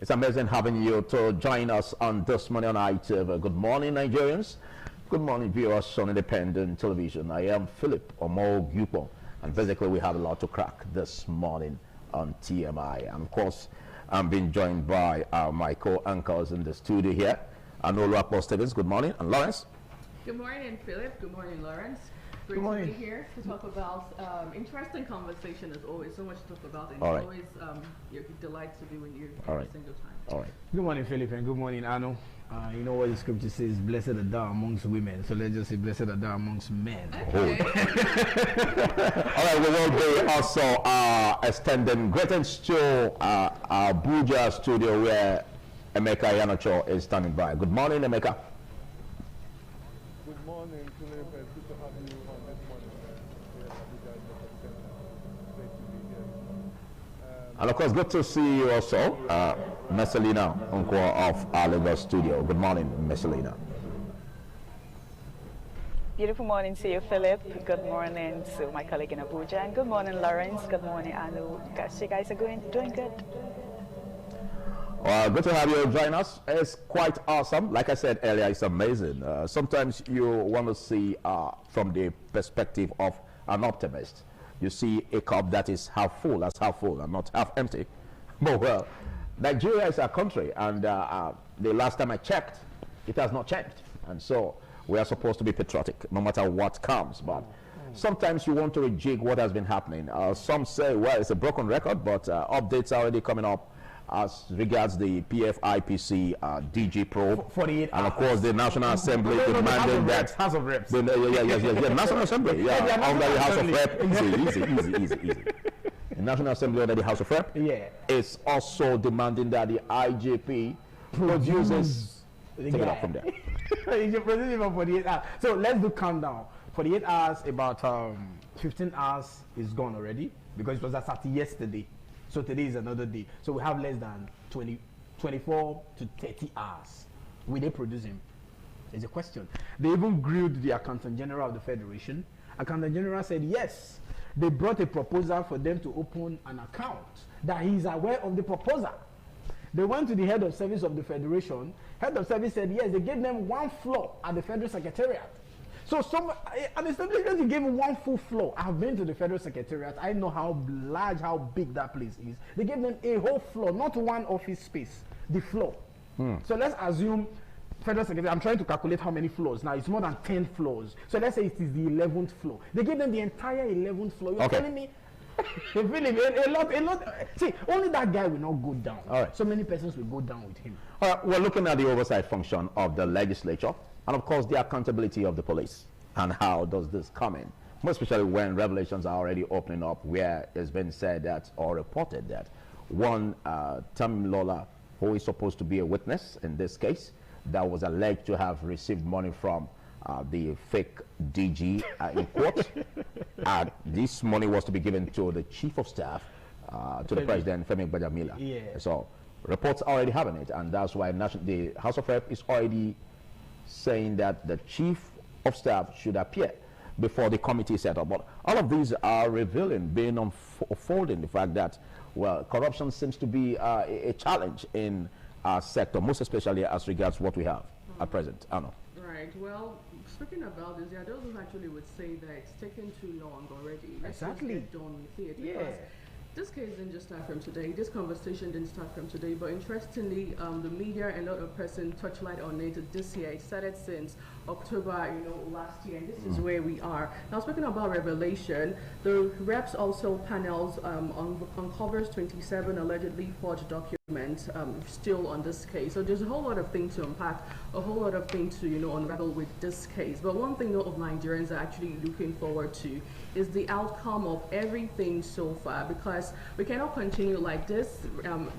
It's amazing having you to join us on this morning on ITV. Good morning, Nigerians. Good morning, viewers on Independent Television. I am Philip Omo Gupo, and basically we have a lot to crack this morning on TMI. And of course, I'm being joined by my co-anchors in the studio here. Anolu Apostevins, good morning, and Lawrence. Good morning, Philip. Good morning, Lawrence. Great to be here to talk about interesting conversation as always. So much to talk about, and it's always a delight to be with you every single time. All right. Good morning, Philip, and good morning, Anu. You know what the scripture says, blessed are thou amongst women. So let's just say, blessed are thou amongst men. Okay. All right, we will be also extending greetings to our Abuja studio where Emeka Yanocho is standing by. Good morning, Emeka. Good morning, Philip. It's good to have you on this morning. Here at Abuja Medical Center. Great to be here. And of course, good to see you also, Messalina Unko of our Lagos studio. Good morning, Messalina. Beautiful morning to you, Philip. Good morning to my colleague in Abuja. And good morning, Lawrence. Good morning, Anu. You guys are doing good. Good to have you join us. It's quite awesome. Like I said earlier, it's amazing. Sometimes you want to see from the perspective of an optimist. You see a cup that is half full, and not half empty. But well, Nigeria is our country, and the last time I checked, it has not changed. And so we are supposed to be patriotic, no matter what comes. But sometimes you want to rejig what has been happening. Some say, well, it's a broken record, but updates are already coming up as regards the PFIPC DG probe, 48 and of course the National Assembly demanding that House of Reps. The National Assembly, under the House of Reps, easy. The National Assembly under the House of Reps, is also demanding that the IGP produces. Take it up from there. You're producing for 48 hours. So let's do countdown. 48 hours, about 15 hours is gone already because it was at yesterday. So today is another day. So we have less than 24 to 30 hours. Will they produce him? There's a question. They even grilled the Accountant General of the Federation. Accountant General said yes. They brought a proposal for them to open an account, that he is aware of the proposal. They went to the head of service of the Federation. Head of service said yes. They gave them one floor at the Federal Secretariat. So an establishment gave one full floor. I've been to the Federal Secretariat. I know how large, how big that place is. They gave them a whole floor, not one office space, the floor. So let's assume Federal Secretariat, I'm trying to calculate how many floors. Now it's more than 10 floors. So let's say it is the 11th floor. They gave them the entire 11th floor. You're telling me, a lot. See, only that guy will not go down. All right. So many persons will go down with him. We're looking at the oversight function of the legislature, and of course the accountability of the police, and how does this come in, more especially when revelations are already opening up, where it's been said that, or reported that, one Tamim Lola, who is supposed to be a witness in this case, that was alleged to have received money from the fake DG in court. This money was to be given to the chief of staff, to the president, Femi Gbajamila. So reports already having it, and that's why the House of Rep is already saying that the chief of staff should appear before the committee set up. But all of these are revealing, being unfolding the fact that, well, corruption seems to be a challenge in our sector, most especially as regards what we have at present. Anna. Right. Well, speaking about this, there are those who actually would say that it's taken too long already. Exactly. Let's just get done with it. Because this case didn't just start from today. This conversation didn't start from today. But interestingly, the media and a lot of persons touchlight on it this year. It started since October, last year. And this is where we are. Now, speaking about revelation, the reps also panels uncovers 27 allegedly forged documents still on this case. So there's a whole lot of things to unpack, a whole lot of things to, unravel with this case. But one thing a lot of Nigerians are actually looking forward to is the outcome of everything so far, because we cannot continue like this.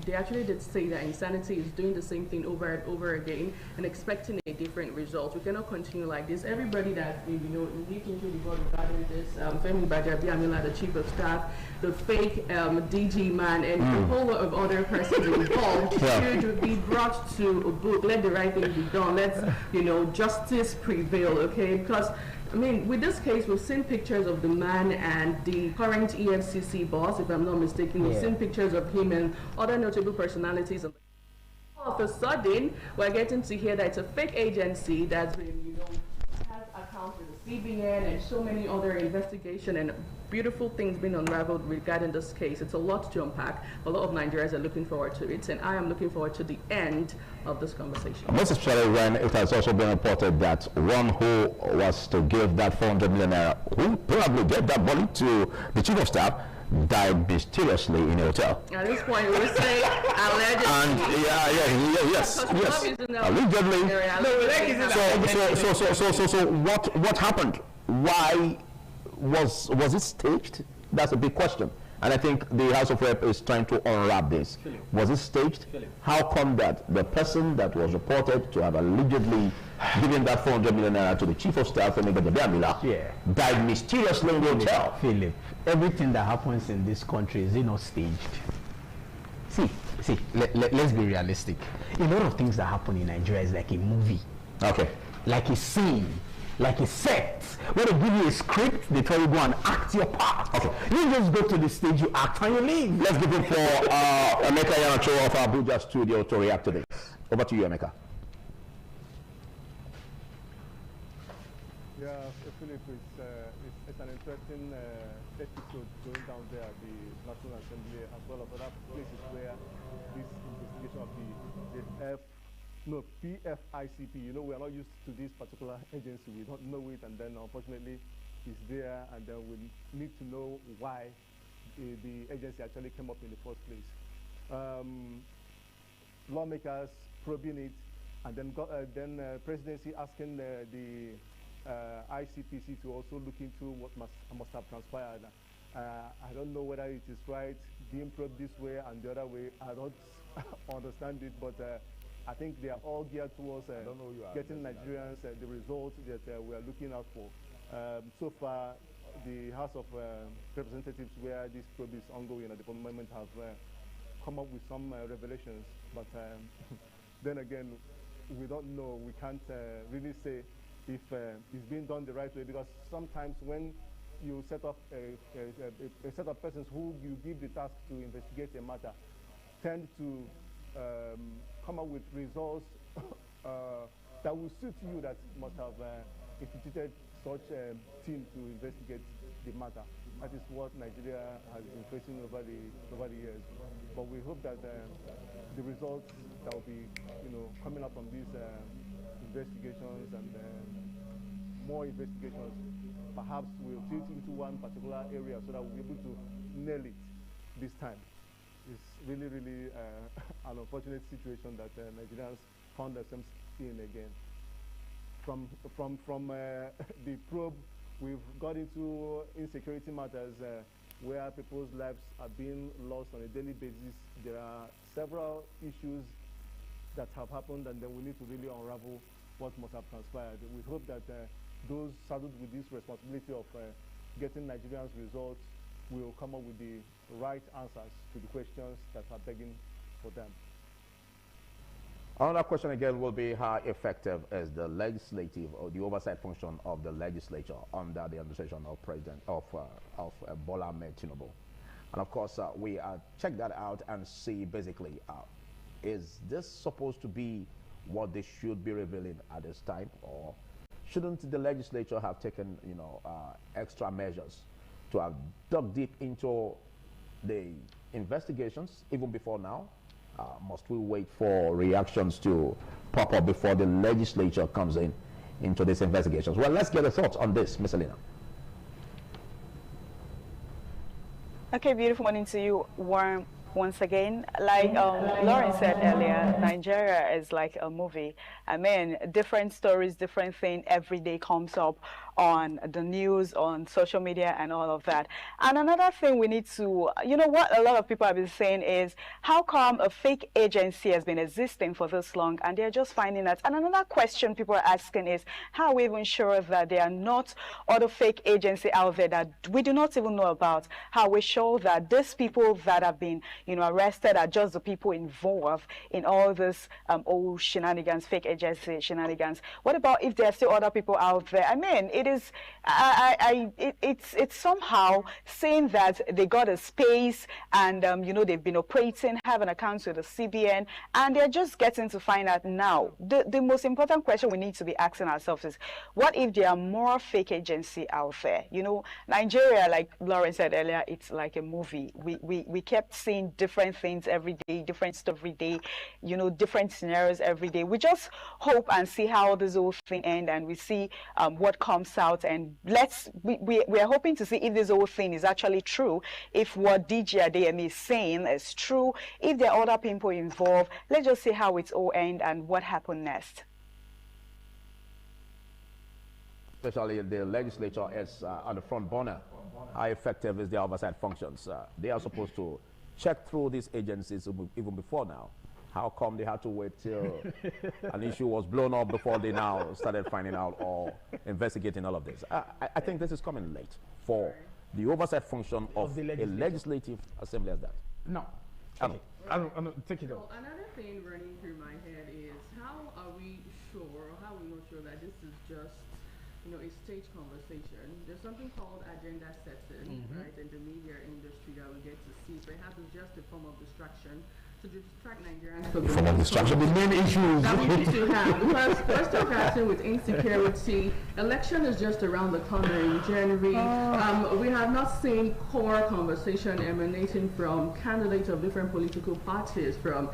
They actually did say that insanity is doing the same thing over and over again and expecting a different result. We cannot continue like this. Everybody that leaked into the board regarding this, Femi Gbajamila, the chief of staff, the fake DG man, and a whole lot of other persons involved should be brought to a book. Let the right thing be done. Let's, justice prevail, okay? Because I mean, with this case, we've seen pictures of the man and the current EFCC boss, if I'm not mistaken. We've seen pictures of him and other notable personalities. All of a sudden, we're getting to hear that it's a fake agency that's been, has accounts with the CBN and so many other investigation and beautiful things being unraveled regarding this case. It's a lot to unpack. A lot of Nigerians are looking forward to it, and I am looking forward to the end of this conversation. Most especially when it has also been reported that one who was to give that 400 million naira, who probably gave that money to the chief of staff, died mysteriously in a hotel. At this point, we say allegedly. And yes, allegedly. So what happened? Why was it staged? That's a big question. And I think the House of Rep is trying to unwrap this. Philip. Was it staged? Philip. How come that the person that was reported to have allegedly given that 400 million naira to the chief of staff, died mysteriously in the hotel? Philip, everything that happens in this country is not staged. See, let's be realistic. A lot of things that happen in Nigeria is like a movie. Okay. Like a scene. Like a set. When they give you a script, they tell you go and act your part. Okay. You just go to the stage, you act, and you leave. Let's give it for Emeka Yanacho of Abuja studio to react to this. Over to you, Emeka. Yeah, Philip, it's an interesting episode going down there at the National Assembly, as well as other places where this investigation of the PFICP, we are not used to this particular agency. We don't know it, and then unfortunately it's there, and then we need to know why the agency actually came up in the first place. Lawmakers probing it, and then presidency asking the ICPC to also look into what must have transpired. I don't know whether it is right being probed this way and the other way. I don't understand it, but I think they are all geared towards getting Nigerians the results that we are looking out for. So far, the House of Representatives, where this probe is ongoing at the moment, have come up with some revelations. But then again, we don't know. We can't really say if it's being done the right way, because sometimes when you set up a set of persons who you give the task to investigate a matter, tend to come up with results that will suit you, that must have instituted such a team to investigate the matter. That is what Nigeria has been facing over the years. But we hope that the results that will be coming up from these investigations and more investigations perhaps will tilt into one particular area, so that we'll be able to nail it this time. It's really, really an unfortunate situation that Nigerians found themselves in again. From the probe, we've got into insecurity matters where people's lives are being lost on a daily basis. There are several issues that have happened, and then we need to really unravel what must have transpired. We hope that those saddled with this responsibility of getting Nigerians results will come up with the right answers to the questions that are begging for them. Another question again will be, how effective is the legislative or the oversight function of the legislature under the administration of President Bola Ahmed Tinubu? And of course, we check that out and see basically, is this supposed to be what they should be revealing at this time, or shouldn't the legislature have taken extra measures to have dug deep into the investigations even before now? Must we wait for reactions to pop up before the legislature comes into these investigations? Well, let's get a thought on this, Ms. Alina. Okay, beautiful morning to you, Warren. Once again, like Lauren said earlier, Nigeria is like a movie. I mean, different stories, different thing every day comes up on the news, on social media, and all of that. And another thing we need to, what a lot of people have been saying is, how come a fake agency has been existing for this long and they're just finding that? And another question people are asking is, how are we even sure that there are not other fake agency out there that we do not even know about? How are we sure that these people that have been, arrested are just the people involved in all this old shenanigans, fake agency shenanigans. What about if there are still other people out there? I mean, it is, it's somehow saying that they got a space and, they've been operating, have an account with the CBN, and they're just getting to find out now. The most important question we need to be asking ourselves is, what if there are more fake agency out there? Nigeria, like Lauren said earlier, it's like a movie. We kept seeing different things every day, different stuff every day, different scenarios every day. We just hope and see how this whole thing ends, and we see what comes out, and we are hoping to see if this whole thing is actually true, if what DG Adeyemi is saying is true, if there are other people involved. Let's just see how it all ends and what happened next. Especially the legislature is on the front burner. How effective is the oversight functions? They are supposed to check through these agencies even before now. How come they had to wait till an issue was blown up before they now started finding out or investigating all of this? I think this is coming late for the oversight function of a legislative assembly as that. No. Okay. I don't take it off. Well, another thing running through my head is, how are we sure, or how are we not sure that this is just a stage conversation? There's something called agenda setting, right, in the media industry that we get to see. Perhaps it's just a form of distraction to distract Nigerians from the main issues that we need to have. Because we're still grappling with insecurity. Election is just around the corner in January. We have not seen core conversation emanating from candidates of different political parties. From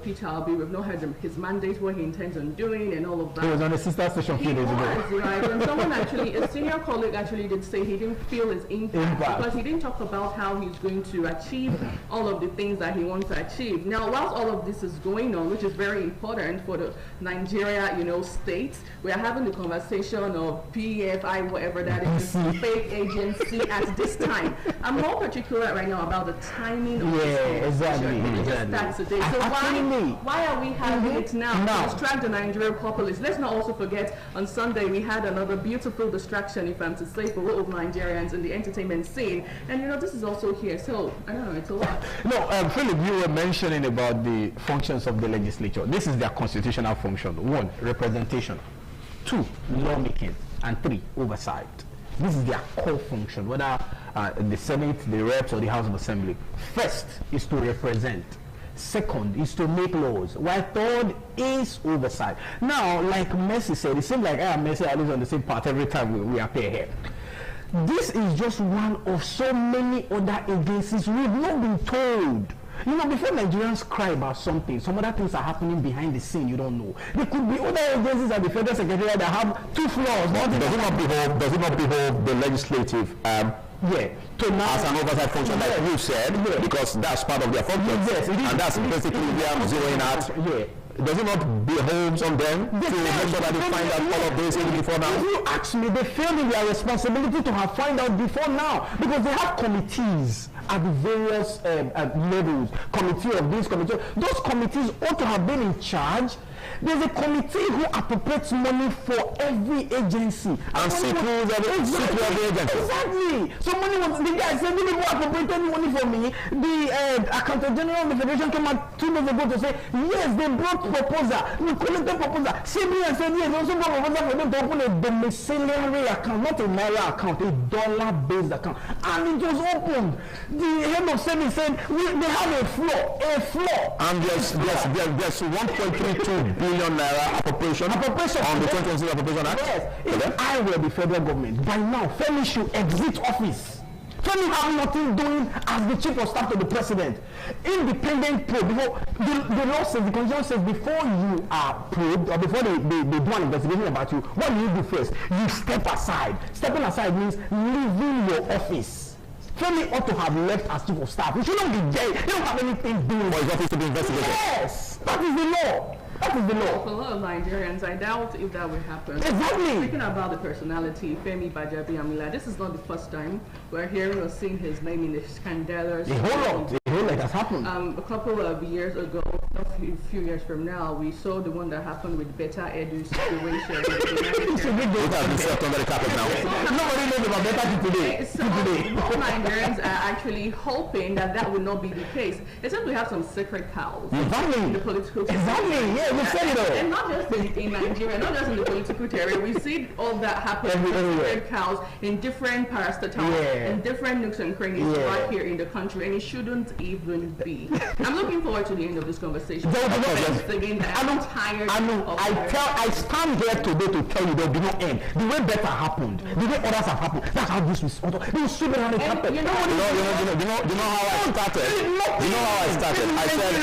Peter Obi, we've not heard his mandate, what he intends on doing, and all of that. He was on the sister station a few days ago. Right. And someone a senior colleague actually did say he didn't feel his impact because he didn't talk about how he's going to achieve all of the things that he wants to achieve. Now, whilst all of this is going on, which is very important for the Nigeria, state, we are having the conversation of PFI, whatever that is, fake agency at this time. I'm more particular right now about the timing of this conversation. Exactly. Today. So why are we having it now to distract the Nigerian populace? Let's not also forget, on Sunday we had another beautiful distraction, if I'm to say, for all of Nigerians in the entertainment scene. And this is also here. So, I don't know, it's a lot. No, Philip, you were mentioning about the functions of the legislature. This is their constitutional function. 1, representation. 2, lawmaking. And 3, oversight. This is their core function, whether the Senate, the Reps, or the House of Assembly. First is to represent. Second is to make laws. While third is oversight. Now, like Messi said, it seems like I and Messi are on the same path every time we appear here. This is just one of so many other agencies we've not been told. Before Nigerians cry about something, some other things are happening behind the scene you don't know. There could be other agencies at the Federal Secretariat that have 2 floors. Does it not behold the legislative as an oversight function, like you said, because that's part of their function. Yes, and that's basically where I'm zeroing at. Does it not behoove on them to make sure that they find out all of this even before now? If you ask me, they feel in their responsibility to have find out before now, because they have committees at the various levels. Committee of this, committee. Those committees ought to have been in charge. There's a committee who appropriates money for every agency. And secures every agency. Exactly. So the guy said, "People appropriated money for me." The Accountant General of the Federation came out 2 days ago to say, yes, they brought proposal. We collected proposal. CBN said, yes, they also brought proposal for them to open a domiciliary account, not a Naira account, a dollar-based account. And it was opened. The head of service said, they have a floor. And there's 1.32 billion naira appropriation on the 2020 Appropriation Act. Yes. If I were the federal government, by now, Femi should exit office. Femi have nothing doing as the chief of staff to the president. Independent probe. Before the law says, the constitution says, before you are probed or before they do an investigation about you, what do you do first? You step aside. Stepping aside means leaving your office. Femi ought to have left as chief of staff. He shouldn't be there. He don't have anything doing. But his office to be investigated. Yes, that is the law. That is the law. For a lot of Nigerians, I doubt if that would happen. Exactly. Speaking about the personality, Femi Bajabiamila, this is not the first time we're hearing or seeing his name in the scandalous. A whole like that's happened. A couple of years ago, a few years from now, we saw the one that happened with Beta Edu situation. Under the carpet now. Nobody knows about Beta today. So most Nigerians are actually hoping that that will not be the case. Except we have some sacred cows in the political system. Exactly. Yeah, we said it all. And not just in Nigeria, not just in the political area. We see all that happen with sacred cows in different parastatals and different nooks and crannies right here in the country, and it shouldn't even be. I'm looking forward to the end of this conversation. I'm tired. I stand here today to tell you there will be no end. The way better happened, the way others have happened, that's how this was. They will sweep around the carpet. You know how I started. You know how I started. I said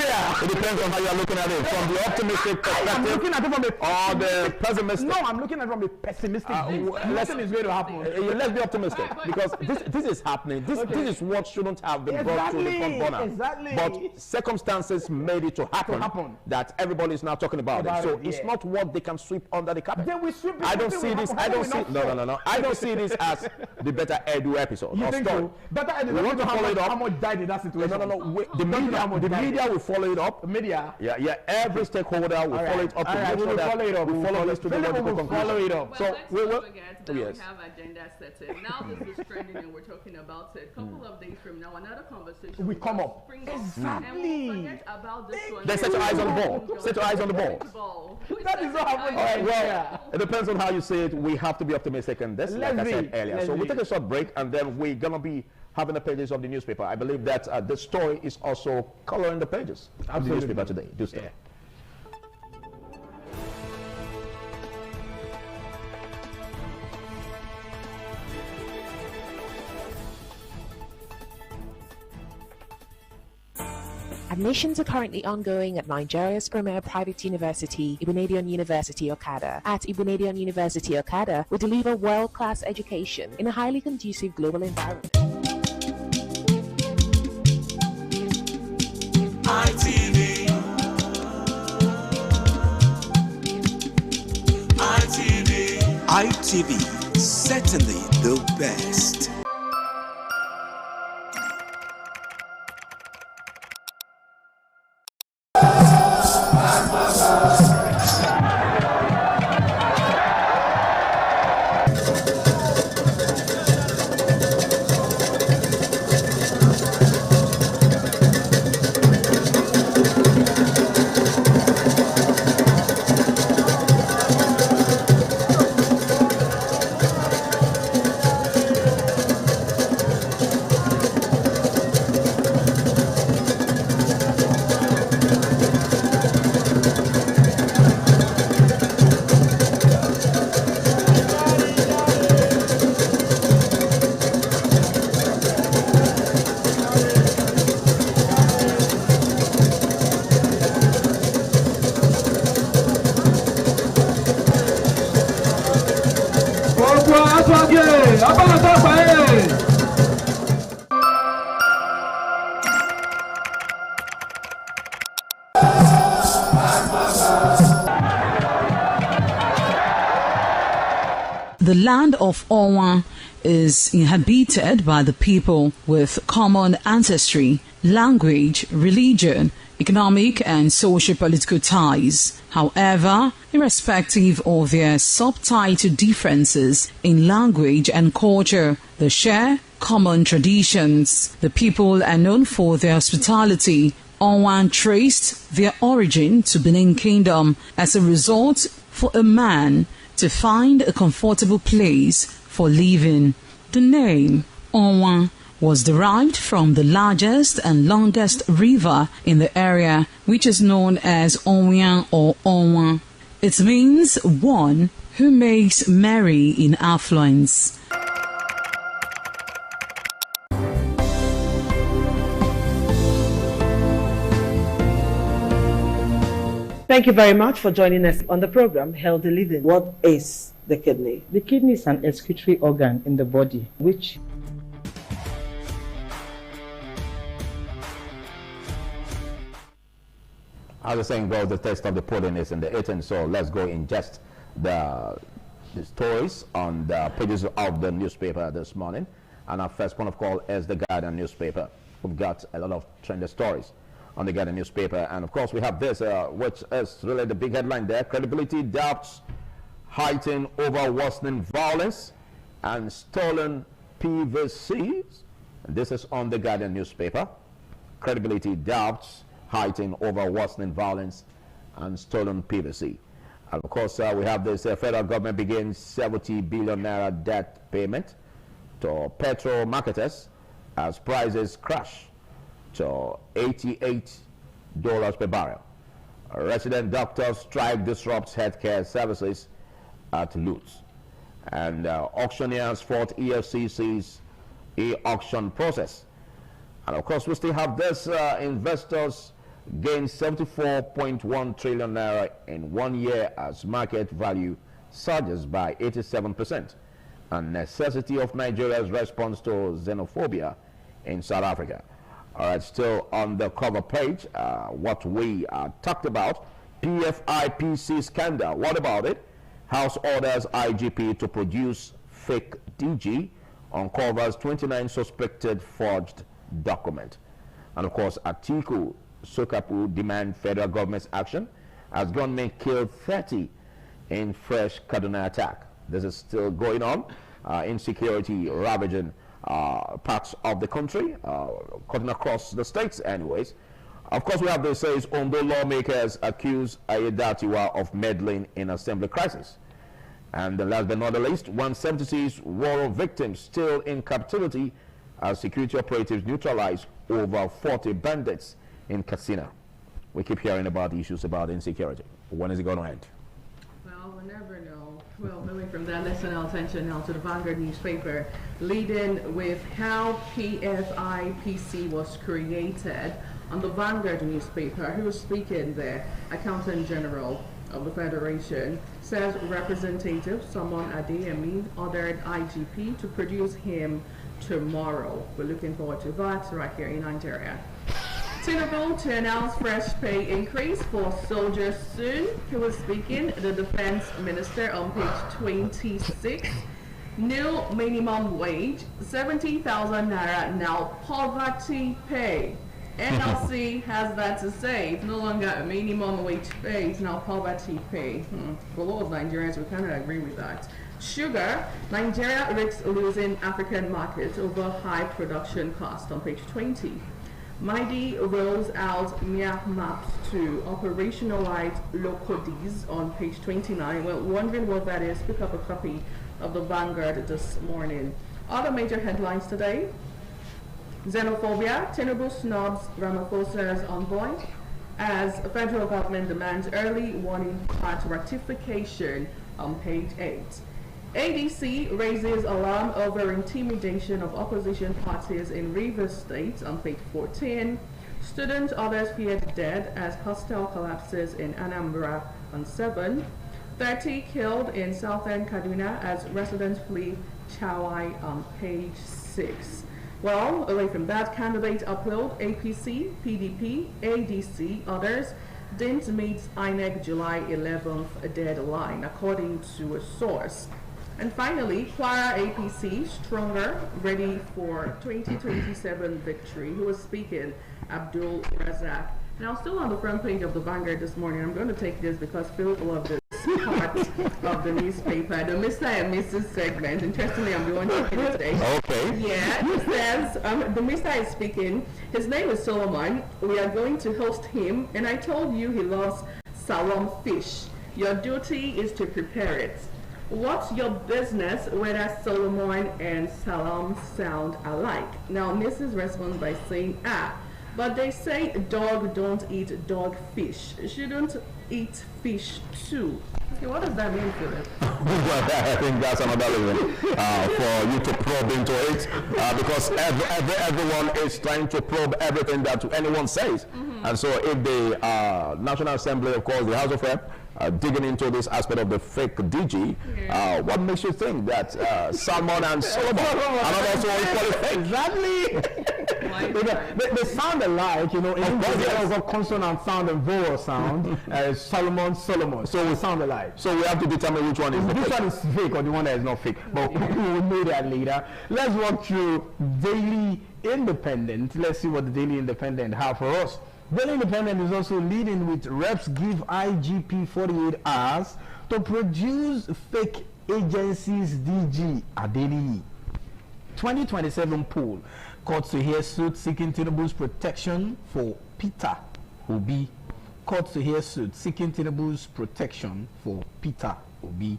it depends on how you are looking at it. From the optimistic perspective, I'm looking at it from a or the pessimistic. No, I'm looking at it from a pessimistic view. Nothing is going to happen. Let's be optimistic because this is happening. This is what shouldn't have been brought to the front burner. Exactly. But circumstances made it to happen. That everybody is now talking about it. So it's not what they can sweep under the carpet. Then we sweep it. I don't see this. I don't see. No. I don't see this as the Better Edu episode. You think so? Better Edu. We want to follow it up. How much died in that situation? No. The media will follow it up. The media. Yeah. Every stakeholder will follow it up to make sure that we follow this to the logical conclusion. Follow it up. So we forget that we have agenda set. Now this is trending and we're talking about it. A couple of days from now, another conversation will come up. Exactly. And we'll forget about this one. Then set your eyes on the ball. Set your eyes on the ball. That is what happened. All right, well, it depends on how you see it. We have to be optimistic in this, like I said earlier. So we'll take a short break and then we're going to be having the pages of the newspaper. I believe that the story is also coloring the pages of the newspaper today. Do stay. Admissions are currently ongoing at Nigeria's premier private university, Ibadan University Okada. At Ibadan University Okada, we deliver world-class education in a highly conducive global environment. ITV, certainly the best. The land of Owa is inhabited by the people with common ancestry, language, religion, economic and socio-political ties. However, irrespective of their subtitle differences in language and culture, they share common traditions. The people are known for their hospitality. Owa traced their origin to Benin Kingdom. As a result, for a man to find a comfortable place for living, the name Owa was derived from the largest and longest river in the area, which is known as Onwian or Onwa. It means one who makes merry in affluence. Thank you very much for joining us on the program Healthy Living. What is the kidney? The kidney is an excretory organ in the body which As the saying goes, the taste of the pudding is in the eating. So let's go ingest the stories on the pages of the newspaper this morning. And our first point of call is the Guardian newspaper. we've got a lot of trending stories on the Guardian newspaper. And of course, we have this, which is really the big headline there. Credibility doubts heighten over worsening violence and stolen PVCs. And this is on the Guardian newspaper. Credibility doubts heighten over worsening violence and stolen PVC. And of course, we have this, federal government begins 70 billion naira debt payment to petrol marketers as prices crash to $88 per barrel. Resident doctors strike disrupts healthcare services at Lutz. And auctioneers fought EFCC's e-auction process. And of course, we still have this, investors gain 74.1 trillion naira in 1 year as market value surges by 87%. And necessity of Nigeria's response to xenophobia in South Africa. All right, still on the cover page, what we talked about, PFIPC scandal. What about it? House orders IGP to produce fake DG, uncovers 29 suspected forged document. And of course, Atiku Sokapu demand federal government's action as gunmen killed 30 in fresh Kaduna attack. This is still going on. Insecurity ravaging parts of the country, cutting across the states anyways. Of course, we have this says Ondo lawmakers accuse Ayedatiwa of meddling in assembly crisis. And the last but not the least, 176 war victims still in captivity as security operatives neutralize over 40 bandits in Katsina. We keep hearing about issues about insecurity. When is it going to end? Well, we'll never know. Well, moving from that, let's turn our attention now to the Vanguard newspaper, leading with how PFIPC was created. On the Vanguard newspaper, who was speaking there, Accountant General of the Federation, says Representative Solomon Adeyemi ordered IGP to produce him tomorrow. We're looking forward to that right here in Nigeria. Tinubu to announce fresh pay increase for soldiers soon. He was speaking, the defense minister, on page 26. New minimum wage, 70,000 naira now poverty pay. NLC has that to say. It's no longer a minimum wage pay, it's now poverty pay. For a lot of Nigerians, we kind of agree with that. Sugar, Nigeria risks losing African markets over high production cost, on page 20. MIDI rolls out mere maps to operationalize locodies, on page 29. Well, wondering what that is, pick up a copy of the Vanguard this morning. Other major headlines today: xenophobia, Tinubu snubs Ramaphosa's envoy as federal government demands early warning part ratification, on page 8. ADC raises alarm over intimidation of opposition parties in Rivers State, on page 14. Students, others feared dead as hostel collapses in Anambra, on 7. 30 killed in southern Kaduna as residents flee Chawai, on page 6. Well, away from that, candidate upload, APC, PDP, ADC, others didn't meet INEC July 11th deadline, according to a source. And finally, Kwara APC, stronger, ready for 2027 victory. Who was speaking? Abdul Razak. Now, still on the front page of the Vanguard this morning, I'm going to take this because Philip loved this part of the newspaper, the Mr. and Mrs. segment. Interestingly, I'm the one taking it today. Okay. Yeah, it says, the Mr. is speaking. His name is Solomon. We are going to host him, and I told you he loves Salom fish. Your duty is to prepare it. What's your business whether Solomon and Salam sound alike? Now, Mrs. responds by saying, but they say dog don't eat dog fish. Shouldn't eat fish too. Okay, what does that mean, Philip? Well, I think that's another reason for you to probe into it, because everyone is trying to probe everything that anyone says. And so if the National Assembly, of course, the House of Rep, digging into this aspect of the fake DG, what makes you think that Salmon and Solomon are not also equally fake? Exactly. They sound alike, you know. In English, there's a consonant sound and vowel sound. Solomon. So we sound alike. So we have to determine which one is which one is fake or the one that is not fake. But we will know that later. Let's walk through daily Independent. Let's see what the Daily Independent have for us. Daily Independent is also leading with reps give IGP 48 hours to produce fake agencies DG Adeniyi. 2027 poll. Court to hear suit seeking Tinubu's protection for Peter Obi. Court to hear suit seeking Tinubu's protection for Peter Obi.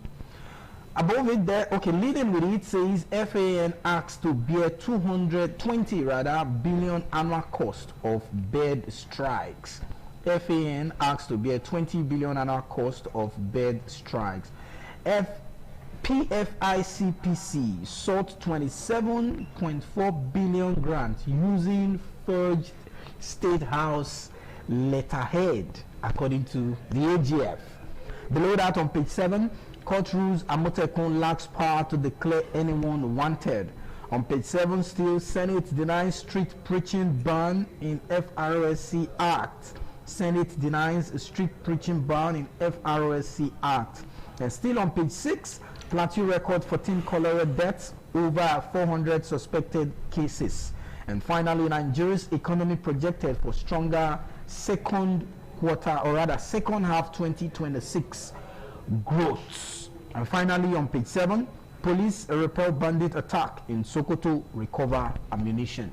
Above it there, okay, leading with it says FAN asks to bear 220 billion annual cost of bird strikes. FAN asks to bear 20 billion annual cost of bird strikes. PFICPC sought 27.4 billion grant using forged State House letterhead, according to the AGF. Below that on page 7, court rules Amotekun lacks power to declare anyone wanted. On page 7 still, Senate denies street preaching ban in FRSC Act. Senate denies street preaching ban in FRSC Act. And still on page 6, Plateau record 14 cholera deaths, over 400 suspected cases. And finally, Nigeria's economy projected for stronger second quarter, or rather second half 2026 growth. And finally, on page 7, police report bandit attack in Sokoto, recover ammunition.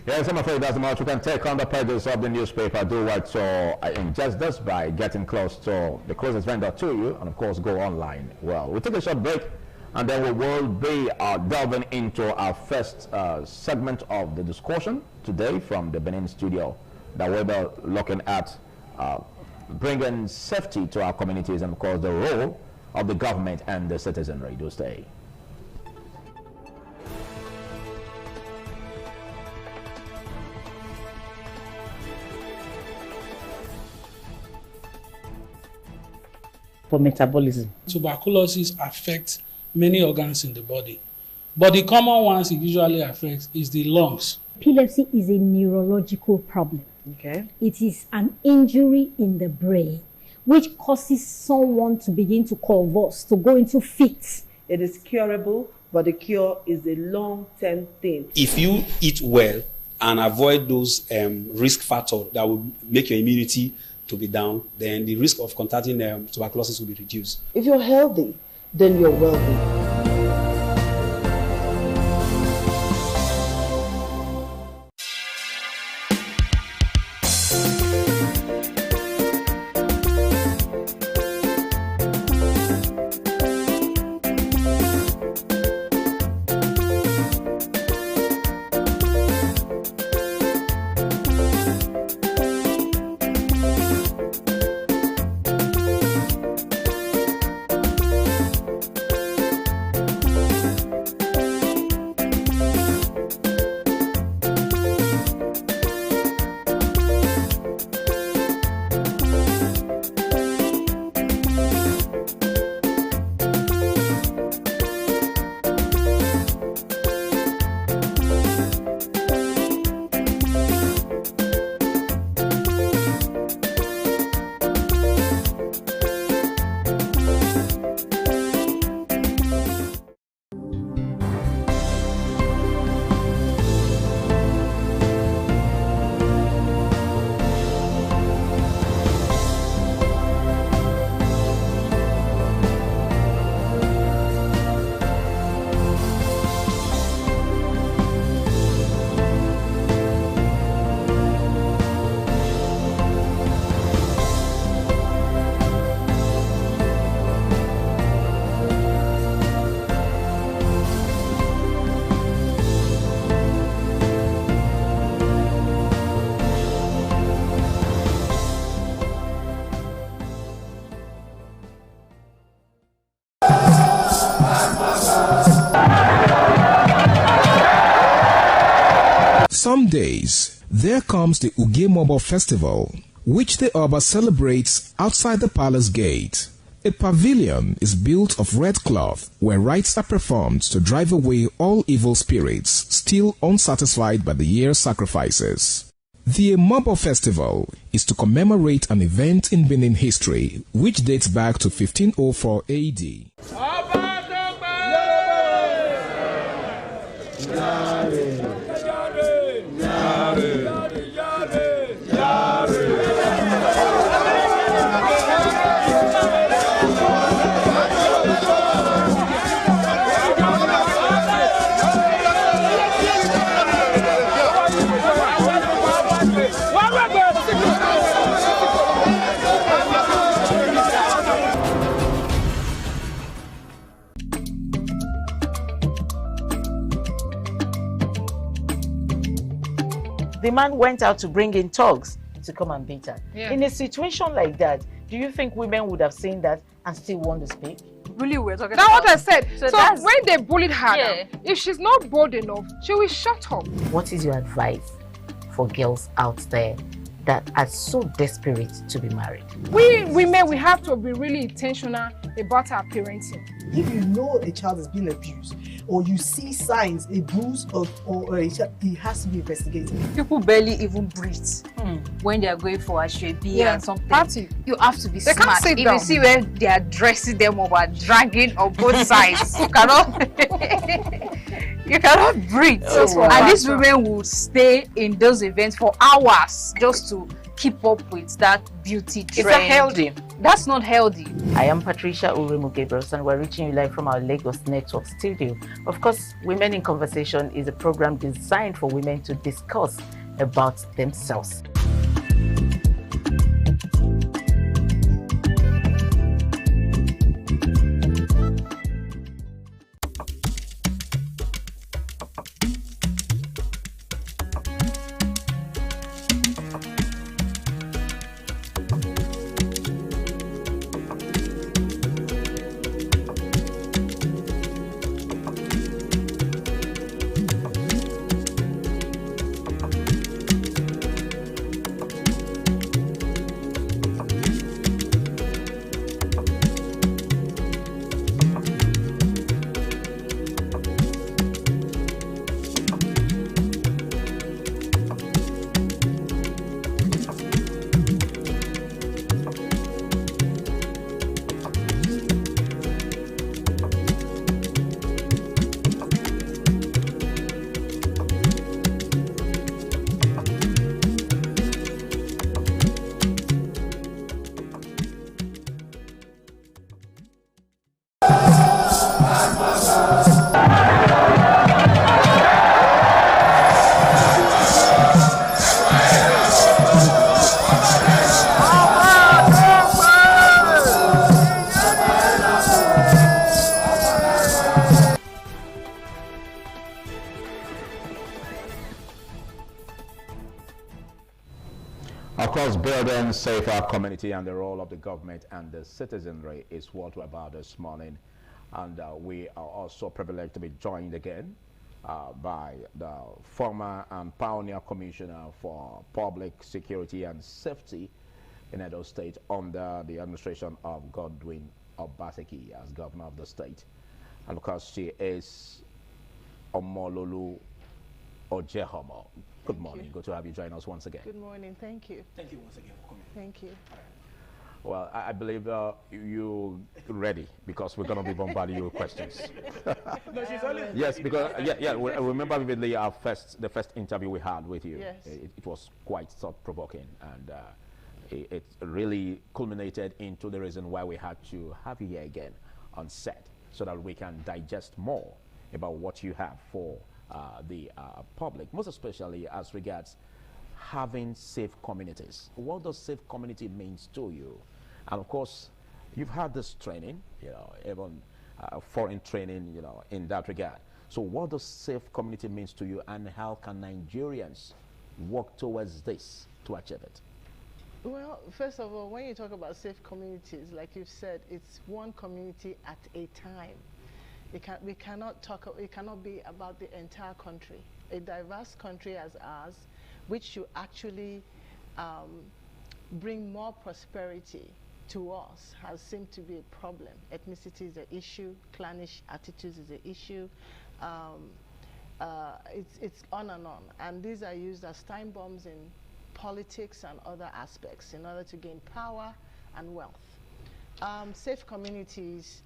Yes, I'm afraid that's much we can take on the pages of the newspaper. Do what so ingest this by getting close to the closest vendor to you, and of course go online. Well, we'll take a short break, and then we will be delving into our first segment of the discussion today from the Benin studio, that we'll be looking at bringing safety to our communities and of course the role of the government and the citizenry. Do stay. For metabolism. Tuberculosis affects many organs in the body, but the common ones it usually affects is the lungs. Epilepsy is a neurological problem. Okay. It is an injury in the brain which causes someone to begin to convulse, to go into fits. It is curable, but the cure is a long-term thing. If you eat well and avoid those risk factors that will make your immunity to be down, then the risk of contracting tuberculosis will be reduced. If you're healthy, then you're wealthy. Some days, there comes the Ugemobo Festival, which the Oba celebrates outside the palace gate. A pavilion is built of red cloth where rites are performed to drive away all evil spirits still unsatisfied by the year's sacrifices. The Ugemobo Festival is to commemorate an event in Benin history which dates back to 1504 AD. The man went out to bring in thugs to come and beat her. Yeah. In a situation like that, do you think women would have seen that and still want to speak? Really, we're talking about. That's what I said. So when they bullied her, Yeah. if she's not bold enough, she will shut up. What is your advice for girls out there that are so desperate to be married? We women, we have to be really intentional about our parenting. If you know a child is being abused, or you see signs, a bruise or a child, it has to be investigated. People barely even breathe when they are going for a shrebi and something. Party. You have to be They smart. can't sit If down. you see where they are dressing them up or dragging on both sides, you cannot you cannot breathe. And these women will stay in those events for hours just to keep up with that beauty trend. Is that healthy? That's not healthy. I am Patricia Uremu Gabriels, and we're reaching you live from our Lagos Network studio. Of course, Women in Conversation is a program designed for women to discuss about themselves. Of course, building safer community and the role of the government and the citizenry is what we're about this morning. And we are also privileged to be joined again by the former and pioneer commissioner for public security and safety in Edo State under the administration of Godwin Obaseki as governor of the state. And of course, she is Omololu Ojehomo. Good morning. Good to have you join us once again. Good morning. Thank you. Thank you once again for coming. Thank you. Well, I believe you're ready because we're going to be bombarding you with questions. No, she's only Yes, because I remember vividly the first interview we had with you. Yes. It was quite thought-provoking, and it really culminated into the reason why we had to have you here again on set, so that we can digest more about what you have for the public, most especially as regards having safe communities. What does safe community means to you? And of course, you've had this training, even foreign training, in that regard. So what does safe community means to you, and how can Nigerians work towards this to achieve it? Well, first of all, when you talk about safe communities, like you've said, it's one community at a time. It cannot be about the entire country. A diverse country as ours, which should actually bring more prosperity to us, has seemed to be a problem. Ethnicity is an issue, clannish attitudes is an issue. It's on and on. And these are used as time bombs in politics and other aspects in order to gain power and wealth. Safe communities,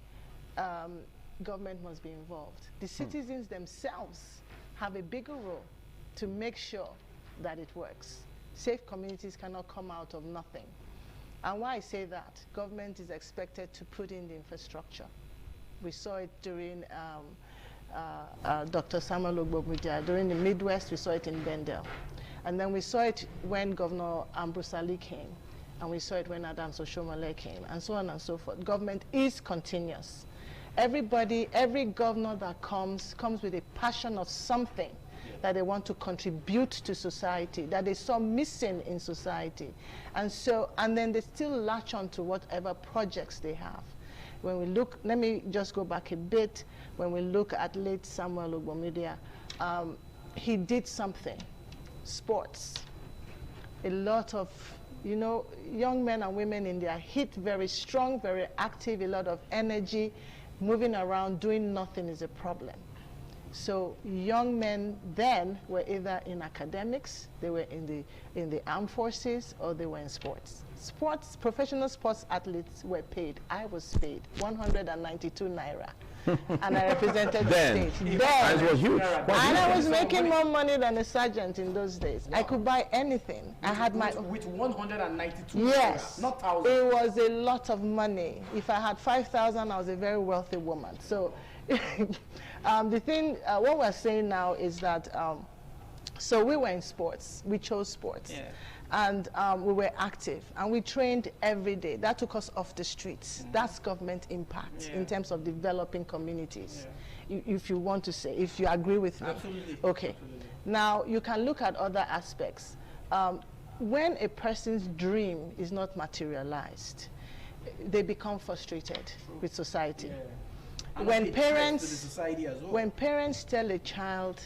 government must be involved. The citizens themselves have a bigger role to make sure that it works. Safe communities cannot come out of nothing. And why I say that, government is expected to put in the infrastructure. We saw it during Dr. Samuel Ogbomudia. During the Midwest, we saw it in Bendel. And then we saw it when Governor Ambrose Ali came. And we saw it when Adams Oshomole came, and so on and so forth. Government is continuous. Everybody, every governor that comes with a passion of something that they want to contribute to society, that they saw missing in society. And then they still latch on to whatever projects they have. When we look, let me just go back a bit. When we look at late Samuel Ogbomudia, he did something. Sports. A lot of, you know, young men and women in their heat, very strong, very active, a lot of energy, moving around, doing nothing is a problem. So young men then were either in academics, they were in the armed forces, or they were in sports. Sports, professional sports athletes were paid. I was paid 192 naira. And I represented the state. Then, it was huge. And I was making more money than a sergeant in those days. Wow. I could buy anything. I had my with 192. Yes, not thousand. It was a lot of money. If I had 5,000, I was a very wealthy woman. So, the thing, what we're saying now is that, so we were in sports. We chose sports. Yeah. And we were active, and we trained every day. That took us off the streets. That's government impact in terms of developing communities. If you want to say, if you agree with me. Absolutely. Okay. Absolutely. Now, you can look at other aspects. When a person's dream is not materialized, they become frustrated with society. When parents tell a child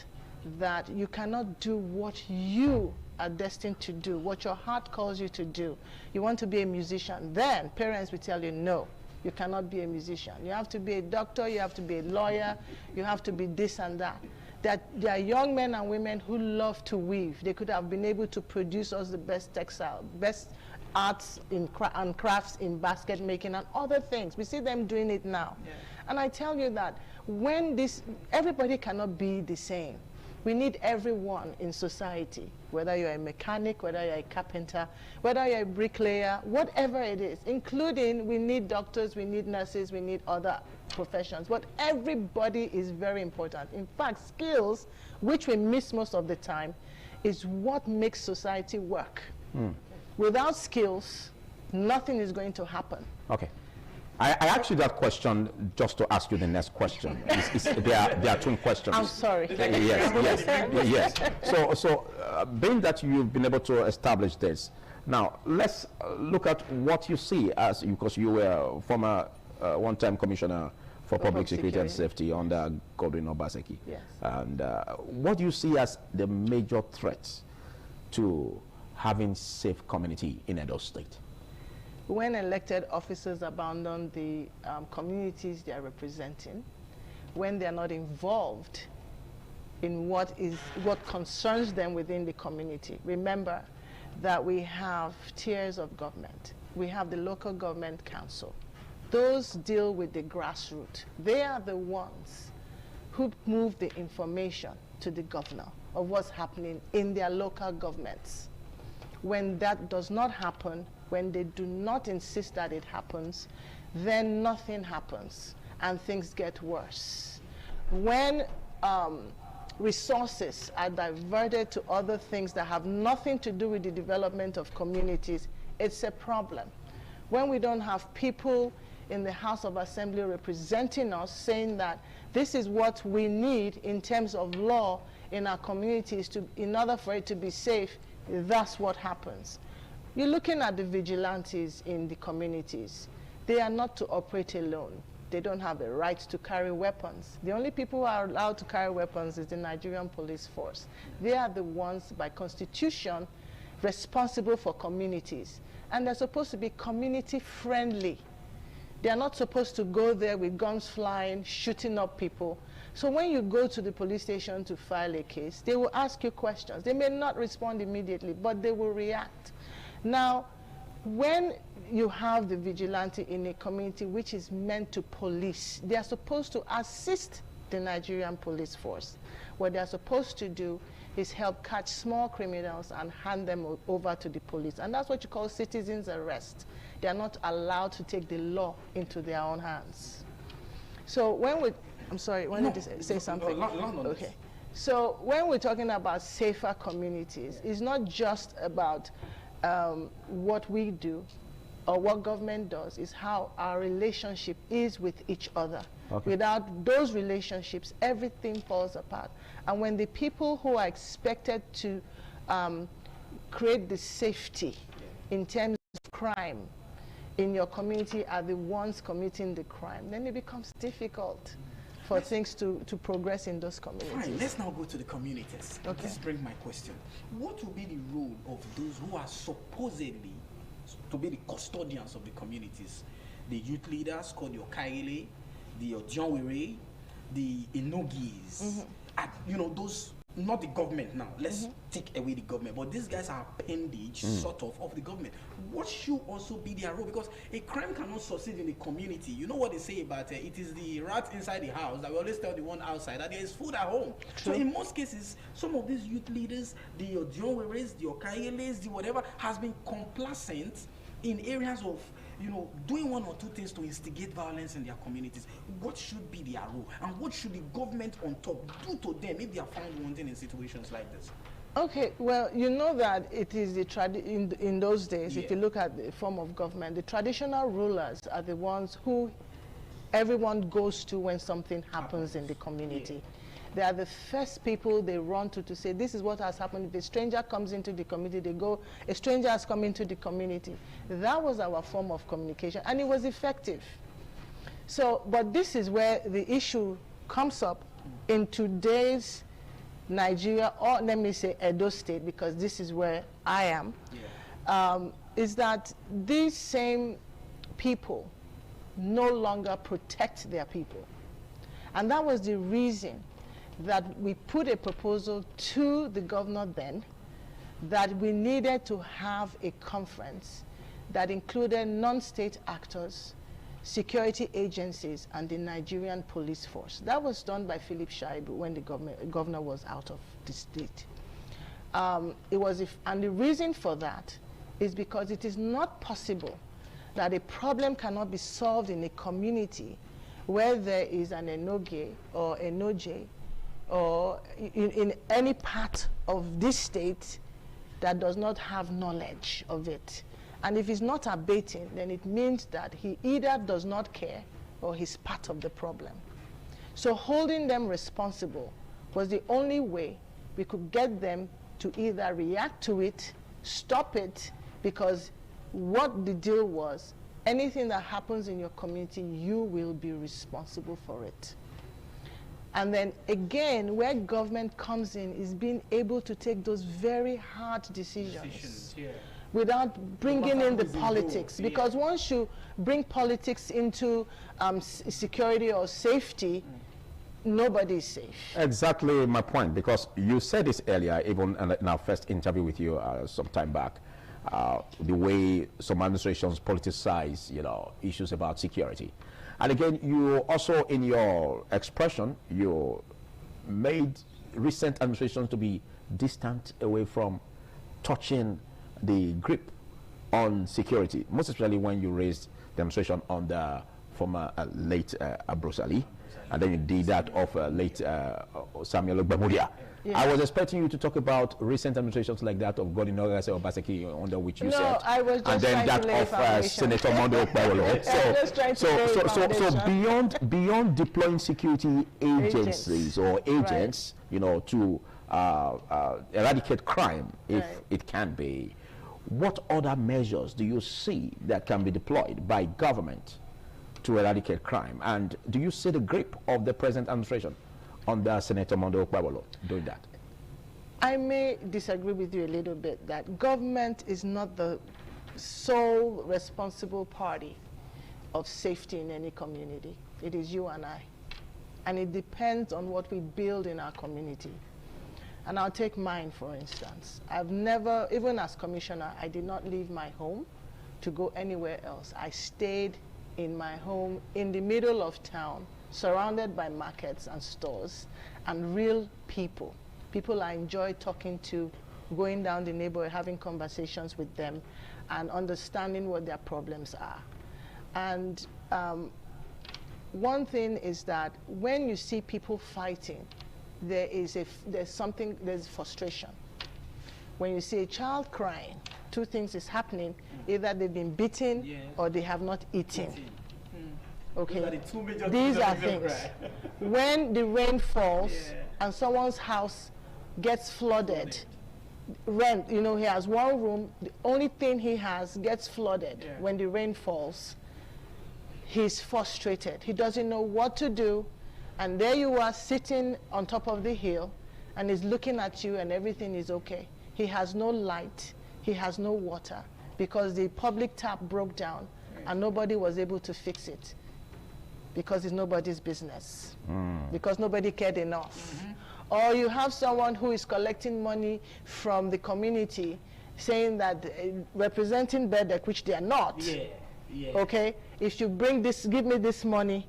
that you cannot do what you are destined to do, what your heart calls you to do. You want to be a musician, then parents will tell you, no, you cannot be a musician. You have to be a doctor, you have to be a lawyer, you have to be this and that. There are young men and women who love to weave. They could have been able to produce us the best textile, best arts and crafts in basket making and other things. We see them doing it now. Yeah. And I tell you that when everybody cannot be the same. We need everyone in society, whether you're a mechanic, whether you're a carpenter, whether you're a bricklayer, whatever it is, including we need doctors, we need nurses, we need other professions. But everybody is very important. In fact, skills, which we miss most of the time, is what makes society work. Without skills, nothing is going to happen. Okay. I asked you that question just to ask you the next question. There are twin questions. I'm sorry. Yes. So being that you've been able to establish this, now let's look at what you see as, because you were former one-time commissioner for public security and safety under Godwin Obaseki. Yes. And what do you see as the major threats to having safe community in Edo State? When elected officers abandon the communities they are representing, when they are not involved in what concerns them within the community. Remember that we have tiers of government. We have the local government council. Those deal with the grassroots. They are the ones who move the information to the governor of what's happening in their local governments. When that does not happen, when they do not insist that it happens, then nothing happens and things get worse. When resources are diverted to other things that have nothing to do with the development of communities, it's a problem. When we don't have people in the House of Assembly representing us saying that this is what we need in terms of law in our communities in order for it to be safe, that's what happens. You're looking at the vigilantes in the communities. They are not to operate alone. They don't have a right to carry weapons. The only people who are allowed to carry weapons is the Nigerian police force. They are the ones by constitution responsible for communities. And they're supposed to be community friendly. They're not supposed to go there with guns flying, shooting up people. So when you go to the police station to file a case, they will ask you questions. They may not respond immediately, but they will react. Now, when you have the vigilante in a community which is meant to police, they are supposed to assist the Nigerian police force. What they are supposed to do is help catch small criminals and hand them over to the police. And that's what you call citizens arrest. They are not allowed to take the law into their own hands. So when we I'm sorry, wanted to say something. Okay. So when we're talking about safer communities, it's not just about what we do or what government does, it's how our relationship is with each other. Okay. Without those relationships, everything falls apart. And when the people who are expected to create the safety in terms of crime in your community are the ones committing the crime, then it becomes difficult for things to progress in those communities. Fine, let's now go to the communities. Okay. This brings my question. What will be the role of those who are supposedly to be the custodians of the communities? The youth leaders called the Okaile, the Ojonwere, the Inogis, you know, those, not the government now. Let's take away the government, but these guys are appendage, sort of the government. What should also be their role? Because a crime cannot succeed in the community. You know what they say about it is the rat inside the house that we always tell the one outside that there is food at home. True. So in most cases, some of these youth leaders, the Ojonweres, the Okailes, the whatever, has been complacent in areas of, you know, doing one or two things to instigate violence in their communities. What should be their role? And what should the government on top do to them if they are found wanting in situations like this? Okay, well, you know that it is the in those days, if you look at the form of government, the traditional rulers are the ones who everyone goes to when something happens in the community. They are the first people they run to say, this is what has happened. If a stranger comes into the community, they go, a stranger has come into the community. That was our form of communication, and it was effective. So, but this is where the issue comes up in today's Nigeria, or let me say Edo State, because this is where I am, is that these same people no longer protect their people. And that was the reason that we put a proposal to the governor then that we needed to have a conference that included non-state actors, security agencies, and the Nigerian police force. That was done by Philip Shaibu when the governor was out of the state. And the reason for that is because it is not possible that a problem cannot be solved in a community where there is an Enoge or Enoje or in any part of this state that does not have knowledge of it. And if he's not abating, then it means that he either does not care or he's part of the problem. So holding them responsible was the only way we could get them to either react to it, stop it, because what the deal was, anything that happens in your community, you will be responsible for it. And then again, where government comes in is being able to take those very hard decisions without bringing in the politics. Because once you bring politics into security or safety, nobody is safe. Exactly my point, because you said this earlier, even in our first interview with you some time back, the way some administrations politicize, you know, issues about security. And again, you also, in your expression, you made recent administrations to be distant away from touching the grip on security, most especially when you raised demonstration on the former late Abrose Ali, and then you did that of late Samuel Ogbamudia. Yes. I was expecting you to talk about recent administrations like that of Godwin Ogase Obaseki, under which you said, I was just and then that of Senator Mondo Okpawolo. So beyond deploying security agencies or agents, you know, to eradicate crime, if it can be, what other measures do you see that can be deployed by government to eradicate crime? And do you see the grip of the present administration under Senator Mondo Okpawolo doing that? I may disagree with you a little bit that government is not the sole responsible party of safety in any community. It is you and I. And it depends on what we build in our community. And I'll take mine, for instance. I've never, even as commissioner, I did not leave my home to go anywhere else. I stayed in my home in the middle of town, surrounded by markets and stores and real people. People I enjoy talking to, going down the neighborhood, having conversations with them and understanding what their problems are. And one thing is that when you see people fighting, there's frustration. When you see a child crying, two things is happening. Either they've been beaten or they have not eaten. Okay, these are things. When the rain falls and someone's house gets flooded, rent, you know, he has one room, the only thing he has gets flooded when the rain falls, he's frustrated. He doesn't know what to do, and there you are sitting on top of the hill, and he's looking at you and everything is okay. He has no light, he has no water, because the public tap broke down and nobody was able to fix it. Because it's nobody's business, because nobody cared enough. Or you have someone who is collecting money from the community saying that representing BEDEC, which they are not, okay, if you bring this, give me this money,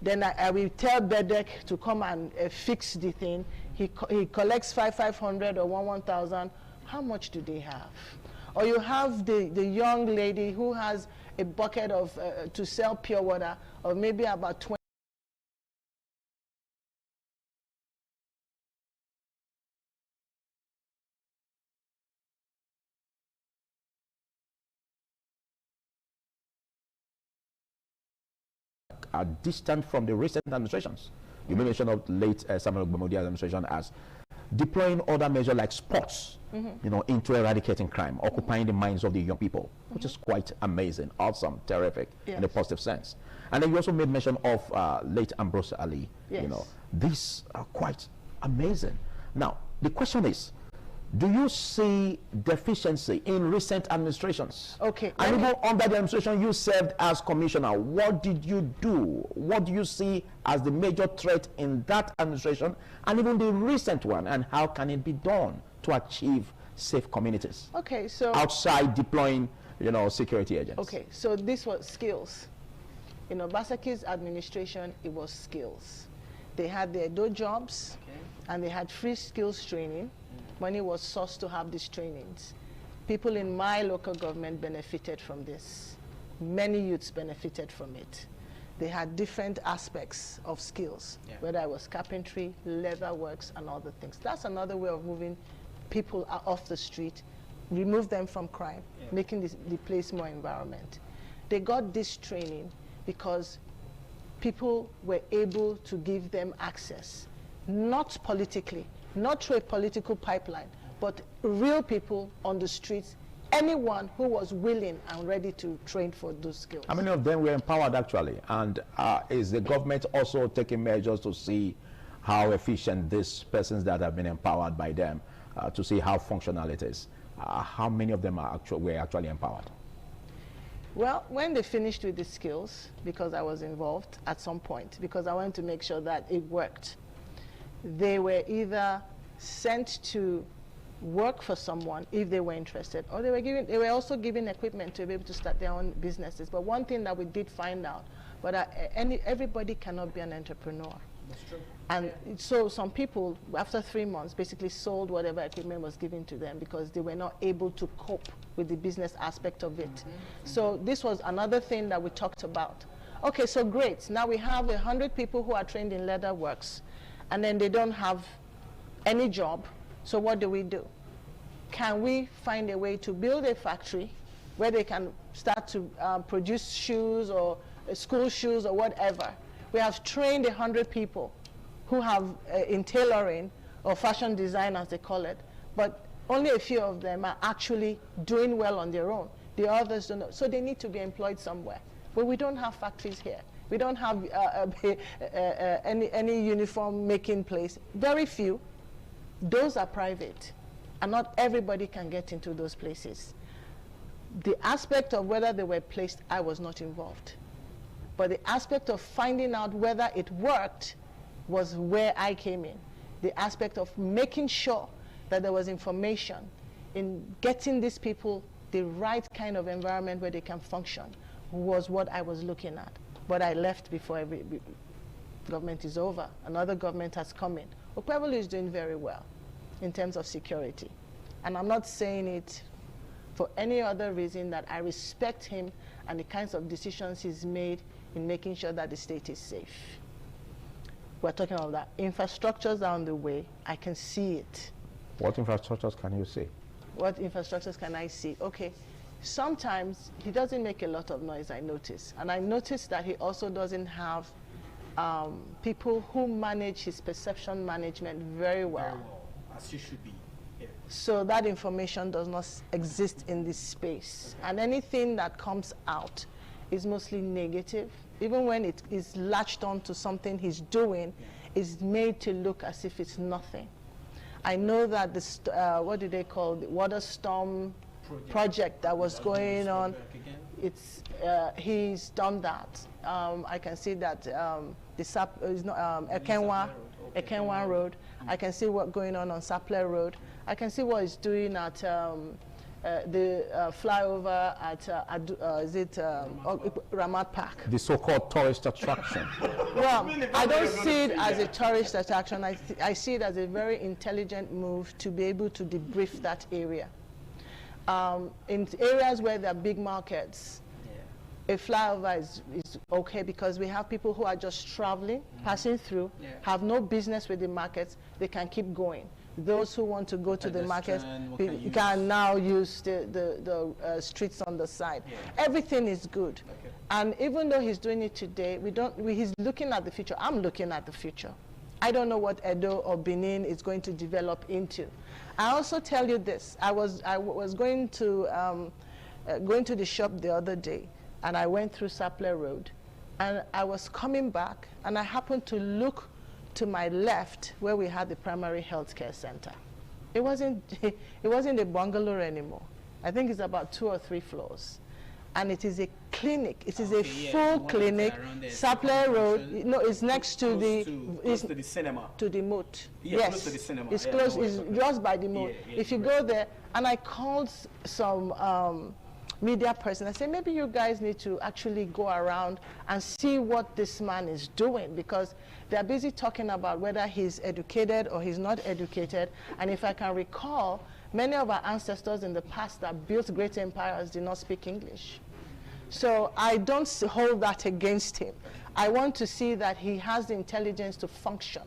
then I will tell BEDEC to come and fix the thing. He collects 500 or 1,000. How much do they have? Or you have the young lady who has a bucket of to sell pure water of maybe about 20. Are distant from the recent administrations. You may mention of late Samuel Gbamodi administration as deploying other measures like sports, you know, into eradicating crime, occupying the minds of the young people, which is quite amazing, awesome, terrific, in a positive sense. And then you also made mention of late Ambrose Ali. You know, these are quite amazing. Now, the question is, do you see deficiency in recent administrations? Okay. And even under the administration you served as commissioner, what did you do? What do you see as the major threat in that administration and even the recent one, and how can it be done to achieve safe communities? Okay, so outside deploying, you know, security agents. Okay, so this was skills. In Obasanjo's administration, it was skills. They had their Edo jobs, and they had free skills training. Money was sourced to have these trainings. People in my local government benefited from this. Many youths benefited from it. They had different aspects of skills, whether it was carpentry, leather works, and other things. That's another way of moving people off the street, remove them from crime, making the place more environment. They got this training because people were able to give them access, not politically, not through a political pipeline, but real people on the streets, anyone who was willing and ready to train for those skills. How many of them were empowered actually? And is the government also taking measures to see how efficient these persons that have been empowered by them, to see how functional it is? How many of them are were actually empowered? Well, when they finished with the skills, because I was involved at some point, because I wanted to make sure that it worked, they were either sent to work for someone if they were interested, or they were also given equipment to be able to start their own businesses. But one thing that we did find out, everybody cannot be an entrepreneur. That's true. And so some people, after 3 months, basically sold whatever equipment was given to them because they were not able to cope with the business aspect of it. So this was another thing that we talked about. Okay, so great. Now we have 100 people who are trained in leather works, and then they don't have any job. So what do? Can we find a way to build a factory where they can start to produce shoes or school shoes or whatever? We have trained 100 people who have in tailoring or fashion design, as they call it, but only a few of them are actually doing well on their own. The others don't know. So they need to be employed somewhere. But we don't have factories here. We don't have any uniform making place. Very few. Those are private, and not everybody can get into those places. The aspect of whether they were placed, I was not involved. But the aspect of finding out whether it worked was where I came in. The aspect of making sure that there was information in getting these people the right kind of environment where they can function was what I was looking at. But I left before every government is over. Another government has come in. Okpebholo is doing very well in terms of security. And I'm not saying it for any other reason that I respect him and the kinds of decisions he's made in making sure that the state is safe. We're talking about that. Infrastructures are on the way. I can see it. What infrastructures can you see? What infrastructures can I see? Okay. Sometimes he doesn't make a lot of noise, I notice. And I notice that he also doesn't have people who manage his perception management very well. Very well, as you should be. Yeah. So that information does not exist in this space. Okay. And anything that comes out is mostly negative. Even when it is latched on to something he's doing, is made to look as if it's nothing. I know that this, what do they call the water storm project that was going on, it's he's done that. I can see that the SAP is not Ekenwa Road. I can see what's going on Sapler Road. I can see what he's doing at the flyover at Ramat Park. The so-called tourist attraction. Well, I don't see it as a tourist attraction. I see it as a very intelligent move to be able to debrief that area. In areas where there are big markets, a flyover is okay because we have people who are just traveling, passing through, have no business with the markets, they can keep going. Those who want to go to the markets can now use the streets on the side. Everything is good. Okay. And even though he's doing it today, he's looking at the future. I'm looking at the future. I don't know what Edo or Benin is going to develop into. I also tell you this. I was going to the shop the other day, and I went through Sapler Road, and I was coming back, and I happened to look to my left where we had the primary health care center. It wasn't a bungalow anymore. I think it's about 2 or 3 floors. And it is a clinic. It is a full clinic. Sapler Road, no, it's next to close to the cinema. To the moat. Yeah, yes, close to the cinema. It's close, it's just by the moat. If you go there, and I called some media person, I said, maybe you guys need to actually go around and see what this man is doing, because they're busy talking about whether he's educated or he's not educated. And if I can recall, many of our ancestors in the past that built great empires did not speak English. So I don't hold that against him. I want to see that he has the intelligence to function,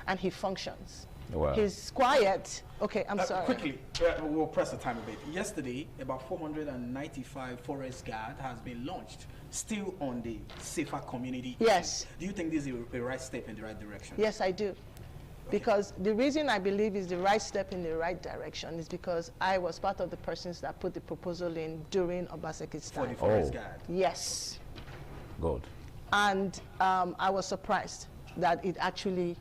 and he functions. Wow. He's quiet. Okay, I'm sorry. Quickly, we'll press the time a bit. Yesterday, about 495 forest guard has been launched, still on the safer community. Yes. Do you think this is a right step in the right direction? Yes, I do. Because the reason I believe is the right step in the right direction is because I was part of the persons that put the proposal in during Obaseki's time. For the forest guard? Yes. Good. And I was surprised that it actually,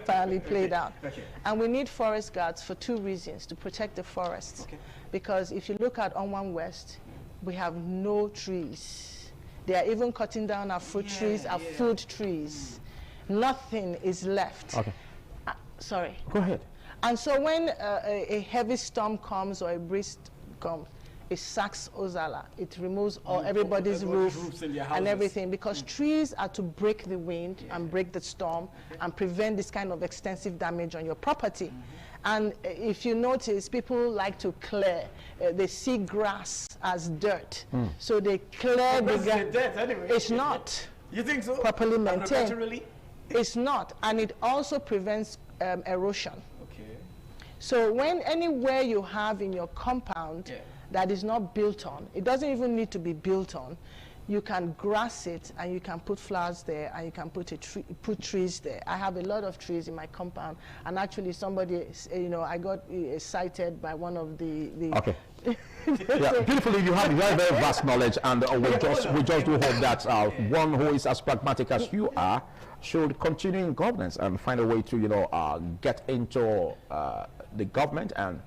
finally played out. Okay. And we need forest guards for 2 reasons: to protect the forests. Okay. Because if you look at Onwan West, we have no trees. They are even cutting down our fruit trees, our food trees. Nothing is left. Okay. Sorry. Go ahead. And so when a heavy storm comes or a breeze comes, it sacks Ozala. It removes everybody's roof and everything, because trees are to break the wind and break the storm and prevent this kind of extensive damage on your property. And if you notice, people like to clear. They see grass as dirt. So they clear the dirt anyway. It's not. You think so? Properly maintained. It's not. And it also prevents erosion. Okay. So when anywhere you have in your compound that is not built on, it doesn't even need to be built on, you can grass it and you can put flowers there and you can put trees there. I have a lot of trees in my compound, and actually somebody, I got cited by one of the okay. Yeah, beautifully, you have very, very vast knowledge, and we just do hope that one who is as pragmatic as you are should continue in governance and find a way to get into the government and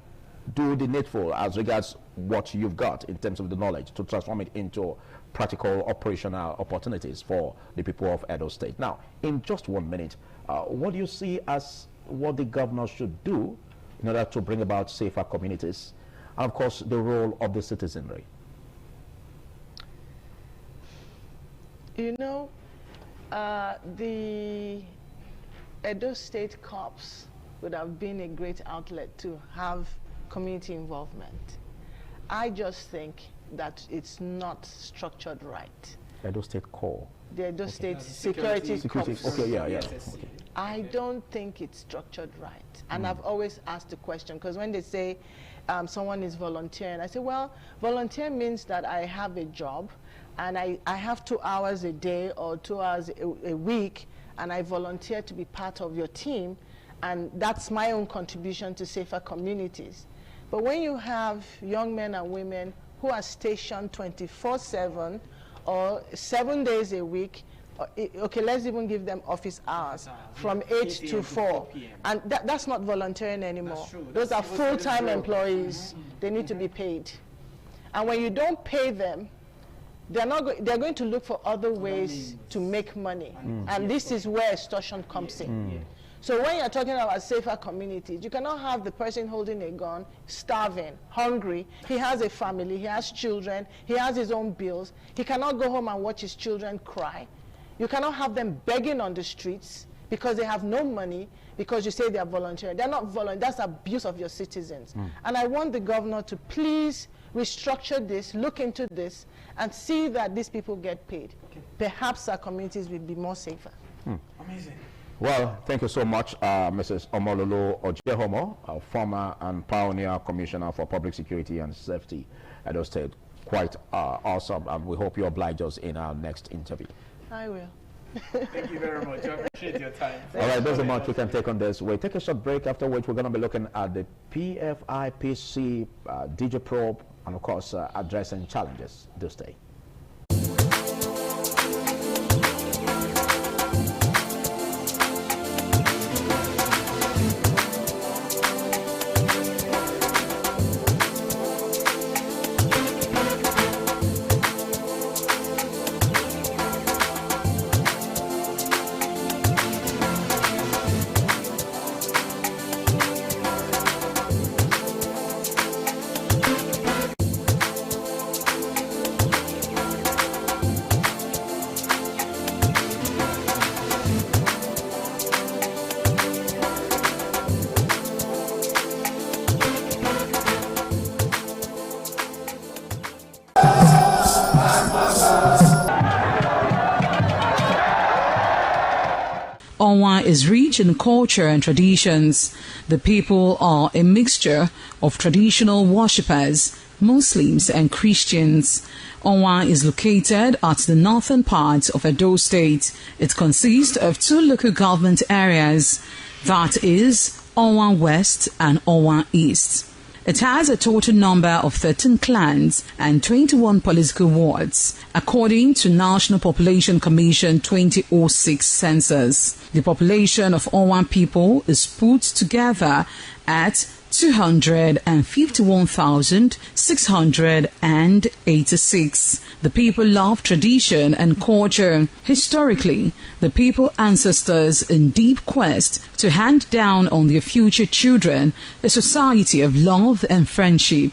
do the needful as regards what you've got in terms of the knowledge to transform it into practical operational opportunities for the people of Edo State. Now, in just 1 minute, what do you see as what the governor should do in order to bring about safer communities, and of course the role of the citizenry? The Edo State Corps would have been a great outlet to have community involvement. I just think that it's not structured right. Edo State Corps. The Edo State Security Corps. Okay, yeah. Okay. I don't think it's structured right. And I've always asked the question, because when they say someone is volunteering, I say, well, volunteer means that I have a job and I have 2 hours a day or 2 hours a week, and I volunteer to be part of your team, and that's my own contribution to safer communities. But when you have young men and women who are stationed 24/7 or 7 days a week, okay, let's even give them office hours from 8 to 4. And that's not volunteering anymore. Those are full-time employees. They need to be paid. And when you don't pay them, they're going to look for other ways to make money. And this is where extortion comes in. So when you're talking about safer communities, you cannot have the person holding a gun, starving, hungry. He has a family, he has children, he has his own bills. He cannot go home and watch his children cry. You cannot have them begging on the streets because they have no money, because you say they are volunteering. They're not volunteering. That's abuse of your citizens. And I want the governor to please restructure this, look into this, and see that these people get paid. Perhaps our communities will be more safer. Amazing. Well, thank you so much, Mrs. Omololu Ojehomo, former and pioneer commissioner for public security and safety at Edo State. Quite awesome, and we hope you oblige us in our next interview. I will. Thank you very much. I appreciate your time. All right, there's a much we can take on this. We'll take a short break, after which we're going to be looking at the PFIPC DJ probe and, of course, addressing challenges. Do stay. Onwa is rich in culture and traditions. The people are a mixture of traditional worshippers, Muslims and Christians. Onwa is located at the northern part of Edo State. It consists of 2 local government areas, that is Onwa West and Onwa East. It has a total number of 13 clans and 21 political wards, according to National Population Commission 2006 census. The population of Onwa people is put together at 251,686. The people love tradition and culture. Historically, the people ancestors in deep quest to hand down on their future children a society of love and friendship.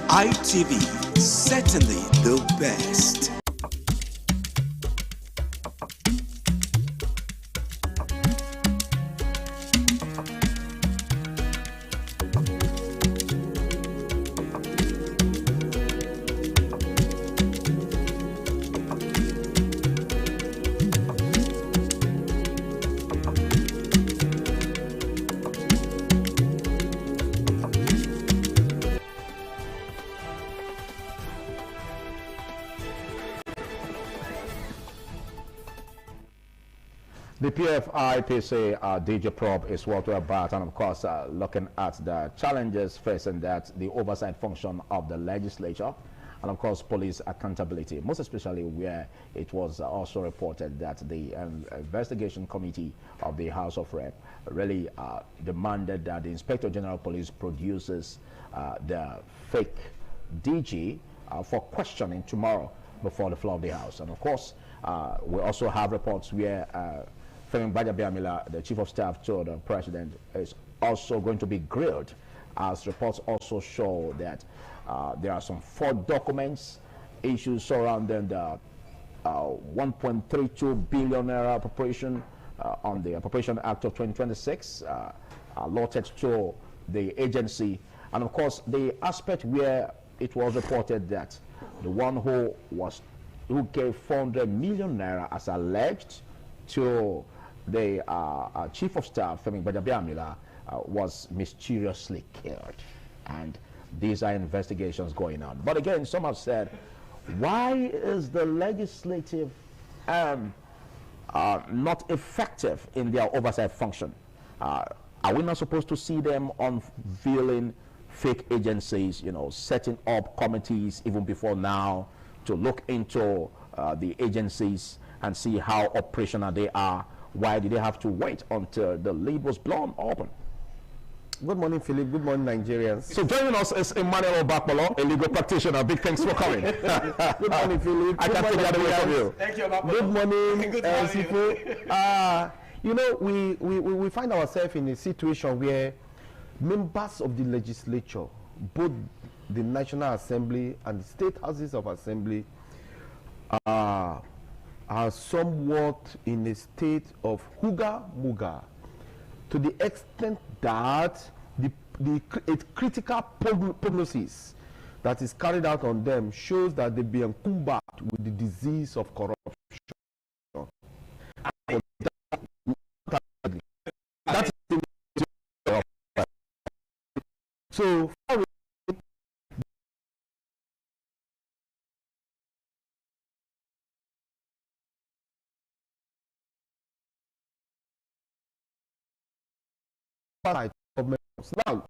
ITV, certainly the best. The PFIPC DJ probe is what we're about, and of course looking at the challenges facing that the oversight function of the legislature, and of course police accountability, most especially where it was also reported that the investigation committee of the House of Rep really demanded that the Inspector General Police produces the fake DG for questioning tomorrow before the floor of the House. And of course we also have reports where Femi Gbajabiamila, the Chief of Staff to the President, is also going to be grilled, as reports also show that there are some 4 documents issues surrounding the 1.32 billion naira appropriation on the Appropriation Act of 2026 allotted to the agency, and of course the aspect where it was reported that the one who gave 400 million naira as alleged to the Chief of Staff Femi Gbajabiamila was mysteriously killed, and these are investigations going on. But again, some have said, why is the legislative not effective in their oversight function? Are we not supposed to see them unveiling fake agencies, setting up committees even before now to look into the agencies and see how operational they are? Why did they have to wait until the lid was blown open? Good morning, Philip. Good morning, Nigerians. So joining us is Emmanuel Obakpolo, a legal practitioner. Big thanks for coming. Good morning, Philip. I can't take the other way from you. Thank you, Obakpolo. Good morning, Sifu. We find ourselves in a situation where members of the legislature, both the National Assembly and the state houses of assembly, are somewhat in a state of huga-muga, to the extent that a critical prognosis that is carried out on them shows that they be encumbered with the disease of corruption. That's so now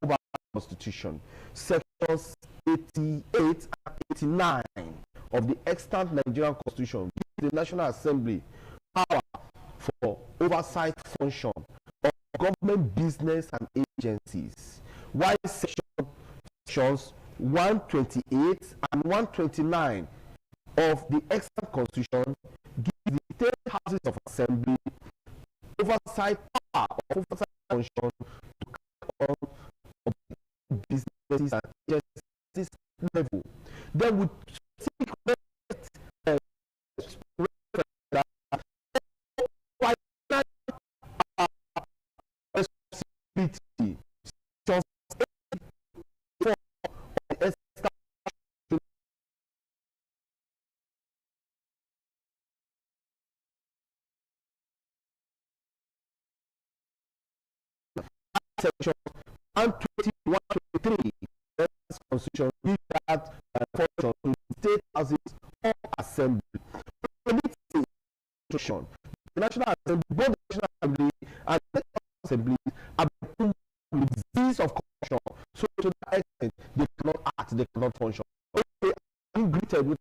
about Constitution, sections 88 and 89 of the extant Nigerian Constitution gives the National Assembly power for oversight function of government business and agencies, while sections 128 and 129 of the extant Constitution give the state houses of assembly oversight power of oversight function to carry on businesses and agencies level. Then we seek responsibility. Section 120, 123 of the Constitution gives that function to the state houses of assembly. The National Assembly, both the National Assembly and the state assembly are with disease of corruption. So to that extent, they cannot act, they cannot function. They are greeted with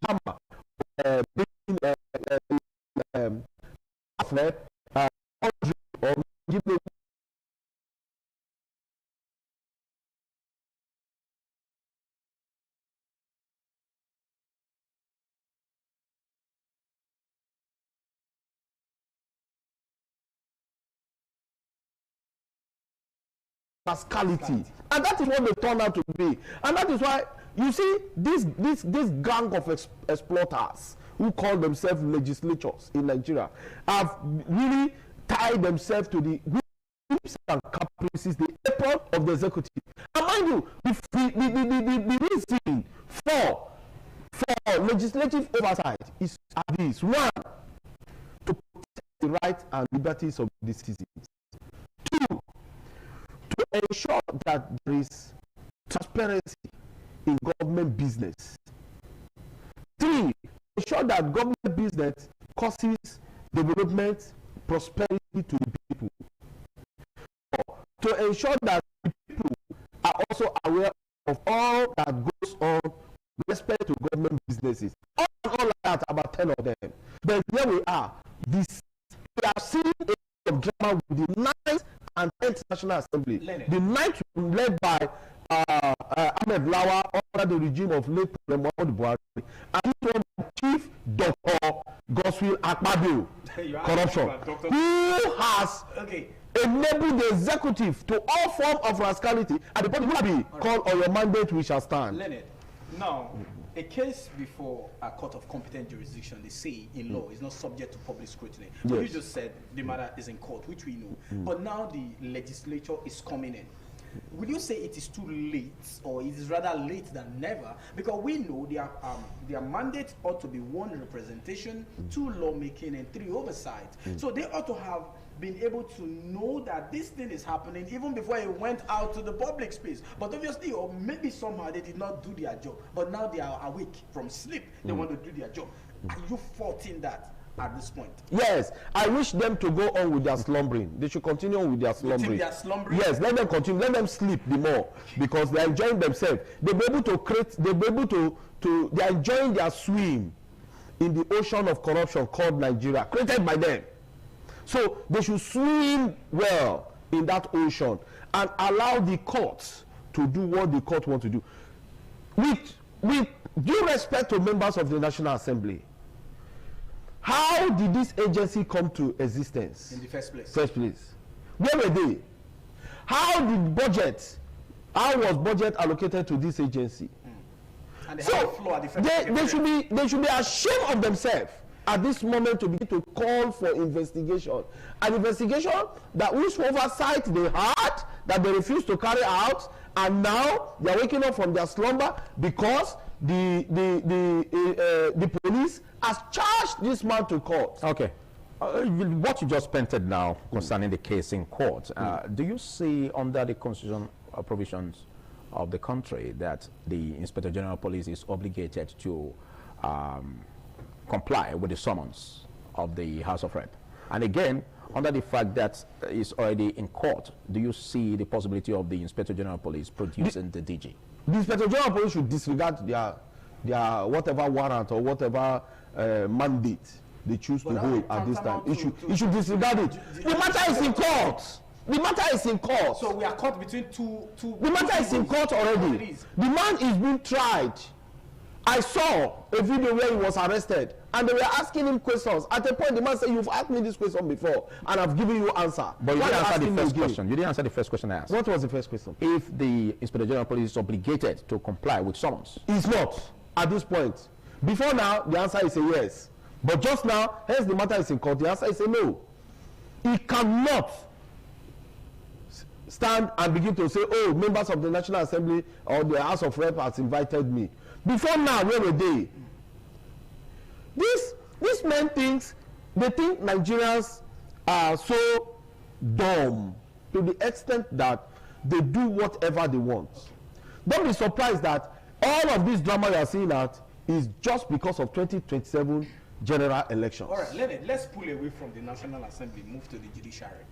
drama, rascality, and that is what they turn out to be, and that is why you see this gang of exploiters who call themselves legislatures in Nigeria have really tied themselves to the whips and caprices, the apron of the executive. And mind you, the reason for legislative oversight is this: one, to protect the rights and liberties of the citizens; two, to ensure that there is transparency in government business; three, ensure that government business causes development, prosperity to the people; four, to ensure that the people are also aware of all that goes on with respect to government businesses. All like that, about 10 of them. But here we are. We have seen a drama with the 9th and 10th National Assembly. The 9th led by Ahmed Lawa under the regime of late President Muhammadu Buhari, and this one Chief Dr. Godswill Akpabio, corruption, who has enabled the executive to all forms of rascality, and the point will be called on your mandate we shall stand. Leonard, now a case before a court of competent jurisdiction, they say in law, is not subject to public scrutiny. But you just said the matter is in court, which we know. But now the legislature is coming in. Will you say it is too late, or it is rather late than never? Because we know their mandate ought to be 1, representation, 2, lawmaking, and 3, oversight. So they ought to have been able to know that this thing is happening even before it went out to the public space. But obviously, or maybe somehow they did not do their job. But now they are awake from sleep. They want to do their job. Are you faulting that at this point? Yes, I wish them to go on with their slumbering. They should continue with their slumbering. You think they are slumbering? Yes, let them continue. Let them sleep the more, because they are enjoying themselves. They'll be able to create. They'll be able to. They are enjoying their swim in the ocean of corruption called Nigeria, created by them. So they should swim well in that ocean and allow the courts to do what the court wants to do. With due respect to members of the National Assembly, how did this agency come to existence? In the first place. Where were they? How was budget allocated to this agency? And they so have a flaw at the first they should be ashamed of themselves at this moment to begin to call for investigation. An investigation that whose oversight they had, that they refused to carry out, and now they are waking up from their slumber because the police has charged this man to court. Okay. What you just painted now concerning the case in court, do you see under the constitution provisions of the country that the Inspector General of Police is obligated to comply with the summons of the House of Rep? And again, under the fact that it's already in court, do you see the possibility of the Inspector General of Police producing the DG? The Inspector General of Police should disregard their whatever warrant or whatever mandate they choose to hold at this time. It should disregard it. The matter is in court. The matter is in court. So we are caught between two. The matter is in court already. The man is being tried. I saw a video where he was arrested and they were asking him questions. At a point, the man said, "You've asked me this question before and I've given you answer." But you didn't answer the first question. You didn't answer the first question I asked. What was the first question? If the Inspector General of Police is obligated to comply with summons. It's not at this point. Before now, the answer is a yes. But just now, hence the matter is in court, the answer is a no. He cannot stand and begin to say, "Oh, members of the National Assembly or the House of Rep has invited me." Before now, where were they? These men think Nigerians are so dumb to the extent that they do whatever they want. Don't be surprised that all of this drama you are seeing out is just because of 2027 general elections. All right, let's pull away from the National Assembly, move to the judiciary.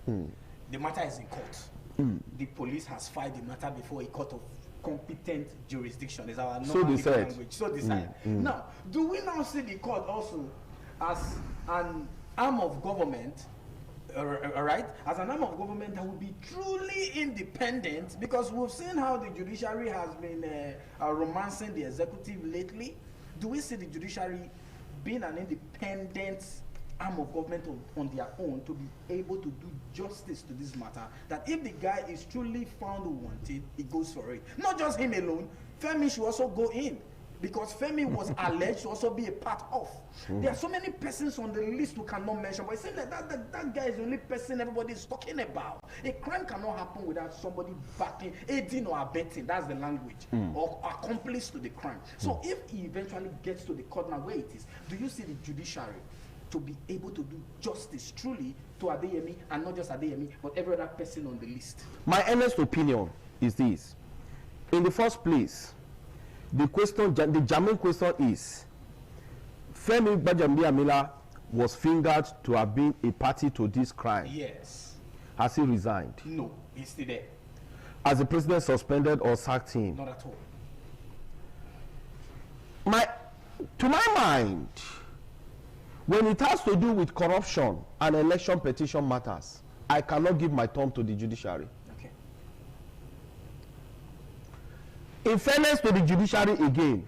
The matter is in court. The police has filed the matter before a court of competent jurisdiction. Is our normal language. So decide. Now, do we now see the court also as an arm of government? All right, as an arm of government that will be truly independent, because we've seen how the judiciary has been romancing the executive lately. Do we see the judiciary being an independent arm of government on their own to be able to do justice to this matter? That if the guy is truly found wanted, he goes for it. Not just him alone. Femi should also go in, because Femi was alleged to also be a part of. There are so many persons on the list we cannot mention, but it seems like that guy is the only person everybody is talking about. A crime cannot happen without somebody backing, aiding or abetting, that's the language, or accomplice to the crime. So if he eventually gets to the court now where it is, do you see the judiciary to be able to do justice truly to Adeyemi, and not just Adeyemi, but every other person on the list? My honest opinion is this. In the first place, the germane question is, Femi Gbajabiamila was fingered to have been a party to this crime. Yes. Has he resigned? No, he's still there. Has the president suspended or sacked him? Not at all. To my mind, when it has to do with corruption and election petition matters, I cannot give my thumb to the judiciary. Okay. In fairness to the judiciary again,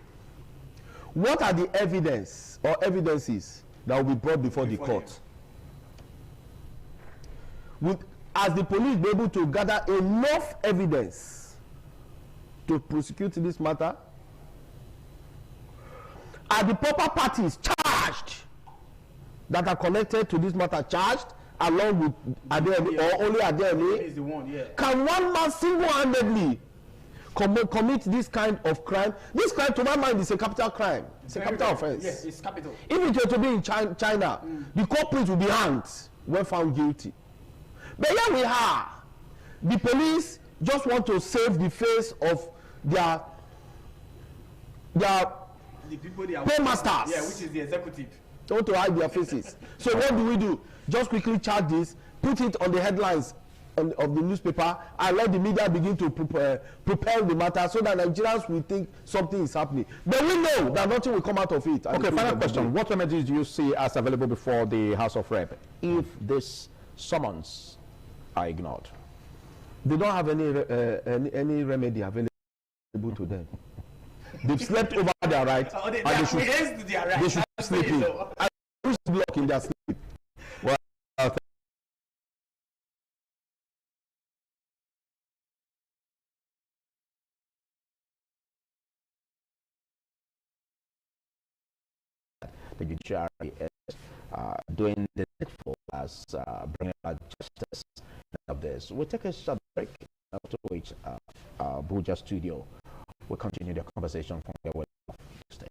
what are the evidence or evidences that will be brought before the court? As the police be able to gather enough evidence to prosecute this matter? Are the proper parties charged that are connected to this matter charged along with Adeyemi or only Adeyemi? Is the one, yeah. Can one man single-handedly commit this kind of crime? This crime, to my mind, is a capital crime. It's a capital offense. Yes, it's capital. If it were to be in China, the culprit will be hanged when found guilty. But here we are. The police just want to save the face of their the people they are paymasters. Yeah, which is the executive. They want to hide their faces. So what do? Just quickly charge this, put it on the headlines of the newspaper, and let the media begin to propel the matter so that Nigerians will think something is happening. But we know that nothing will come out of it. Okay, final question. What remedies do you see as available before the House of Rep if this summons are ignored? They don't have any remedy available to them. They've slept over their right, and they should sleep in. I wish to block in their sleep. Well, the judiciary is doing the needful as bringing about justice of this. We'll take a short break, after which Buja Studio will continue the conversation from where we stay.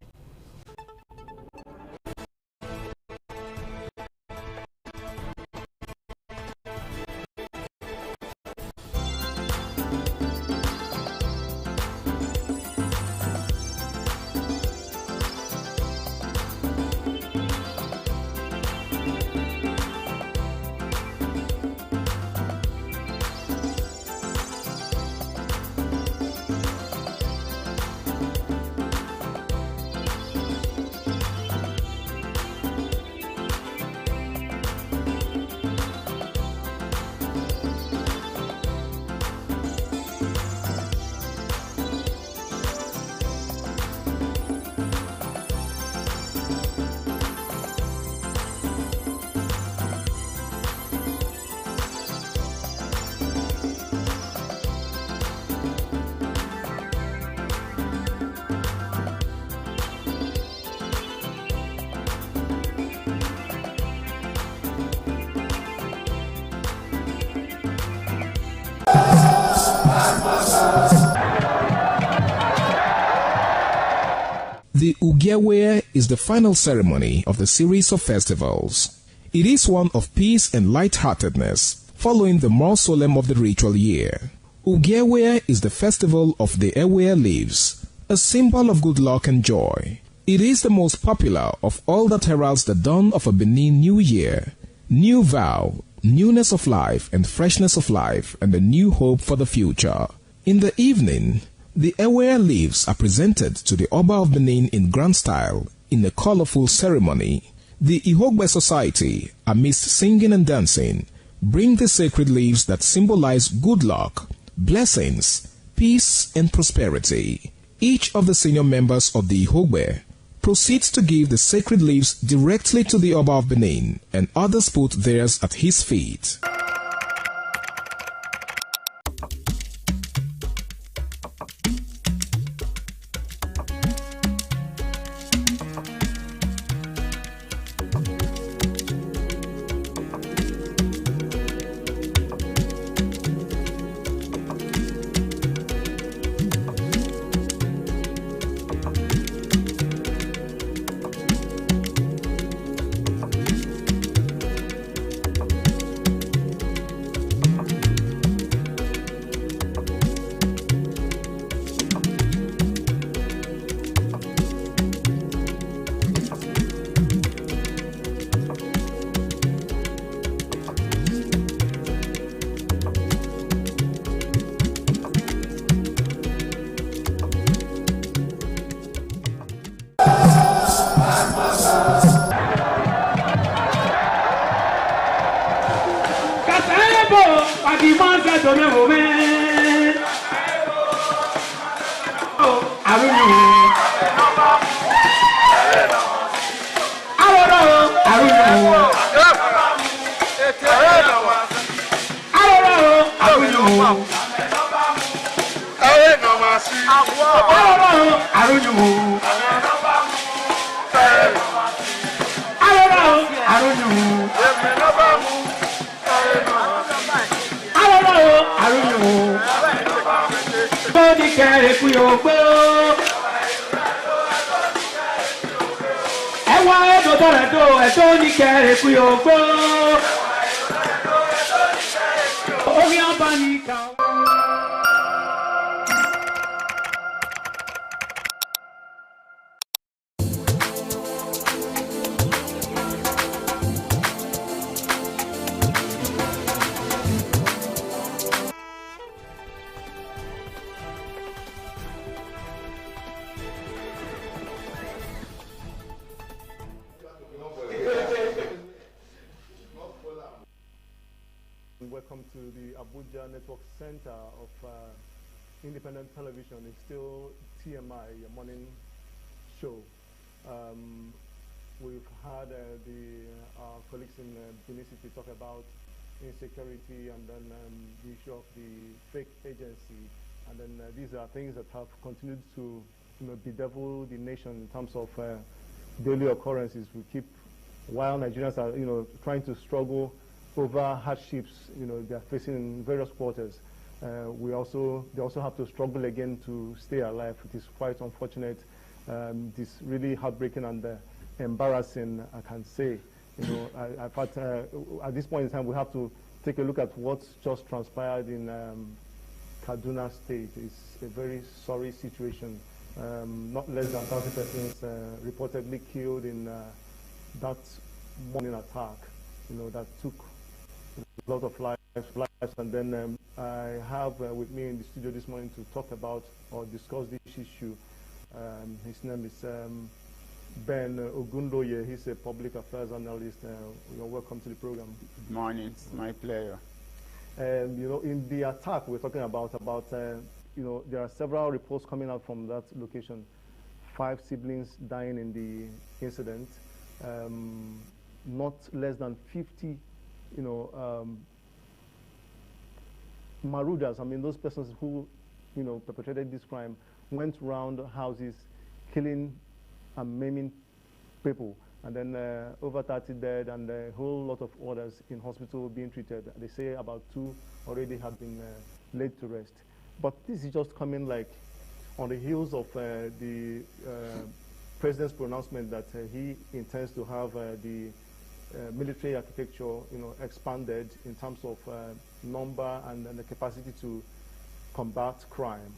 The Ugewe is the final ceremony of the series of festivals. It is one of peace and lightheartedness, following the more solemn of the ritual year. Ugewe is the festival of the Ewe leaves, a symbol of good luck and joy. It is the most popular of all that heralds the dawn of a Benin New Year, new vow, newness of life and freshness of life, and a new hope for the future. In the evening, the Ewe leaves are presented to the Oba of Benin in grand style in a colorful ceremony. The Ihogbe Society, amidst singing and dancing, bring the sacred leaves that symbolize good luck, blessings, peace, and prosperity. Each of the senior members of the Ihogbe proceeds to give the sacred leaves directly to the Oba of Benin, and others put theirs at his feet. kẹrẹ kú yóò gbé o. Ẹwà ẹ̀dọ̀ tọ̀rẹ̀ tó ẹ̀dọ̀ ní kẹrẹ kú yóò gbé o. Orí ọba ní ká. Welcome to the Abuja Network Center of Independent Television. It's still TMI, your morning show. We've had our colleagues in Benin City talk about insecurity and then the issue of the fake agency. And then these are things that have continued to bedevil the nation in terms of daily occurrences. We keep, while Nigerians are trying to struggle over hardships they are facing in various quarters, they also have to struggle again to stay alive. It is quite unfortunate. It is really heartbreaking and embarrassing, I can say. At this point in time, we have to take a look at what's just transpired in Kaduna State. It's a very sorry situation. Not less than 1,000 persons reportedly killed in that morning attack. That took a lot of lives. And then I have with me in the studio this morning to talk about or discuss this issue. His name is Ben Ogundoye. He's a public affairs analyst. You're welcome to the program. Good morning. It's my pleasure. In the attack we're talking about there are several reports coming out from that location. 5 siblings dying in the incident. Not less than 50 marauders, those persons who, perpetrated this crime, went around houses, killing and maiming people, and then over 30 dead and a whole lot of others in hospital being treated. They say about 2 already have been laid to rest. But this is just coming like on the heels of the president's pronouncement that he intends to have the military architecture, expanded in terms of number and the capacity to combat crime.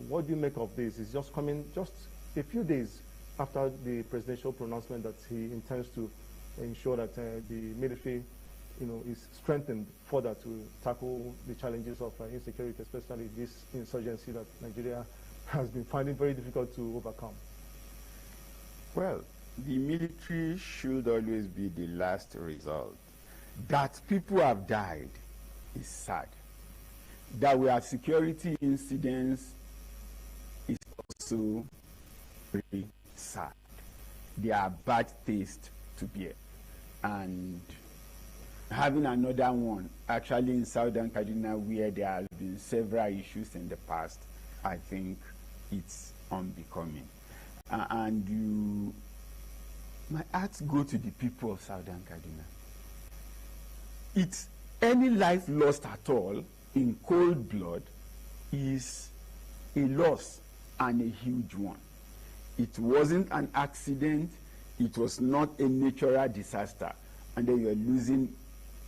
What do you make of this? It's just coming just a few days after the presidential pronouncement that he intends to ensure that the military, is strengthened further to tackle the challenges of insecurity, especially this insurgency that Nigeria has been finding very difficult to overcome. Well, the military should always be the last result. That people have died is sad. That we have security incidents is also very sad. They are bad taste to bear. And having another one, actually in Southern Kaduna, where there have been several issues in the past, I think it's unbecoming. My hearts go to the people of Southern Kaduna. It's any life lost at all in cold blood is a loss and a huge one. It wasn't an accident. It was not a natural disaster. And then you're losing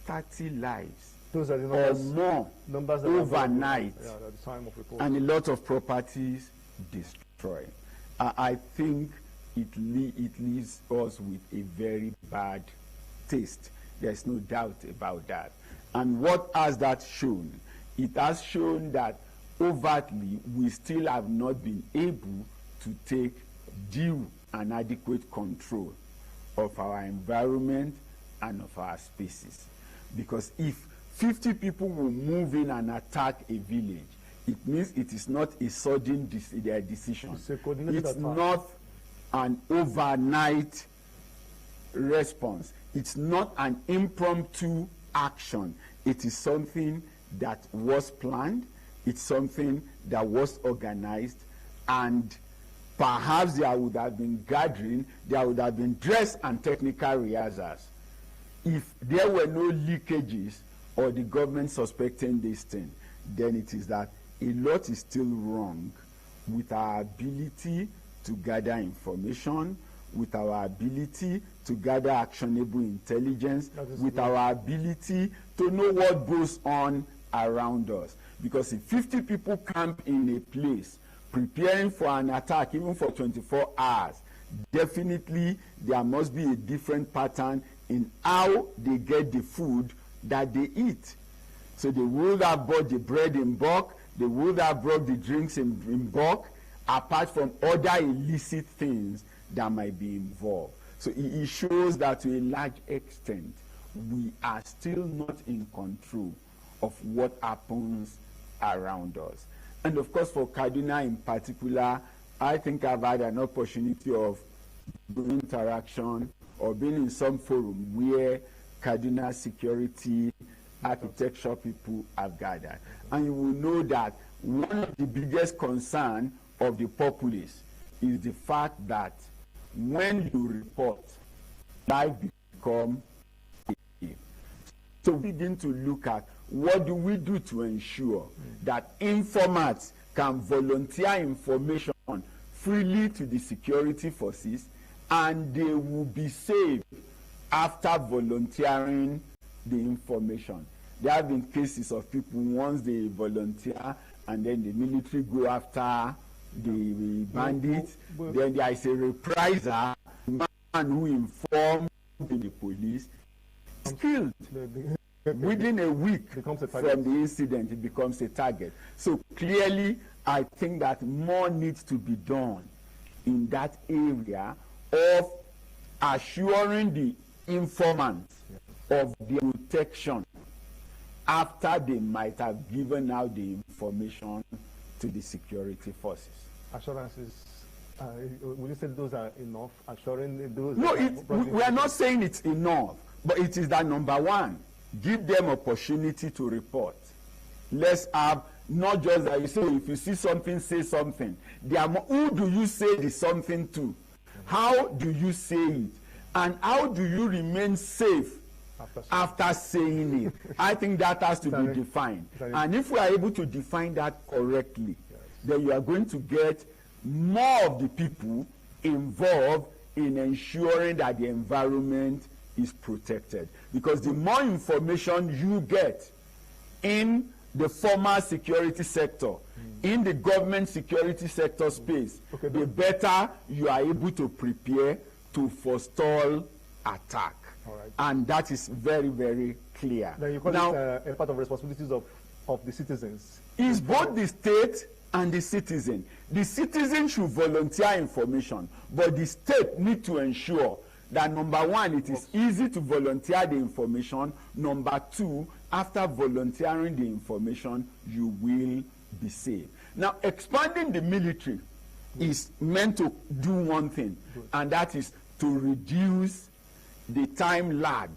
30 lives Those are the or more overnight, at the time of report. And a lot of properties destroyed. I think it leaves us with a very bad taste. There's no doubt about that. And what has that shown? It has shown that overtly we still have not been able to take due and adequate control of our environment and of our spaces. Because if 50 people will move in and attack a village, it means it is not a sudden decision. It's not an overnight response. It's not an impromptu action. It is something that was planned. It's something that was organized, and perhaps there would have been gathering, there would have been dress and technical rehearsals. If there were no leakages or the government suspecting this thing, then it is that a lot is still wrong with our ability to gather information, with our ability to gather actionable intelligence, with our ability to know what goes on around us. Because if 50 people camp in a place preparing for an attack, even for 24 hours, definitely there must be a different pattern in how they get the food that they eat. So they would have bought the bread in bulk, they would have brought the drinks in bulk, apart from other illicit things that might be involved. So it shows that to a large extent, we are still not in control of what happens around us. And of course, for Kaduna in particular, I think I've had an opportunity of doing interaction or being in some forum where Kaduna security architecture people have gathered. And you will know that one of the biggest concerns of the populace is the fact that when you report, life becomes safe. So we begin to look at what do we do to ensure that informants can volunteer information freely to the security forces and they will be safe after volunteering the information. There have been cases of people, once they volunteer and then the military go after the bandits, then there is a reprisal. The man who informed the police is killed. Within a week from the incident, it becomes a target. So clearly, I think that more needs to be done in that area of assuring the informants of their protection after they might have given out the information to the security forces. Assurances, will you say those are enough? Assuring those? No, we are not saying it's enough, but it is that number one, give them opportunity to report. Let's have not just that you say, if you see something, say something. Who do you say the something to? How do you say it? And how do you remain safe after saying it? I think that has to be defined. And if we are able to define that correctly, then you are going to get more of the people involved in ensuring that the environment is protected. Because the more information you get in the formal security sector, in the government security sector space, the better you are able to prepare to forestall attack. And that is very, very clear. Then you call now, it a part of responsibilities of the citizens. It's both the state and the citizen. The citizen should volunteer information, but the state need to ensure that number one, it is easy to volunteer the information. Number two, after volunteering the information, you will be safe. Now, expanding the military is meant to do one thing, and that is to reduce the time lag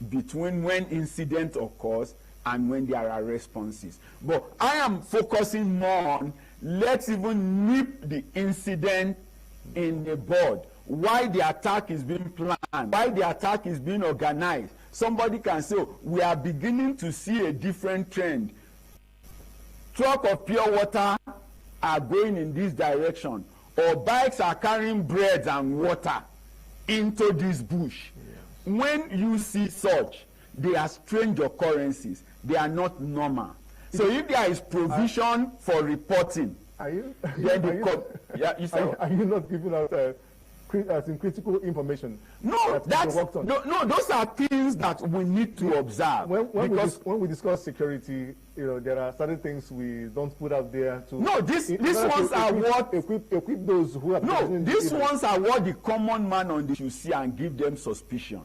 between when incident occurs and when there are responses. But I am focusing more on, let's even nip the incident in the bud. Why the attack is being planned, why the attack is being organized. Somebody can say, oh, we are beginning to see a different trend. Truck of pure water are going in this direction, or bikes are carrying bread and water into this bush. When you see such, they are strange occurrences. They are not normal. So if there is provision for reporting, are you not giving out critical information? No, those are things that we need to observe. When we discuss security, there are certain things we don't put out there to. No, these ones are what equip those who have. No, these ones are what the common man on the should see and give them suspicion.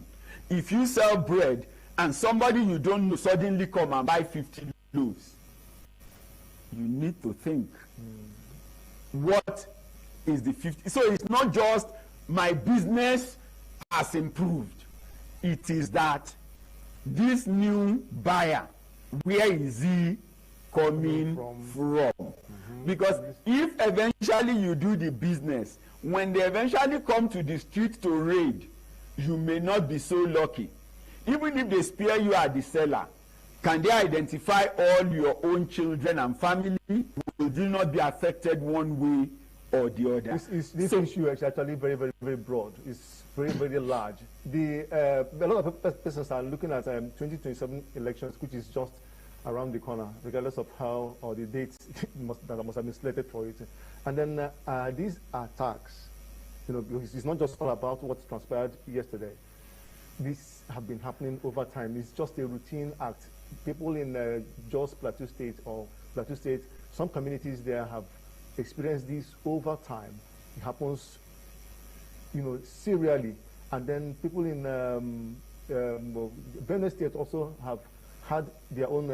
If you sell bread and somebody you don't know suddenly come and buy 50 loaves, you need to think, what is the 50? So it's not just my business has improved. It is that this new buyer, where is he coming from? Because if eventually you do the business, when they eventually come to the street to raid, you may not be so lucky. Even if they spare you at the seller, Can they identify all your own children and family? Will you not be affected one way or the other? This issue is actually very, very, very broad. It's very, very large. A lot of persons are looking at 2027 elections, which is just around the corner, regardless of how or the dates that must have been slated for it. And then these attacks, because it's not just all about what transpired yesterday. These have been happening over time. It's just a routine act. People in Jos Plateau State or Plateau State, some communities there have experienced this over time. It happens, serially. And then people in Benue State also have had their own,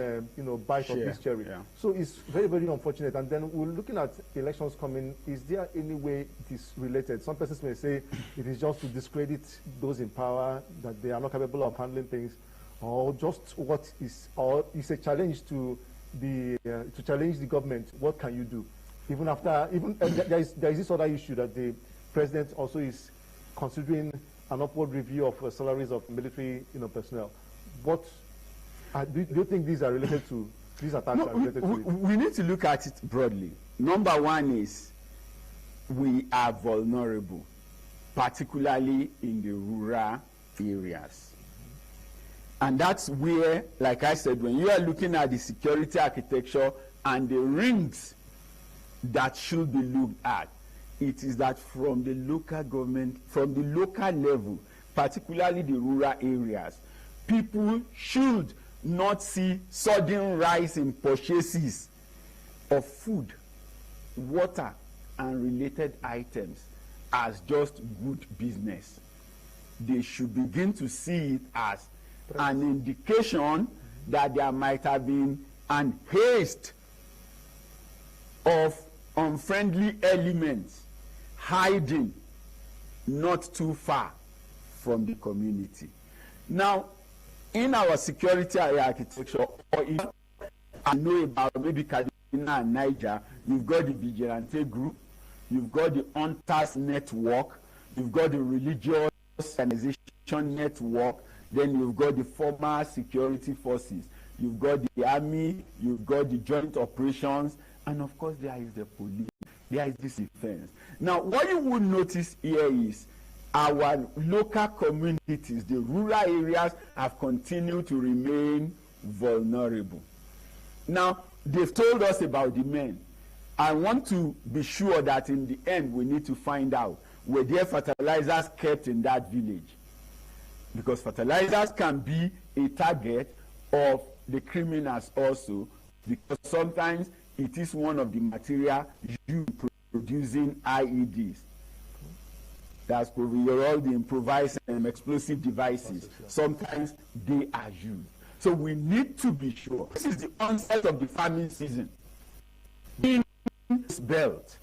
bite of this cherry. Yeah. So it's very, very unfortunate. And then we're looking at elections coming. Is there any way it is related? Some persons may say it is just to discredit those in power, that they are not capable of handling things, or just or it's a challenge to challenge the government. What can you do? There is this other issue that the president also is considering an upward review of salaries of military, personnel. What do you think these are related to? These attacks are related to it? We need to look at it broadly. Number one is we are vulnerable, particularly in the rural areas. And that's where, like I said, when you are looking at the security architecture and the rings that should be looked at, it is that from the local government, from the local level, particularly the rural areas, people should not see sudden rise in purchases of food, water, and related items as just good business. They should begin to see it as an indication that there might have been an haste of unfriendly elements hiding not too far from the community. Now, in our security architecture, or if I know about maybe Kaduna and Niger, you've got the vigilante group, you've got the hunters network, you've got the religious organization network, then you've got the former security forces, you've got the army, you've got the joint operations, and of course there is the police, there is this defense. Now, what you will notice here is our local communities, the rural areas, have continued to remain vulnerable. Now, they've told us about the men. I want to be sure that in the end we need to find out, were there fertilizers kept in that village? Because fertilizers can be a target of the criminals also, because sometimes it is one of the material used producing IEDs. That's all the improvised explosive devices. Sometimes they are used. So we need to be sure. This is the onset of the farming season. In this belt,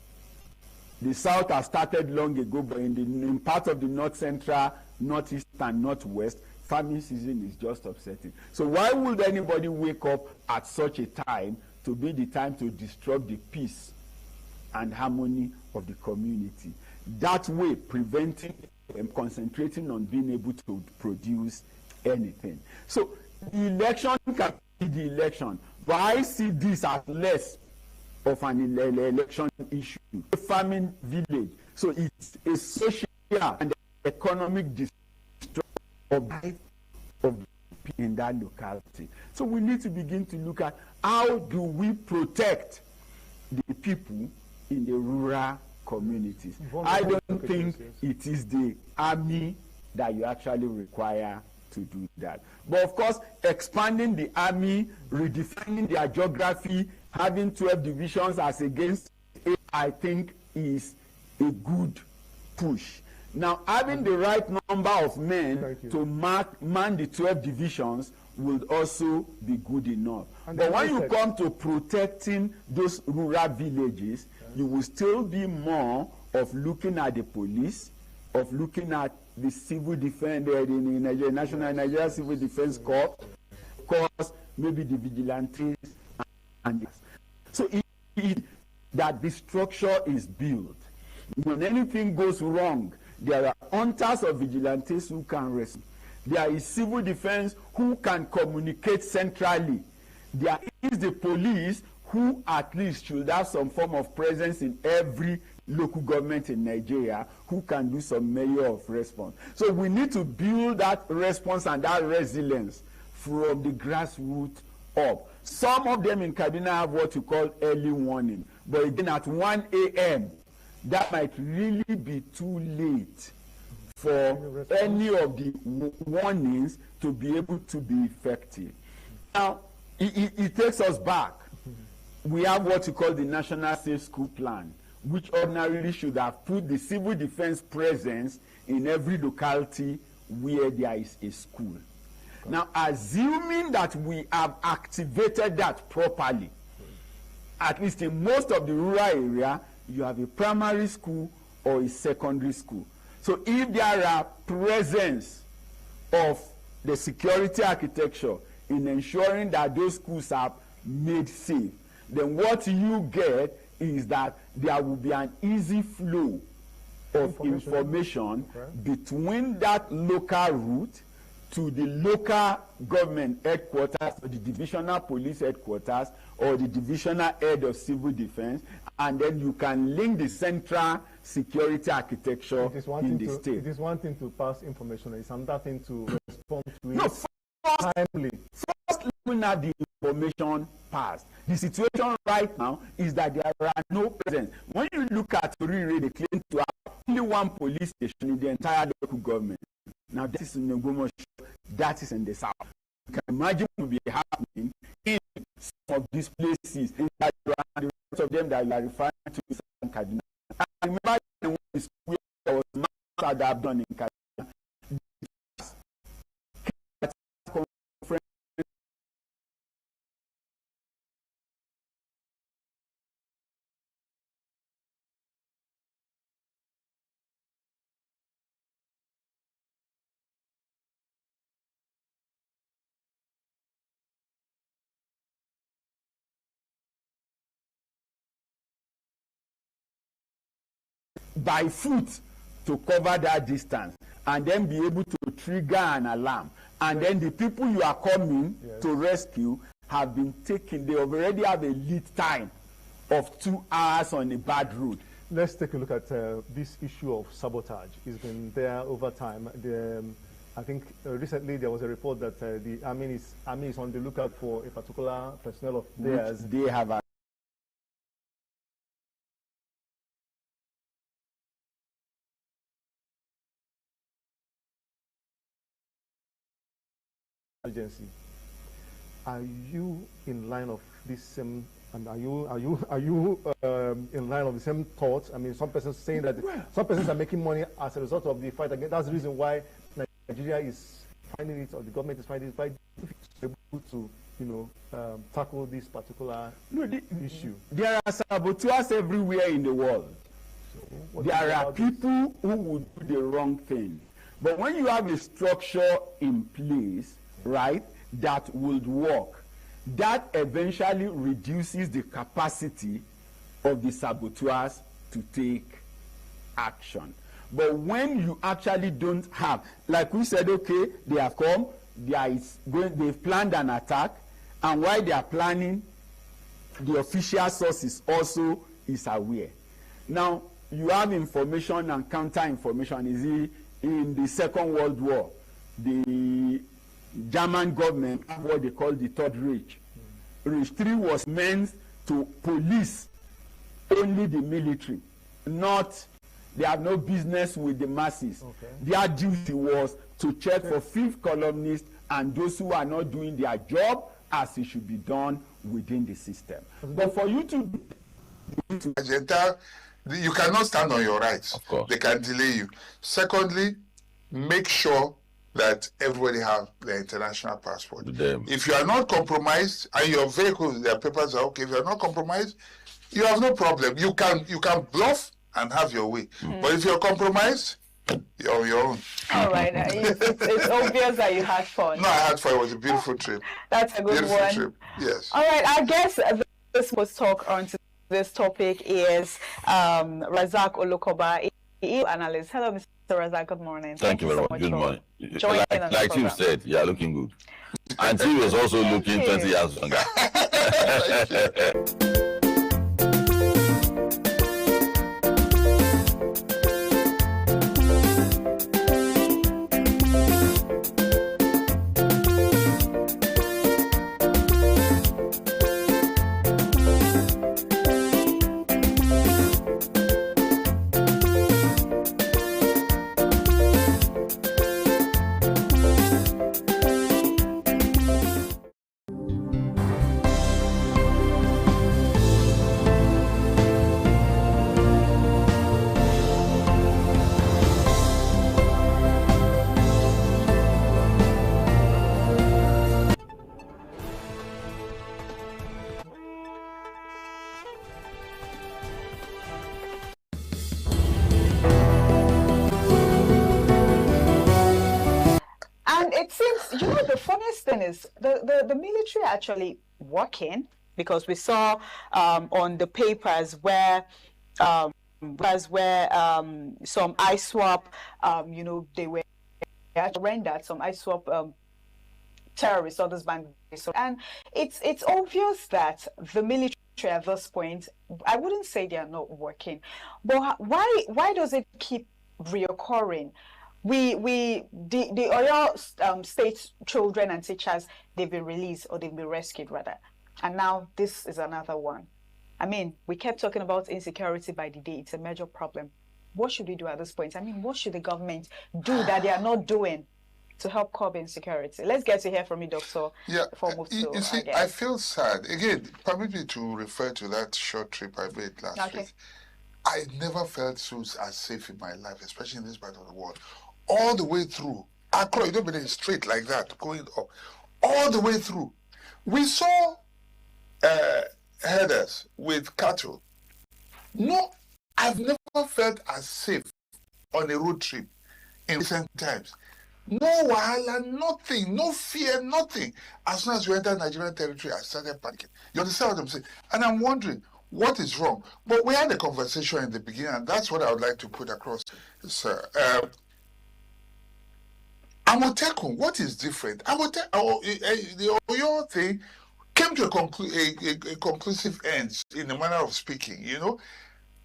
the south has started long ago, but in part of the north central, northeast, and northwest, farming season is just upsetting. So why would anybody wake up at such a time to be the time to disrupt the peace and harmony of the community? That way, preventing and concentrating on being able to produce anything. So the election can be the election, but I see this as less of an election issue. A farming village, so it's a social and economic destruction of in that locality. So we need to begin to look at how do we protect the people in the rural communities. I don't think it is the army that you actually require to do that. But of course, expanding the army, redefining their geography, having 12 divisions as against 8, I think is a good push. Now, having the right number of men to man the 12 divisions will also be good enough. But when you come to protecting those rural villages, you will still be more of looking at the police, of looking at the civil defense, the Nigeria Civil Defense Corps, of course, maybe the vigilantes, and so that the structure is built. When anything goes wrong, there are hunters of vigilantes who can rescue. There is civil defense who can communicate centrally. There is the police who at least should have some form of presence in every local government in Nigeria who can do some measure of response. So we need to build that response and that resilience from the grassroots up. Some of them in Kaduna have what you call early warning, but again at 1 a.m. that might really be too late for any of the warnings to be able to be effective. Now, it takes us back. We have what you call the National Safe School Plan, which ordinarily should have put the civil defense presence in every locality where there is a school. Now, assuming that we have activated that properly, at least in most of the rural area, you have a primary school or a secondary school. So if there are presence of the security architecture in ensuring that those schools are made safe, then what you get is that there will be an easy flow of information between that local route to the local government headquarters or the divisional police headquarters or the divisional head of civil defense, and then you can link the central security architecture in the state. It is one thing to pass information, it's another thing to respond to no, it timely. First, looking at the information passed. The situation right now is that there are no presence. When you look at Orire, they claim to have only one police station in the entire local government. Now, that is in Ogbomoso, that is in the south. You can imagine what will be happening in some of these places, in that the rest of them that you are referring to in Kaduna. I remember when the school was mass that I've done in Kaduna. By foot to cover that distance and then be able to trigger an alarm, and then the people you are coming to rescue have been taken. They already have a lead time of 2 hours on a bad road. Let's take a look at this issue of sabotage. It's been there over time. I think recently there was a report that the army is on the lookout for a particular personnel of theirs. They have a agency. Are you in line of this same, and are you in line of the same thoughts? I mean, some persons saying that some persons are making money as a result of the fight against. That's the reason why Nigeria is finding it, or the government is finding it quite difficult to, tackle this particular issue. There are saboteurs everywhere in the world. So there are people who would do the wrong thing, but when you have a structure in place, right, that would work, that eventually reduces the capacity of the saboteurs to take action. But when you actually don't have, like we said, okay, they have come, they've planned an attack, and while they are planning, the official sources also is aware. Now, you have information and counter-information. Is it in the Second World War? The German government have what they call the Third Reich. Reich 3 was meant to police only the military, not, they have no business with the masses. Okay. Their duty was to check for fifth columnists and those who are not doing their job as it should be done within the system. But for you to Agenda, you cannot stand on your rights. Of course. They can delay you. Secondly, make sure that everybody have their international passport. If you are not compromised and your vehicle, their papers are okay, if you are not compromised, you have no problem. You can bluff and have your way. But if you're compromised, you're on your own. All right. It's obvious that you had fun. No, I had fun. It was a beautiful trip. That's a good beautiful one. Trip. Yes. All right. I guess this was talk on this topic is Razak Olukoba, EU analyst. Hello, Mr. Razak, good morning. Thank you very much. Good morning. Like you said, you are looking good. And she was also looking 20 years younger. Is the military actually working, because we saw on the papers where some ISWAP, they were rendered some ISWAP terrorists, others bandits, and it's obvious that the military at this point, I wouldn't say they are not working, but why does it keep reoccurring? The Oyo state children and teachers, they've been released, or they've been rescued rather, and now this is another one. I mean, we kept talking about insecurity by the day. It's a major problem. What should we do at this point? I mean, what should the government do that they are not doing to help curb insecurity? Let's get to hear from you, Doctor. Yeah, you see, I feel sad. Again, permit me to refer to that short trip I made last week. I never felt so as safe in my life, especially in this part of the world. All the way through, across, you don't believe straight like that, going up, all the way through. We saw herders with cattle. No, I've never felt as safe on a road trip in recent times. No wahala, nothing, no fear, nothing. As soon as we entered Nigerian territory, I started panicking. You understand what I'm saying? And I'm wondering, what is wrong? But we had a conversation in the beginning, and that's what I would like to put across, sir. Amotekun, what is different? The Oyo thing came to a conclusive end, in a manner of speaking,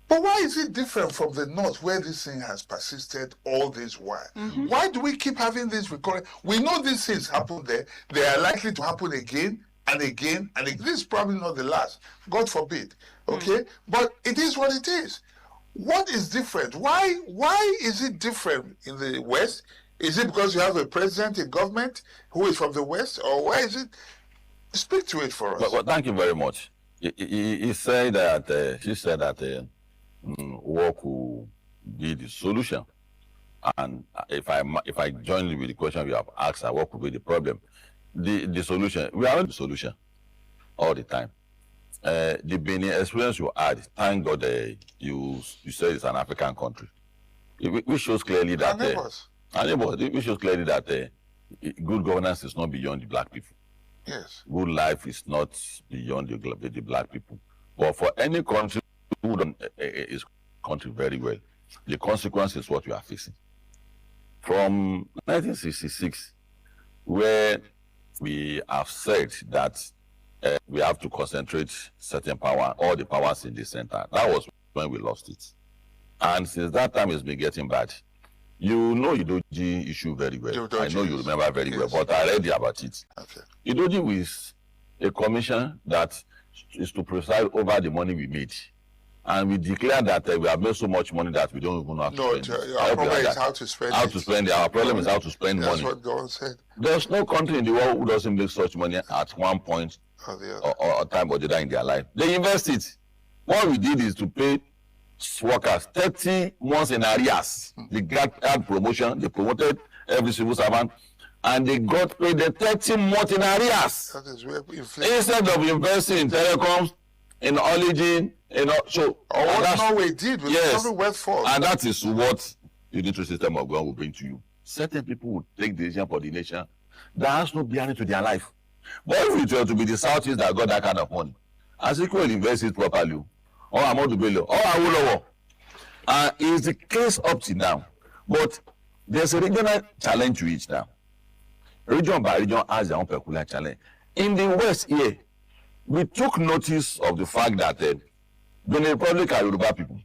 But why is it different from the north, where this thing has persisted all this while? Mm-hmm. Why do we keep having this recurring? We know these things happen there. They are likely to happen again and again and again. This is probably not the last, God forbid. Okay, but it is what it is. What is different? Why is it different in the West? Is it because you have a president in government who is from the West, or why is it? Speak to it for us. Well, thank you very much. He said that she said that work will be the solution, and if I join with the question you have asked, what could be the problem? The solution. We are not the solution all the time. The Benin experience you had, thank God you said it's an African country. It shows clearly that it shows clearly that good governance is not beyond the black people. Yes. Good life is not beyond the black people. But for any country who don't is country very well, the consequence is what we are facing. From 1966, where we have said that we have to concentrate certain power, all the powers in the center. That was when we lost it. And since that time, it's been getting bad. You know Idoji issue very well. I know you remember very well, but I read about it. Okay. Idoji is a commission that is to preside over the money we made. And we declare that we have made so much money that we don't even know how to spend it. Our problem is how to spend it. How to spend it. Our problem is how to spend money. That's what God said. There's no country in the world who doesn't make such money at one point or time or the other in their life. They invest it. What we did is to pay workers 30 months in arrears. They got promotion. They promoted every civil servant, and they got paid the 30 months in arrears. That is where inflation. Instead of investing in telecoms, in origin, so what Norway did with the Commonwealth Force. And that is what the unitary system of God will bring to you. Certain people will take decision for the nation that has no bearing to their life. But if it were to be the Southeast that got that kind of money, Azikiwe will invest it properly, or Amadu Bello, or Awolowo. It's the case up to now. But there's a regional challenge to it now. Region by region has their own peculiar challenge. In the West here, we took notice of the fact that the Republic are Yoruba people.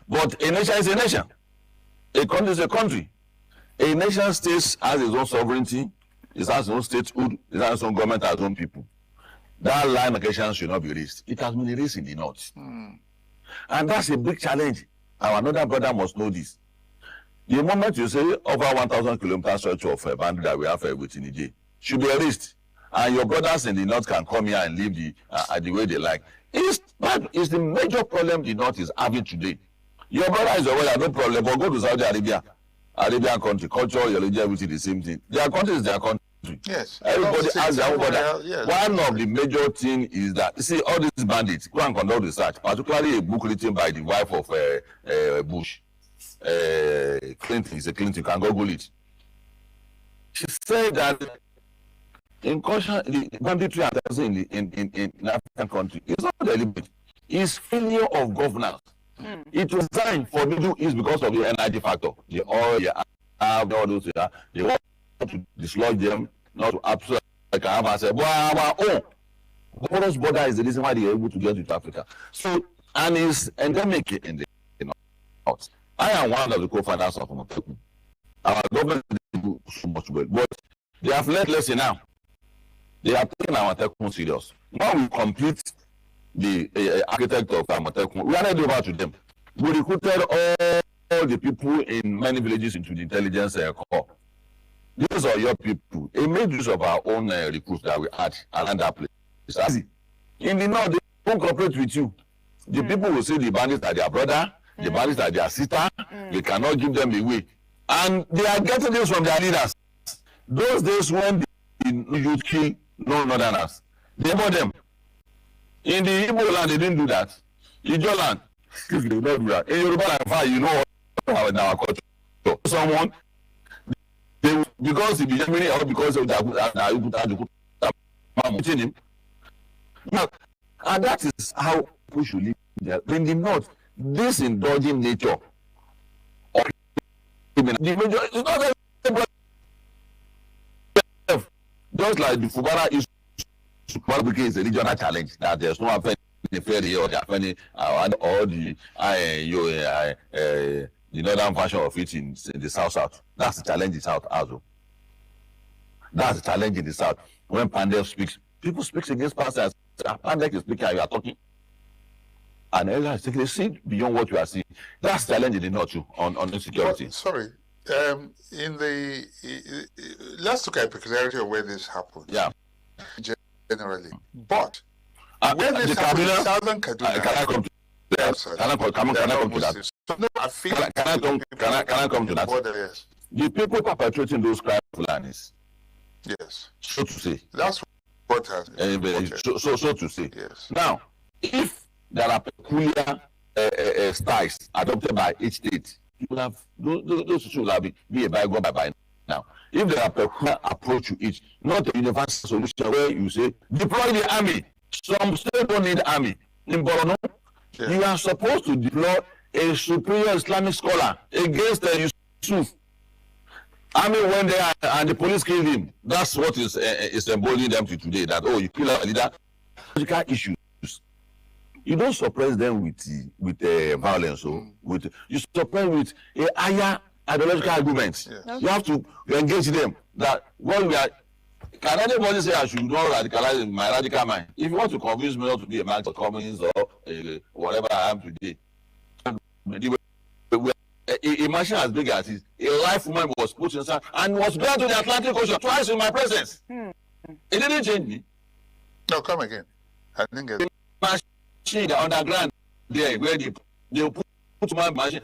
But a nation is a nation. A country is a country. A nation state has its own sovereignty, it has its own statehood, it has its own government, its own people. That line of question should not be raised. It has been raised in the north. And that's a big challenge. Our northern brother must know this. The moment you say over 1,000 kilometers stretch of boundary that we have with Niger should be erased, and your brothers in the north can come here and live the way they like. It's the major problem the north is having today. Your brother is aware, no problem, but go to Saudi Arabia, Arabian country, culture, religion, everything the same thing. Their country is their country. Yes. Everybody has their own border. Yes. One of the major things is that, see, all these bandits, go and conduct research, particularly a book written by the wife of Bush. Clinton, is a Clinton, you can Google it. She said that the banditry in African country is not deliberate. It's failure of governance. It was designed for Middle East because of the energy factor. The oil, all those, they want to dislodge them, not to absorb. Like I have said, our own porous border is the reason why they are able to get into Africa. So, and it's endemic in the north. I am one of the co-founders of Amotekun. Our government didn't do so much well, but they have learned lesson now. They are taking Amotekun serious. When we complete the architect of Amotekun, we are handed over to them. We recruited all the people in many villages into the intelligence corps. These are your people. They made use of our own recruits that we had around that place. In the north, they won't cooperate with you. The people will say the bandits are their brother, the bandits are their sister, they cannot give them away. And they are getting this from their leaders. Those days when the youth kill no northerners, they bought them. In the Igbo land, they didn't do that. Ijo land, they did not do that. In Yoruba land, you know in our culture. Someone, because he be Germany or because of that, and that is how we should live there. In the north, this indulging nature of the major is not just like the Fubara is is a regional challenge that there's no ferry or the northern version of it in the south. That's the challenge in South also. That's the challenge in the south. When Pandey speaks, people speak against pastors. Pandey is speaking and you are talking. And others they see beyond what you are seeing. That's the challenge in the north too on insecurity. Well, sorry. Let's look at the peculiarity of where this happened. Yeah. Generally. But when this happened in Southern Kaduna, can I come to that? Can I come to that? So, no, I feel can I come to that? Yes. The people perpetrating those crimes is, yes, so to say. That's what has so to say. Yes. Now, if there are peculiar styles adopted by each state, you will have those should have be a bygone by now. If there are peculiar approach to it, not a universal solution where you say deploy the army. Some states don't need army. In Borno, you are supposed to deploy a superior Islamic scholar against Yusuf. Army went there and the police killed him. That's what is emboldening them to today. That you kill our leader. Logical issues. You don't suppress them with violence. You suppress with a higher ideological argument. Yes. You have to engage them. That what we are. Can anybody say I should not radicalize my radical mind? If you want to convince me not to be a man of communist or whatever I am today, a machine as big as this, a life woman was put inside and was brought to the Atlantic Ocean twice in my presence. It didn't change me. No, come again. I didn't get it. Machine underground there where they put my machine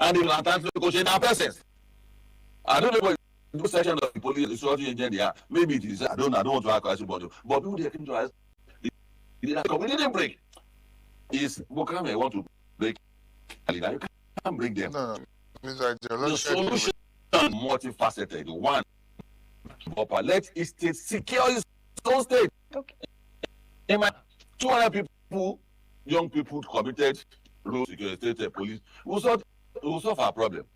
and in the Atlantic Ocean in our presence. I don't know what those sections of the police, the security agent, they are. Maybe it is. I don't want to ask about it. But people they came to us. We didn't break. Is Bokame want to break? You can't break them. No. The solution is multifaceted. One, let each state secure its own state. Okay. 200 people, young people committed road security, state police, will solve our problem.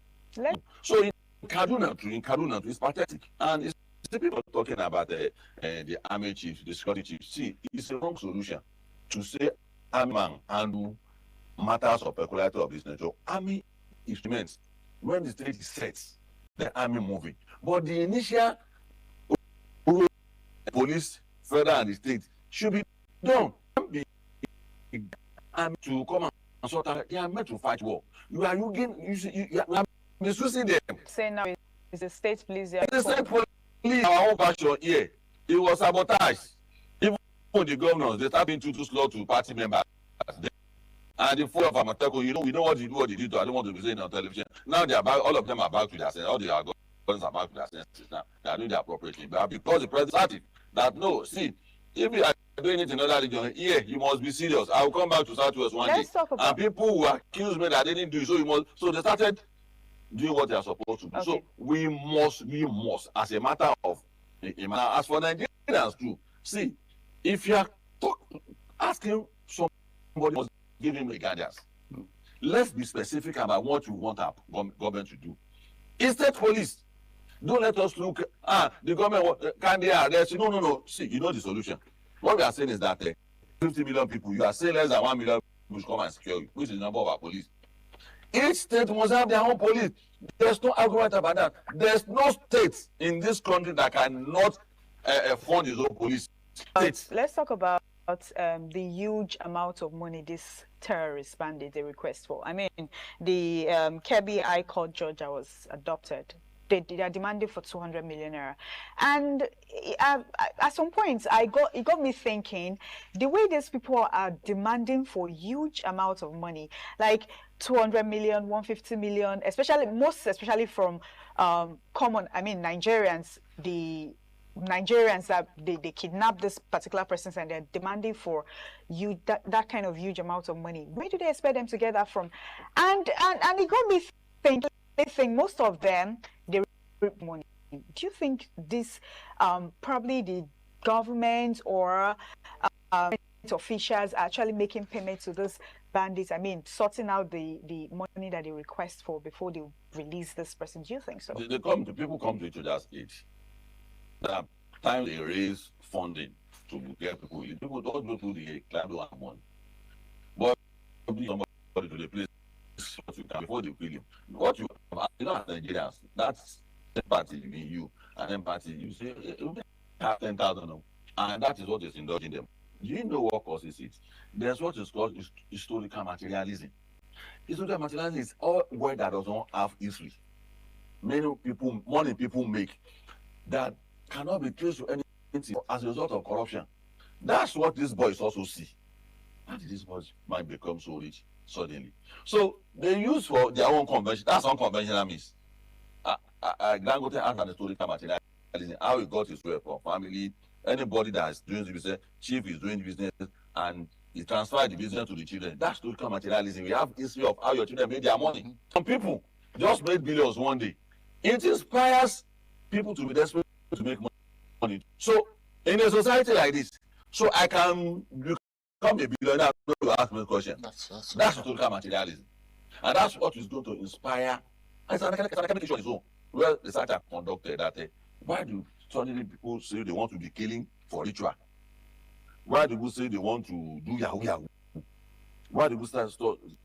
So in Kaduna too, it's pathetic. And it's the people talking about the army chief, the security chief. See, it's a wrong solution to say army man handle matters of peculiarity of this nature. Army instruments, when the state is set, the army moving. But the initial police, federal and the state should be done. Army to come and sort out. They are meant to fight war. You are misusing them. Say now is the state police. The state police, our own version here, it was sabotaged. Even the governors, they start being too slow to party members. And the four of Amateco, we know what they did. I don't want to be saying on television. Now they are back, all of them are back to their senses. All the governors are back to their senses now. They are doing the appropriate thing. But because the president started that, no, see, if you are doing it in another region, you must be serious. I will come back to Southwest one day. And people who accuse me that they didn't do it, so they started doing what they are supposed to do. Okay. So we must, as a matter of, as for Nigerians too, see, if you are asking somebody must give him the guidance, let's be specific about what you want our government to do. Instead, police, don't let us look, the government, can they arrest you? No. See, you know the solution. What we are saying is that 50 million people, you are saying less than 1 million people should come and secure you, which is the number of our police. Each state must have their own police. There's no argument about that. There's no state in this country that cannot fund its own police. Let's talk about the huge amount of money this terrorist bandit they request for. I mean, the Kebbi High Court judge that was adopted, they are demanding for 200 million naira. And at some point, it got me thinking, the way these people are demanding for huge amounts of money, like 200 million, 150 million, especially from Nigerians, the Nigerians that they kidnap this particular person and they're demanding for that kind of huge amount of money. Where do they expect them to get that from? And it got me thinking, most of them, they reap money. Do you think this probably the government or officials are actually making payments to those bandits? I mean, sorting out the money that they request for before they release this person. Do you think so? People come to each other's age. There are times they raise funding to get people. People don't go to the club and money. But somebody to the place what you can before they kill him. What you have, as Nigerians, that's empathy in you, and empathy you say you have 10,000, and that is what is indulging them. Do you know what causes it? There's what is called historical materialism. Historical materialism is all word that doesn't have history. Money people make that cannot be traced to anything as a result of corruption. That's what these boys also see. How did these boys might become so rich suddenly? So they use for their own convention. That's unconventional means. Dangote has an historical materialism. How he got his wealth from family. Anybody that is doing the business, chief is doing the business, and he transferred the business to the children. That's historical materialism. We have history of how your children made their money. Some people just made billions one day. It inspires people to be desperate to make money. So in a society like this, so I can become a billionaire, to ask me a question. That's historical materialism. And that's what is going to inspire. It's an academic issue on its own. Well, research I conducted that why do suddenly people say they want to be killing for ritual? Why do people say they want to do yahoo? Why do people start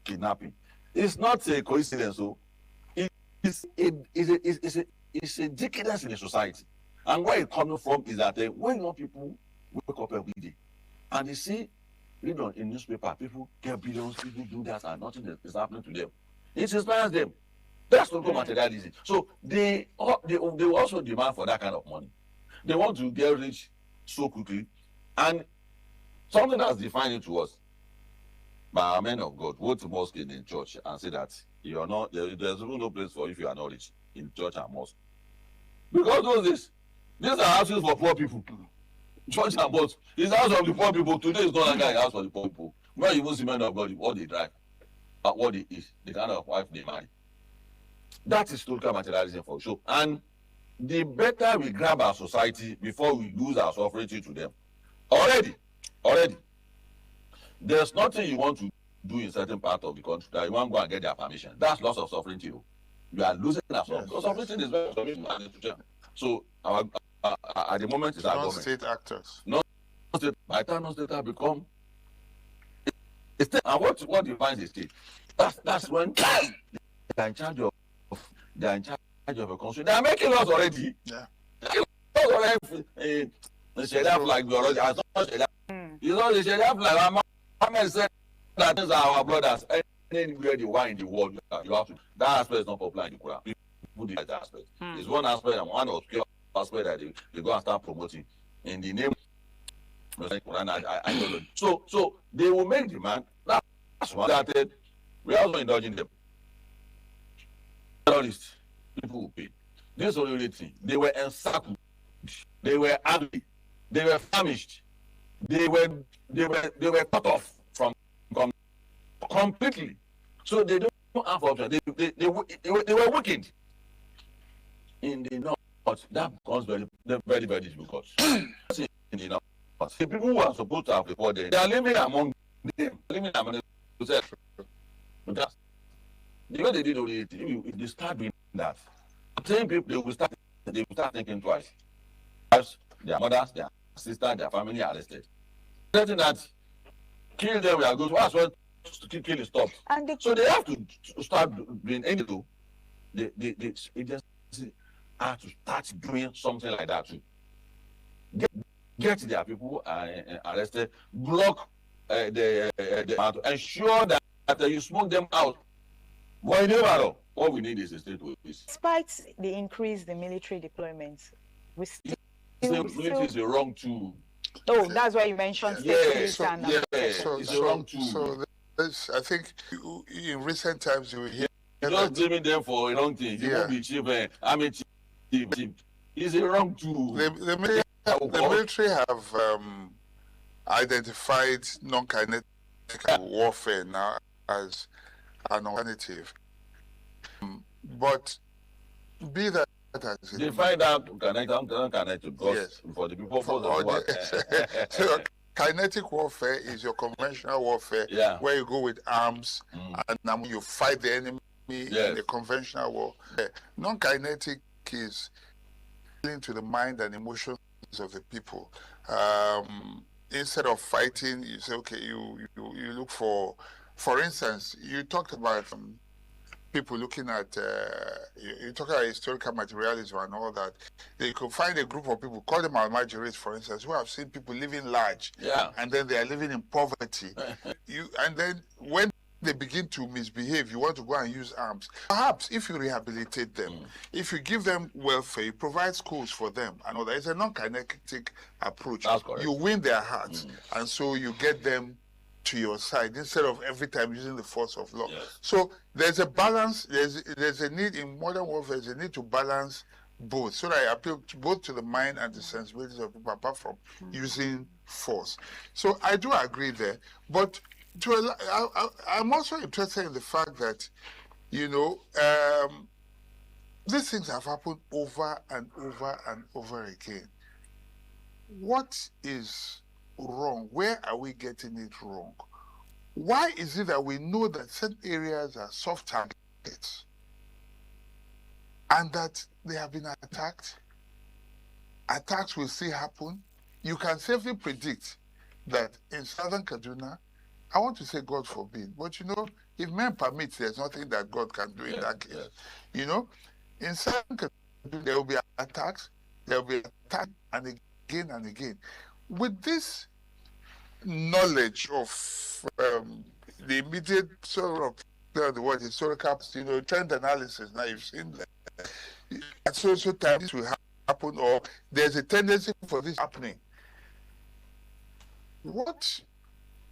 kidnapping? It's not a coincidence. So it's a decadence in the society. And where it's coming from is that when young people wake up every day and they see, read on in newspaper, people get billions, people do that, and nothing is happening to them. It inspires them. That's not materialism. So they also demand for that kind of money. They want to get rich so quickly. And something that's defined it to us by our men of God, go to mosque in church and say that you are not, there's no place for if you are not rich in church and mosque. Because these are houses for poor people. Church and mosque is house of the poor people. Today is not like a house for the poor people. Where you see men of God, what they drive, what they eat, the kind of wife they marry. That is historical materialism for sure. And the better we grab our society before we lose our sovereignty to them. Already, there's nothing you want to do in certain part of the country that you want to go and get their permission. That's loss of sovereignty. You are losing that. Because everything is very institution. So our at the moment, it's our government. Non-state actors. Non-state. By the time non-state have become a state, and what defines the state? That's when they are in charge of a country. They are making laws already. Yeah. Laws already. The Sharia flag already. You know the Sharia flag. Muhammad said that these are our brothers. Anywhere they were in the world, you have to. That aspect is not popular in the Quran. People like that aspect. It's one aspect and one obscure aspect that they go and start promoting in the name of the Quran. I don't know. So they will make demand. That's one that we are also indulging them. Terrorists, people who pay. This is only thing. They were encircled. They were angry. They were famished. They were cut off from completely. So they don't have option. They were weakened. In the north, that becomes very, very difficult. In the north, the people who are supposed to have reported, they are living among them, living among themselves. Because the way they did already, if they start doing that, same people they will start thinking twice. Their mothers, their sisters, their family are arrested. Something that kill them, we are good. What's what killing stops? So they have to start doing anything. The agency have to start doing something like that too. Get their people arrested, block the ensure that you smoke them out. What we need is a state police. Despite the increase in military deployments, we still military is the wrong tool. Oh, that's why you mentioned state police. So this, I think in recent times you will hear just blaming them for a wrong thing. You won't be chief, army chief. It's a wrong tool. The military have identified non-kinetic warfare now as an alternative. But be that as they find out connect because for the people so kinetic warfare is your conventional warfare where you go with arms and you fight the enemy in the conventional war. Non-kinetic is into the mind and emotions of the people. Instead of fighting, you say, okay, you look for instance, you talked about people looking at, you talk about historical materialism and all that. They could find a group of people, call them Almajiris, for instance, who have seen people living large, and then they are living in poverty. And then when they begin to misbehave, you want to go and use arms. Perhaps if you rehabilitate them, if you give them welfare, you provide schools for them, and all that. It's a non-kinetic approach. You win their hearts, and so you get them to your side instead of every time using the force of law. So there's a balance. There's a need in modern warfare. There's a need to balance both, so that I appeal both to the mind and the sensibilities of people, apart from using force. So I do agree there, but I'm also interested in the fact that, you know, these things have happened over and over and over again. What is wrong? Where are we getting it wrong? Why is it that we know that certain areas are soft targets and that they have been attacked? Attacks will still happen. You can safely predict that in southern Kaduna, I want to say God forbid, but you know, if men permit, there's nothing that God can do in that case. You know, in southern Kaduna, there will be attacks, there will be attacks and again. With this knowledge of the immediate sort of the word historical, you know, trend analysis, now you've seen that at so time this will happen, or there's a tendency for this happening. What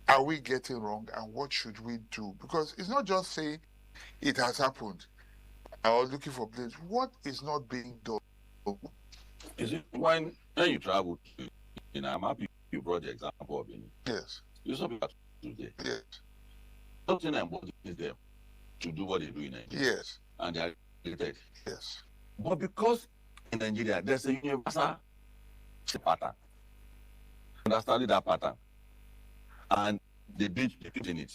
are we getting wrong, and what should we do? Because it's not just saying it has happened or looking for blames. What is not being done? Is it when you travel to, you know, I'm happy you brought the example of Benin. Yes. You saw people today. Yes. Something important is there to do what they do in Nigeria. Yes. And they are related. Yes. But because in Nigeria there's a universal pattern, understanding that pattern, and they beat in it.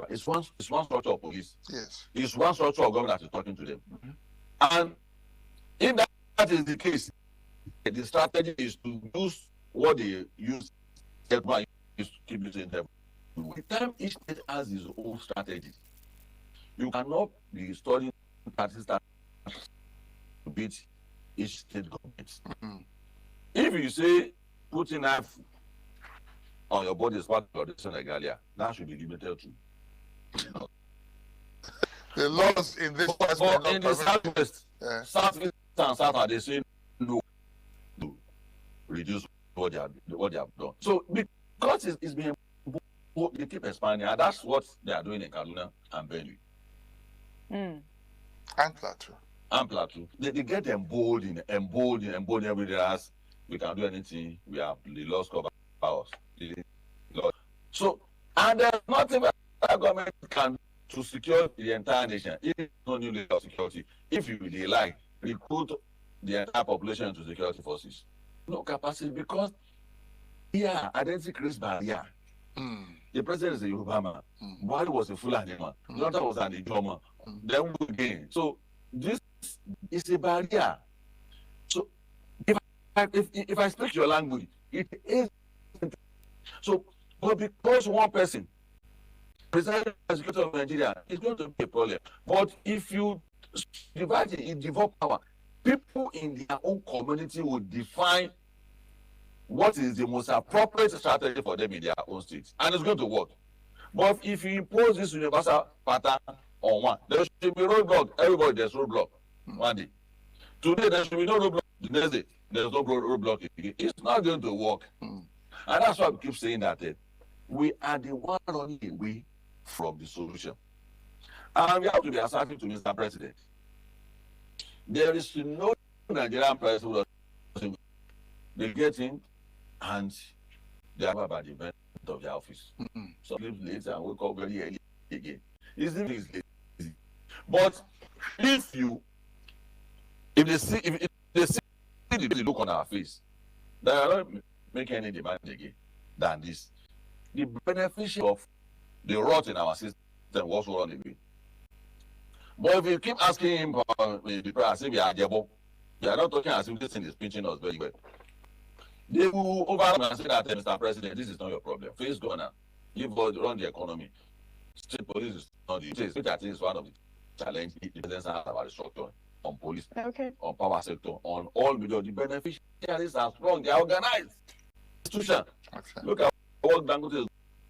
It's one structure of police. Yes. It's one structure of government that is talking to them. And if that is the case, the strategy is to use what they use is to keep using them. By the time each state has its own strategy, you cannot be studying practices that to beat each state government. If you say putting knife on your body is part of the Senegalia, that should be limited to. The laws in this but in the southwest, southeast and south are they saying no to reduce what they have done. So because it's being they keep expanding, and that's what they are doing in Kaduna and Benue. And Plateau. And Plateau. They get emboldened every day as we can do anything. We have the laws cover powers. So, and there's nothing that the government can do to secure the entire nation. If no new layer of security, if you really like, recruit the entire population to security forces. No capacity because identity creates barrier. The president is a Yoruba man. Buhari was a Fulani man. Jonathan was an Ijaw man. Then we again. So this is a barrier. So if I speak your language, it is. So, but because one person, president of Nigeria, it's going to be a problem. But if you divide it, devolve power, people in their own community will define what is the most appropriate strategy for them in their own states, and it's going to work. But if you impose this universal pattern on one, there should be roadblock. Everybody, there's roadblock one day. Today, there should be no roadblock. The next day, there's no roadblock again. It's not going to work. And that's why we keep saying that we are the one running away from the solution. And we have to be assertive to Mr. President. There is no Nigerian president they get in and they are about the event of the office. Some sleep late and wake up very early again. It's lazy. But if they see the look on our face, they are not making any demand again than this. The beneficiary of the rot in our system was run away. But if you keep asking him the prayer as if we are devil, they are not talking as if this thing is pinching us very well. They will overrun and say that, Mr. President, this is not your problem. Face governor, you run the economy. State police is not the case. Which I think is one of the challenges the president has about the structure on police, on power sector, on all media. The beneficiaries are strong. They are organized. Institution. Look at what Dangote is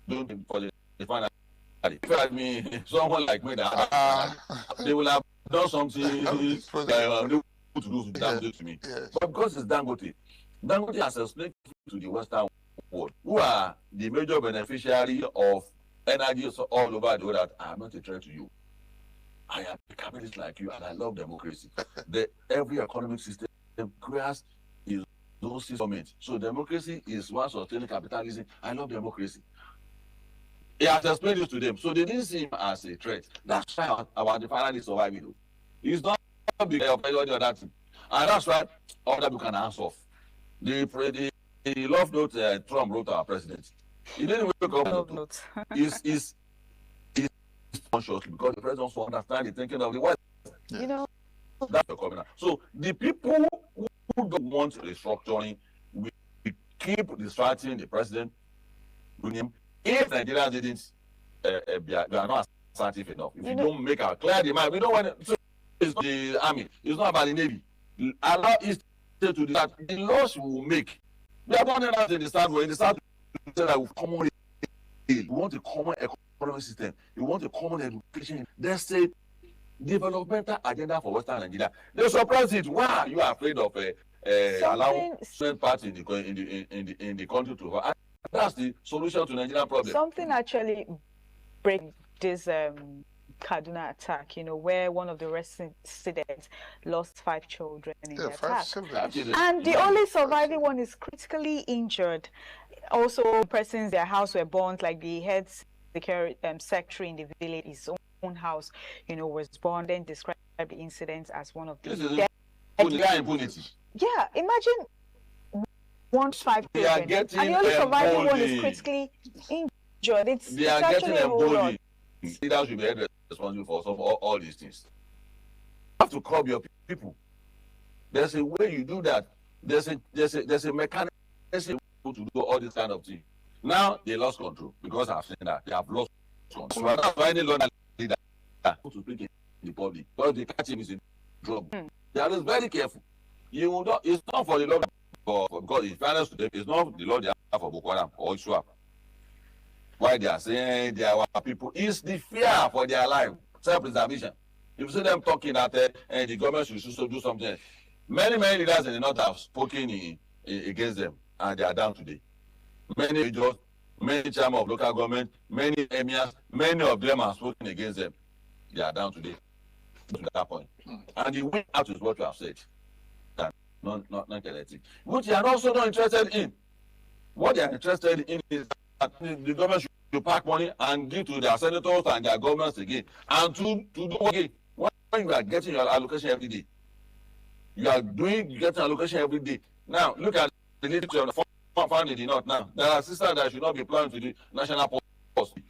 doing for the final. If I mean someone like me, that they will have done something to do to me. Yes. But because it's Dangote has explained to the Western world, who are the major beneficiary of energy all over the world, that I am not a threat to you. I am a capitalist like you, and I love democracy. Every economic system creates its own system. So democracy is one sustaining capitalism. I love democracy. He has explained this to them, so they didn't see him as a threat. That's why our finally survived. He's not because of any other thing, and that's why other people can answer off. The love note Trump wrote to our president. He didn't wake up. Note. He's conscious because the president also understands the thinking of the West. You know, that's the covenant. So the people who don't want restructuring, we keep distracting the president with him. If Nigeria didn't, we are not assertive enough. If you don't make our clear demand, we don't want it. So it's not the army. It's not about the navy. Allow East to do that. The laws we will make. We are not enough in the start. In the start, we common. We want a common economic system. We want a common education. There's a developmental agenda for Western Nigeria. They surprise it. Why are you afraid of allowing certain party in the country to? That's the solution to Nigerian problem. Something actually break this Kaduna attack, where one of the residents lost 5 children in the attack. And the only surviving one is critically injured. Also, persons in their house were burnt, like the head secretary in the village, his own house, was burned, and described the incident as one of the impunity. Yeah, imagine 5 children, and the only surviving one is critically injured. It's actually a whole lot. leaders should be held responsible for all these things. You have to curb your people. There's a way you do that. There's a mechanism to do all this kind of thing. Now they lost control because I've seen that they have lost control. So that's why any leader to speak in the public, because they catch him is in trouble. They are very careful. You will not. It's not for the law, because in fairness to them, it's not the law they have for Boko Haram or Iswap. Why they are saying they are our people? It's the fear for their life, self-preservation. If you see them talking that the government should do something, many leaders in the north have spoken against them, and they are down today. Many leaders, many chairmen of local government, many emirs, many of them have spoken against them. They are down today to that point. And the way out is what you have said. That not elected. Which they are also not interested in. What they are interested in is that the government should pack money and give to their senators and their governments again. And to do again, when you are getting your allocation every day. You are getting allocation every day. Now, look at the literature of the fund in the north now. There are systems that should not be planned to the national policy.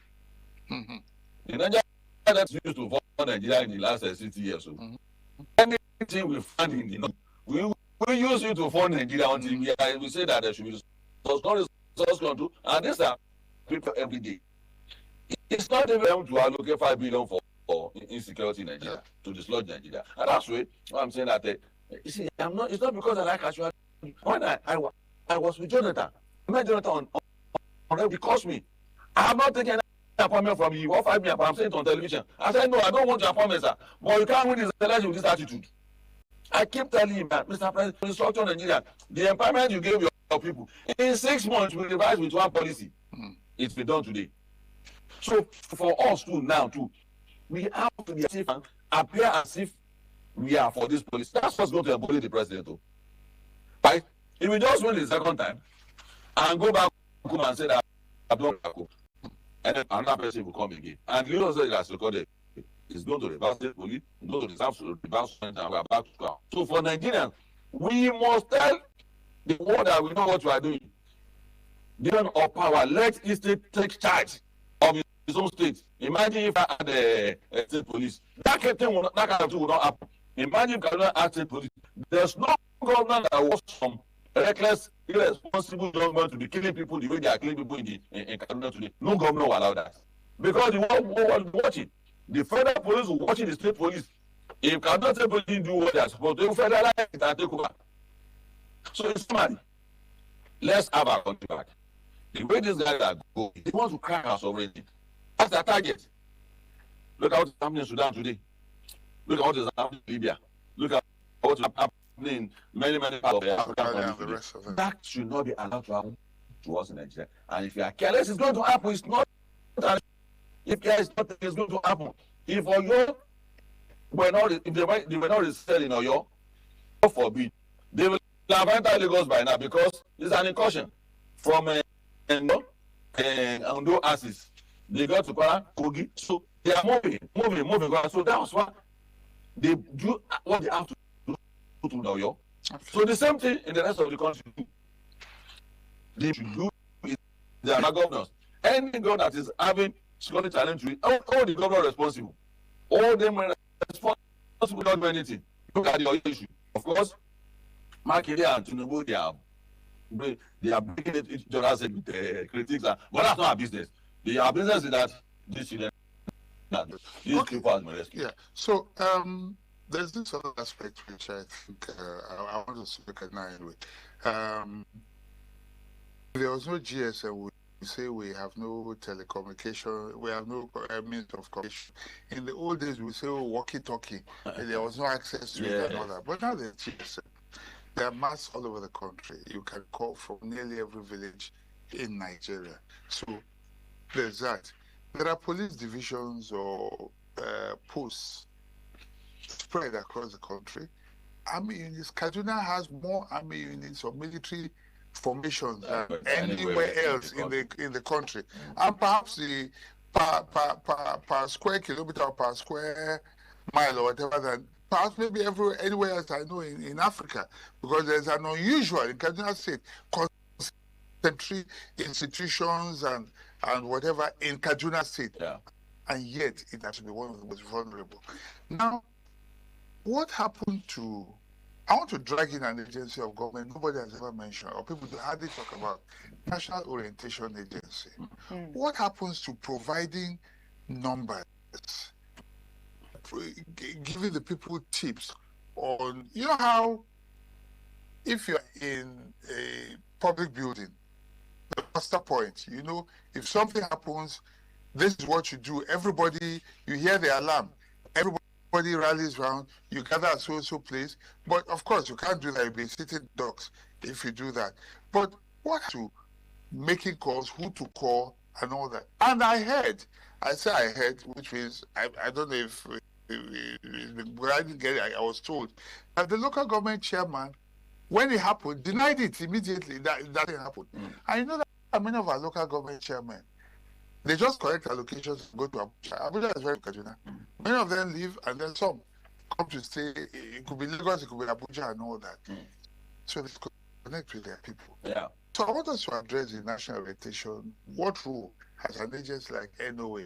The Nigeria that's used to fund Nigeria in the last 60 years. So anything we fund in the north, we use it to fund Nigeria until we say that there should be resource control, and these are people every day. It's not even to allocate 5 billion for insecurity in Nigeria, to dislodge Nigeria. And that's why I'm saying that you see, it's not because I like Ashwa. When I was with Jonathan, I met Jonathan on he cost me. I have not taken any appointment from you. Offered me, I'm saying it on television. I said, no, I don't want your appointment, sir. But you can't win this election with this attitude. I keep telling him that, Mr. President, restructure Nigeria, the empowerment you gave your people, in 6 months, we revise with one policy. It's been done today. So for us too, now too, we have to be safe and appear as if we are for this policy. That's what's going to embody the president, though. Right? If we just win the second time and go back home and say that I've done Bako, and then another person will come again. And you know say that's recorded. It's going to reverse the police, go to the reverse, and we're back to ground. So for Nigerians, we must tell the world that we know what we are doing. Given our power, let each state take charge of his own state. Imagine if I had a state police. That kind of thing will not happen. Imagine if Kaduna had state police. There's no government that was some reckless, irresponsible government to be killing people the way they are killing people in Kaduna today. No government will allow that. Because the world will watch it. The federal police will watch the state police. If Kaduna state police didn't do what they are supposed to, they will federalize it and take over. So it's money. Let's have our country back. The way these guys are going, they want to crack our sovereignty. That's their target. Look at what is happening in Sudan today. Look at what is happening in Libya. Look at what is happening in many parts of the African countries. That should not be allowed to happen to us in Nigeria. And if you are careless, it's going to happen. It's not. If care is not, it's going to happen. If Oyo were not, if they were not resettled in Oyo, God forbid, they will have entered Lagos by now because it's an incursion from Ondo axis. They got to Kwara, Kogi, so they are moving. So that was why they do what they have to do to Oyo. So the same thing in the rest of the country. They should do it. They are governors. Any governor that is having security challenge to it, all the governor responsible. All them responsible not do anything. Look at the Oyo issue. Of course, Makinde and Tinubu, they are breaking it each other's critics, but that's not our business. Our business is that these children, these people are rescued. Yeah. So there's this other aspect which I think I want to speak at now anyway. There was no GSM. We say we have no telecommunication, we have no means of communication. In the old days, we say walkie-talkie, and there was no access to it and all that. But now there's GSM. There are masts all over the country. You can call from nearly every village in Nigeria. So there's that. There are police divisions or posts spread across the country. Army units. Kaduna has more army units or military formations than anywhere else in the country. And perhaps the per square kilometer or per square mile or whatever, than perhaps maybe anywhere else I know in Africa, because there's an unusual in Kaduna State concentrate institutions and whatever in Kaduna State. Yeah. and yet it has to be one of the most vulnerable. Now, what happened to, I want to drag in an agency of government nobody has ever mentioned, or people hardly talk about, National Orientation Agency. What happens to providing numbers, giving the people tips on, you know how if you're in a public building, the muster point, you know, if something happens, this is what you do. Everybody, you hear the alarm, everybody rallies around, you gather at so-and-so place. But of course, you can't do that. You'll be sitting ducks if you do that. But what to making calls, who to call, and all that. And I heard, which means, I don't know if I didn't get it, I was told that the local government chairman, when it happened, denied it immediately that didn't happen. And you know that many of our local government chairmen, they just collect allocations and go to Abuja. Abuja is very Kaduna. Many of them leave and then some come to stay. It could be Lagos, it could be Abuja and all that. So they connect with their people. Yeah. So I want us to address the national orientation. What role has an agency like NOA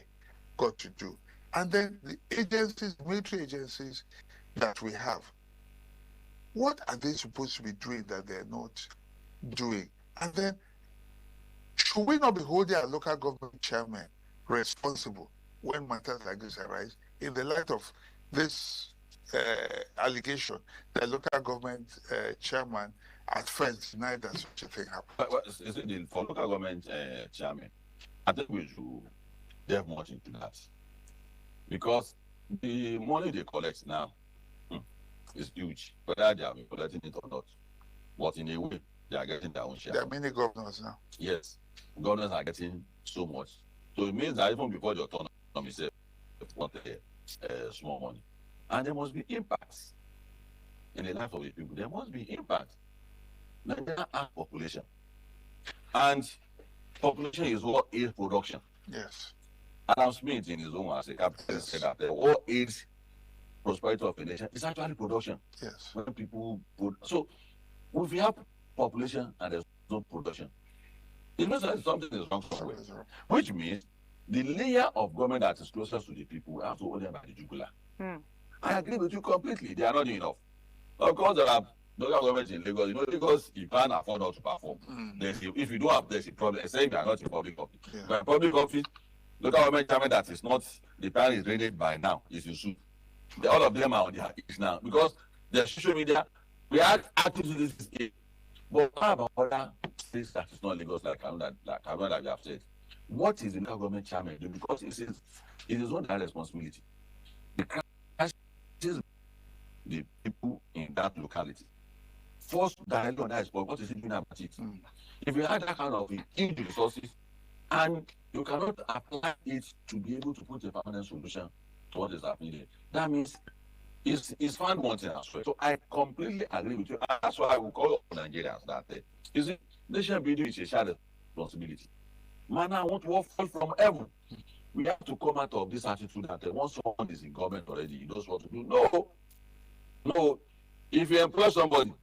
got to do? And then the agencies, military agencies that we have, what are they supposed to be doing that they're not doing? And then, should we not be holding our local government chairman responsible when matters like this arise in the light of this allegation that local government chairman at first denied that such a thing happened? For local government chairman, I think we should delve much into that. Because the money they collect now is huge, whether they are collecting it or not. But in a way, they are getting their own share. There are many governors now. Yes, governors are getting so much. So it means that even before the autonomy say want small money. And there must be impacts in the life of the people. There must be impact. Nigeria has population. And population is what aids production. Yes. Adam Smith in his own as a capitalist said that what aids prosperity of a nation is actually production. Yes. When people put, so if we have population and there's no production, it means that something is wrong somewhere. Which means the layer of government that is closest to the people will have to hold them by the jugular. I agree with you completely. They are not doing enough. Of course, there are local governments in Lagos. You know, Lagos, you can't afford not to perform. If you don't have, there's a problem. Say you are not in public office. Yeah. But in public office, local government chairman that is not, the plan is drained by now, is you should. All of them are on their ears now because the social media react actively to this. But how about other states that is not Lagos, like Kaduna that you have said? What is the local government chairman doing? Because it is not their responsibility. The crisis, the people in that locality. First dialogue on that is, but what is he doing about it? If you had that kind of huge resources and you cannot apply it to be able to put a permanent solution to what is happening, that means it's found wanting as well. So I completely agree with you. That's why I will call on Nigerians that nation building is a shared responsibility. Man, I want to fall from heaven. We have to come out of this attitude that once someone is in government already, he knows what to do. No. If you employ somebody,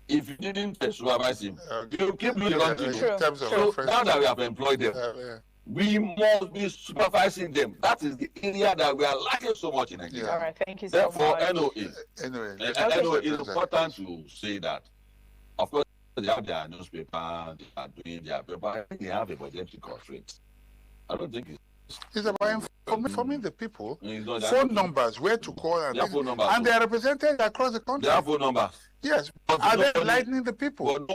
if you didn't supervise him, you keep doing the wrong thing. So now that we have employed them, we must be supervising them. That is the area that we are lacking so much in Nigeria. All right, thank you so much. Therefore, NOA is important to say that. Of course, they have their newspaper, they are doing their paper, they have a budgetary constraint. I don't think it's about informing the people, phone numbers, where to call, and they are represented across the country. They have phone numbers. Yes, are they enlightening the people?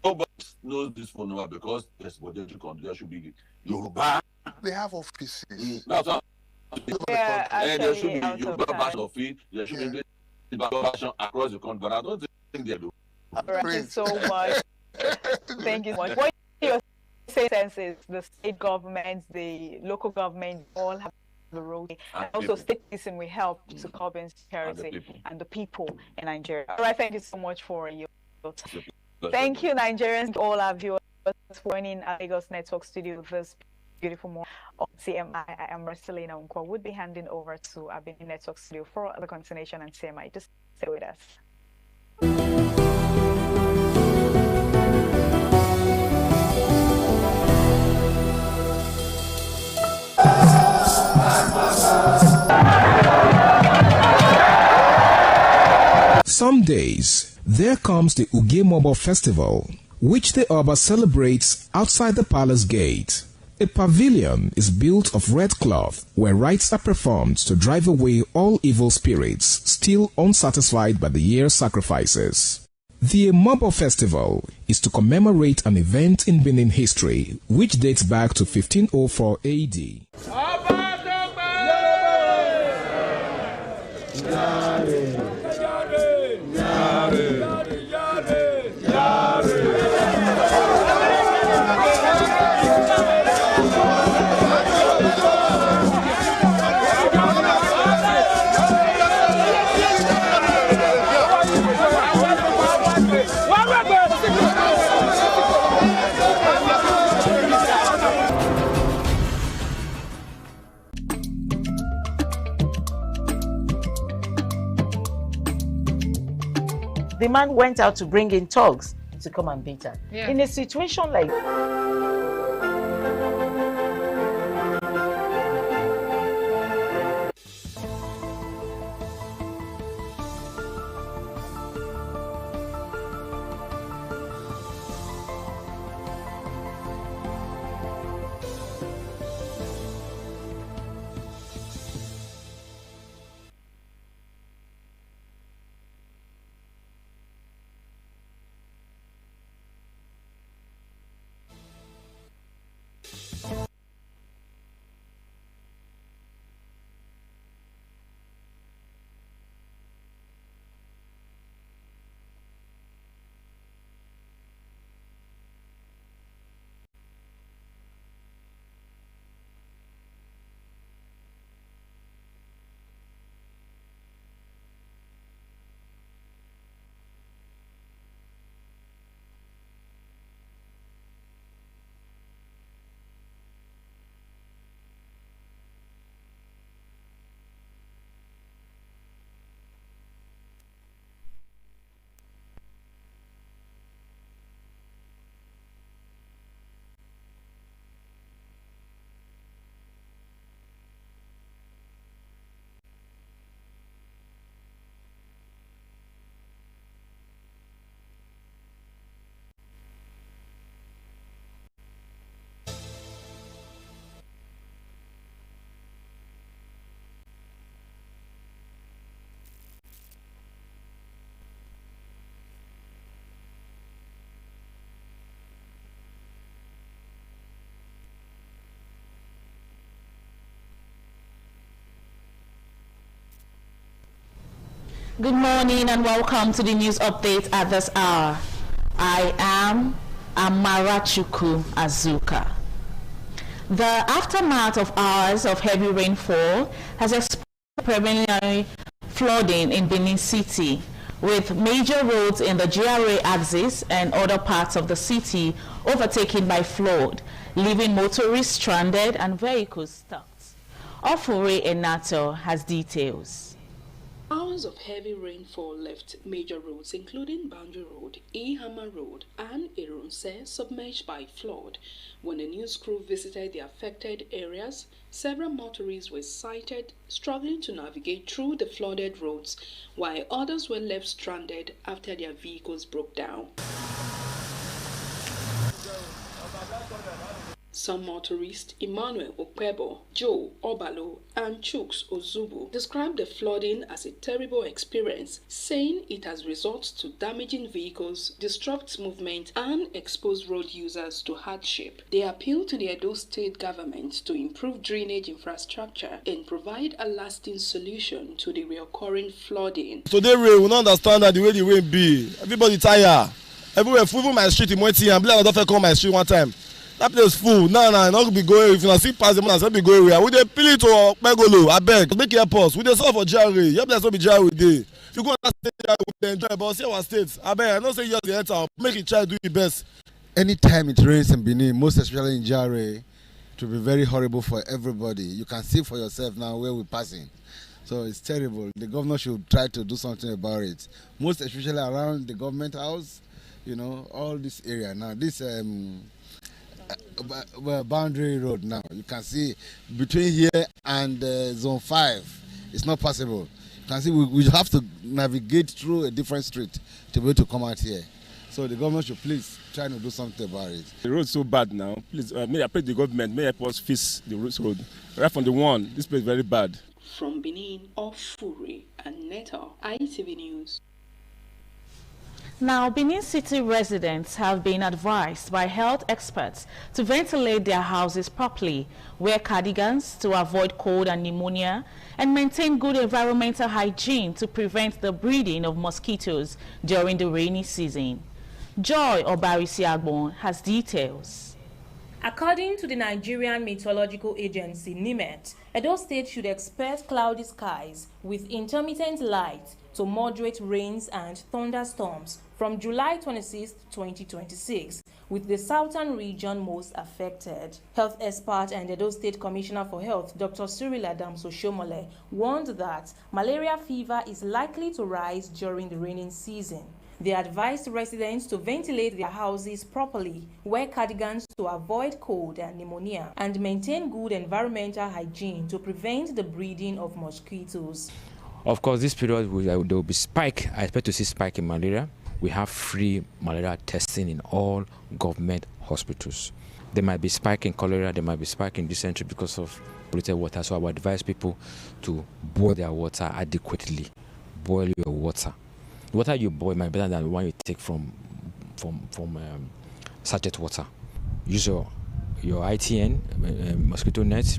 Nobody knows this phone number because there's budgetary constraint. There should be Yoruba. They have offices. That's what. There should be Yoruba version of it. There should be version across the country, but I don't think they do. Thank you so much. Thank you so much. What your sense is the state governments, the local government all have the role, and also state citizen will help to curb insecurity and the people in Nigeria. All right, thank you so much for your time. Thank you, Nigerians, all our viewers for joining our Lagos Network studio this beautiful morning on CMI. I am Marcelina Unkwa. Would be handing over to our Benin Network studio for the continuation and CMI. Just stay with us. Some days, there comes the Ugemobo Festival, which the Oba celebrates outside the palace gate. A pavilion is built of red cloth where rites are performed to drive away all evil spirits still unsatisfied by the year's sacrifices. The Emobo Festival is to commemorate an event in Benin history which dates back to 1504 AD. The man went out to bring in thugs to come and beat her. Yeah. In a situation like Good morning and welcome to the news update at this hour. I am Amarachuku Azuka. The aftermath of hours of heavy rainfall has exposed preliminary flooding in Benin City, with major roads in the GRA axis and other parts of the city overtaken by flood, leaving motorists stranded and vehicles stuck. Ofure Enato has details. Hours of heavy rainfall left major roads including Boundary Road, Ihama Road and Irunse submerged by flood. When a news crew visited the affected areas, several motorists were sighted struggling to navigate through the flooded roads, while others were left stranded after their vehicles broke down. Some motorists, Emmanuel Okpebo, Joe Obalo, and Chuks Ozubu, described the flooding as a terrible experience, saying it has resulted to damaging vehicles, disrupts movement, and expose road users to hardship. They appeal to the Edo State government to improve drainage infrastructure and provide a lasting solution to the recurring flooding. Today, we will not understand that the way the rain be. Everybody tired. Everywhere, full my street in Moiti, and I don't come my street one time. That place full. No, not be going. If you not see pass the money, be going where. We dey peel it to Megolo. I beg. Make your post. We dey solve for Jerry. Your place will be Jerry with day. If you go to that state, we enjoy. But see our states. I beg. I don't say you the enter. Make it try to do the best. Anytime it rains in Benin, most especially in Jerry, it will be very horrible for everybody. You can see for yourself now where we're passing. So it's terrible. The governor should try to do something about it. Most especially around the government house, you know, all this area now. This Boundary Road now, you can see between here and zone 5 it's not possible. can see we have to navigate through a different street to be able to come out here. So the government should please try to do something about it. The road's so bad now. Please, may I pray the government, may help us fix the road. Right from the one, this place is very bad. From Benin, Ofuri and Neta, ITV News. Now, Benin City residents have been advised by health experts to ventilate their houses properly, wear cardigans to avoid cold and pneumonia, and maintain good environmental hygiene to prevent the breeding of mosquitoes during the rainy season. Joy Obarisi-Agbon has details. According to the Nigerian Meteorological Agency, NIMET, Edo State should expect cloudy skies with intermittent light to moderate rains and thunderstorms from July 26, 2026, with the southern region most affected. Health expert and Edo State Commissioner for Health, Dr. Cyril Adams-Oshomole, warned that malaria fever is likely to rise during the rainy season. They advised residents to ventilate their houses properly, wear cardigans to avoid cold and pneumonia, and maintain good environmental hygiene to prevent the breeding of mosquitoes. Of course, this period there will be spike. I expect to see spike in malaria. We have free malaria testing in all government hospitals. There might be spike in cholera, there might be spike in dysentery because of polluted water. So I would advise people to boil their water adequately. Boil your water. The water you boil might be better than the one you take from sachet water. Use your ITN, mosquito net,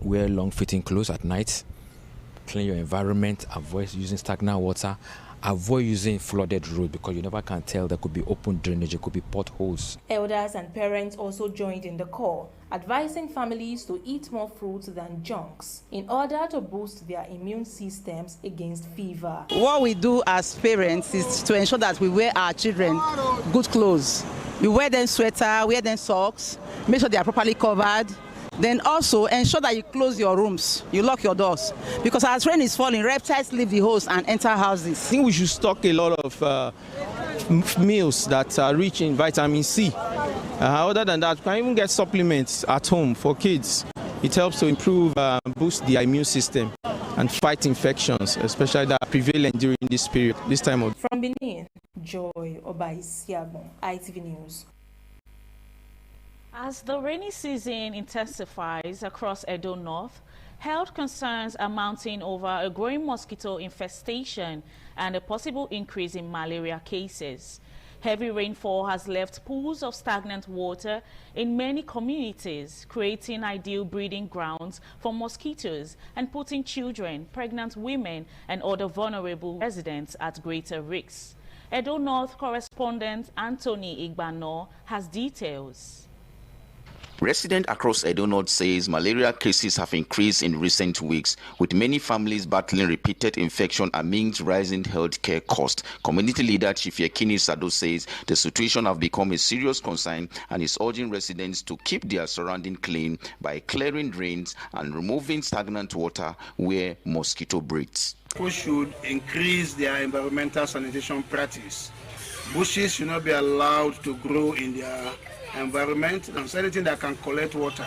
wear long-fitting clothes at night, clean your environment, avoid using stagnant water, avoid using flooded road because you never can tell. There could be open drainage, there could be potholes. Elders and parents also joined in the call, advising families to eat more fruits than junks in order to boost their immune systems against fever. What we do as parents is to ensure that we wear our children good clothes. We wear them sweater, wear them socks, make sure they are properly covered. Then also ensure that you close your rooms, you lock your doors. Because as rain is falling, reptiles leave the house and enter houses. I think we should stock a lot of meals that are rich in vitamin C. Other than that, we can even get supplements at home for kids. It helps to improve, boost the immune system and fight infections, especially that are prevalent during this period, this time of. From Benin, Joy Obarisi-Agbon, ITV News. As the rainy season intensifies across Edo North, health concerns are mounting over a growing mosquito infestation and a possible increase in malaria cases. Heavy rainfall has left pools of stagnant water in many communities, creating ideal breeding grounds for mosquitoes and putting children, pregnant women, and other vulnerable residents at greater risk. Edo North correspondent Anthony Igbano has details. Residents across Edo North says malaria cases have increased in recent weeks, with many families battling repeated infection amidst rising healthcare costs. Community leader Chief Yekini Sado says the situation has become a serious concern and is urging residents to keep their surroundings clean by clearing drains and removing stagnant water where mosquito breeds. People should increase their environmental sanitation practice. Bushes should not be allowed to grow in their environment, and anything that can collect water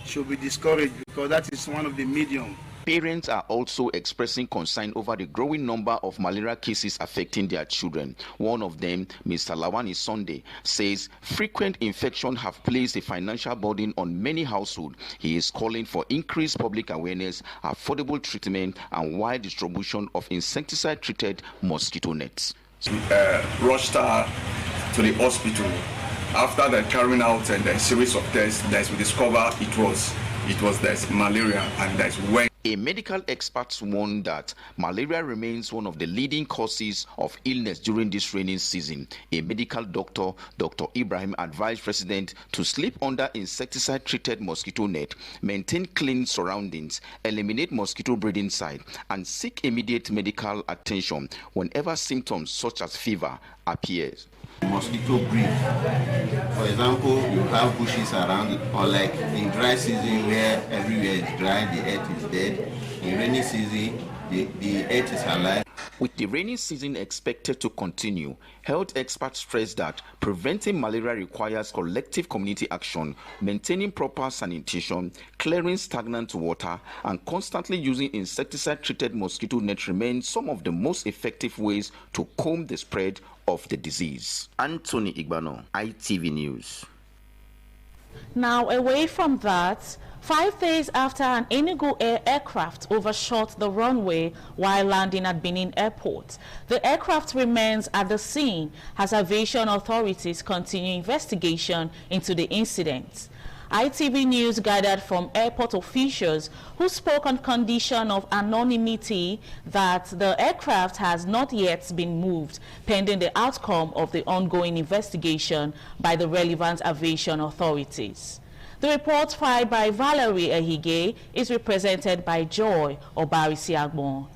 should be discouraged because that is one of the medium. Parents are also expressing concern over the growing number of malaria cases affecting their children. One of them, Mr. Lawani Sunday, says frequent infections have placed a financial burden on many households. He is calling for increased public awareness, affordable treatment, and wide distribution of insecticide-treated mosquito nets. Rushed her to the hospital. After the carrying out a series of tests, we discovered it was there's malaria, and that's when. A medical expert warned that malaria remains one of the leading causes of illness during this rainy season. A medical doctor, Dr. Ibrahim, advised residents to sleep under insecticide-treated mosquito net, maintain clean surroundings, eliminate mosquito breeding sites, and seek immediate medical attention whenever symptoms such as fever appears. Mosquito breed. For example, you have bushes around, or like in dry season where everywhere is dry, the earth is dead. In rainy season, the earth is alive. With the rainy season expected to continue, health experts stress that preventing malaria requires collective community action, maintaining proper sanitation, clearing stagnant water, and constantly using insecticide-treated mosquito net remain some of the most effective ways to comb the spread of the disease. Anthony Igbano, ITV News. Now, away from that, 5 days after an Enugu Air aircraft overshot the runway while landing at Benin Airport, the aircraft remains at the scene as aviation authorities continue investigation into the incident. ITV News gathered from airport officials who spoke on condition of anonymity that the aircraft has not yet been moved pending the outcome of the ongoing investigation by the relevant aviation authorities. The report filed by Valerie Ehige is represented by Joy Obarisiagbon.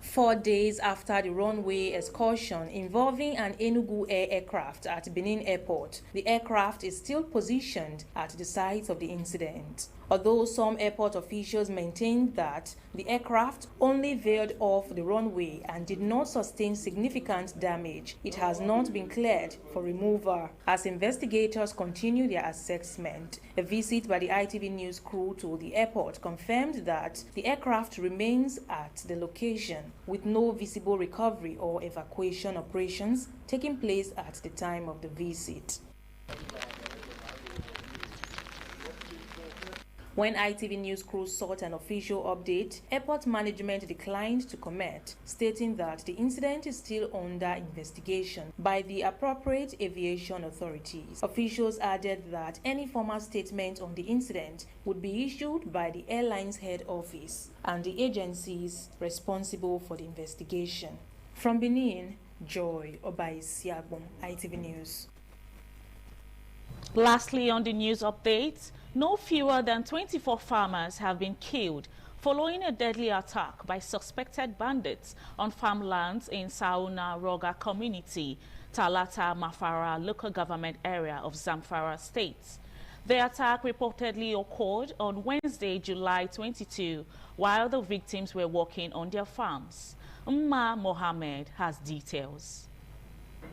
4 days after the runway excursion involving an Enugu Air aircraft at Benin Airport, the aircraft is still positioned at the site of the incident. Although some airport officials maintained that the aircraft only veered off the runway and did not sustain significant damage, it has not been cleared for removal as investigators continue their assessment. A visit by the ITV News crew to the airport confirmed that the aircraft remains at the location with no visible recovery or evacuation operations taking place at the time of the visit. When ITV News crew sought an official update, airport management declined to comment, stating that the incident is still under investigation by the appropriate aviation authorities. Officials added that any formal statement on the incident would be issued by the airline's head office and the agencies responsible for the investigation. From Benin, Joy Obaisiagbon, ITV News. Lastly, on the news updates, no fewer than 24 farmers have been killed following a deadly attack by suspected bandits on farmlands in Sauna Roga community, Talata Mafara local government area of Zamfara state. The attack reportedly occurred on Wednesday, July 22, while the victims were working on their farms. Umma Mohammed has details.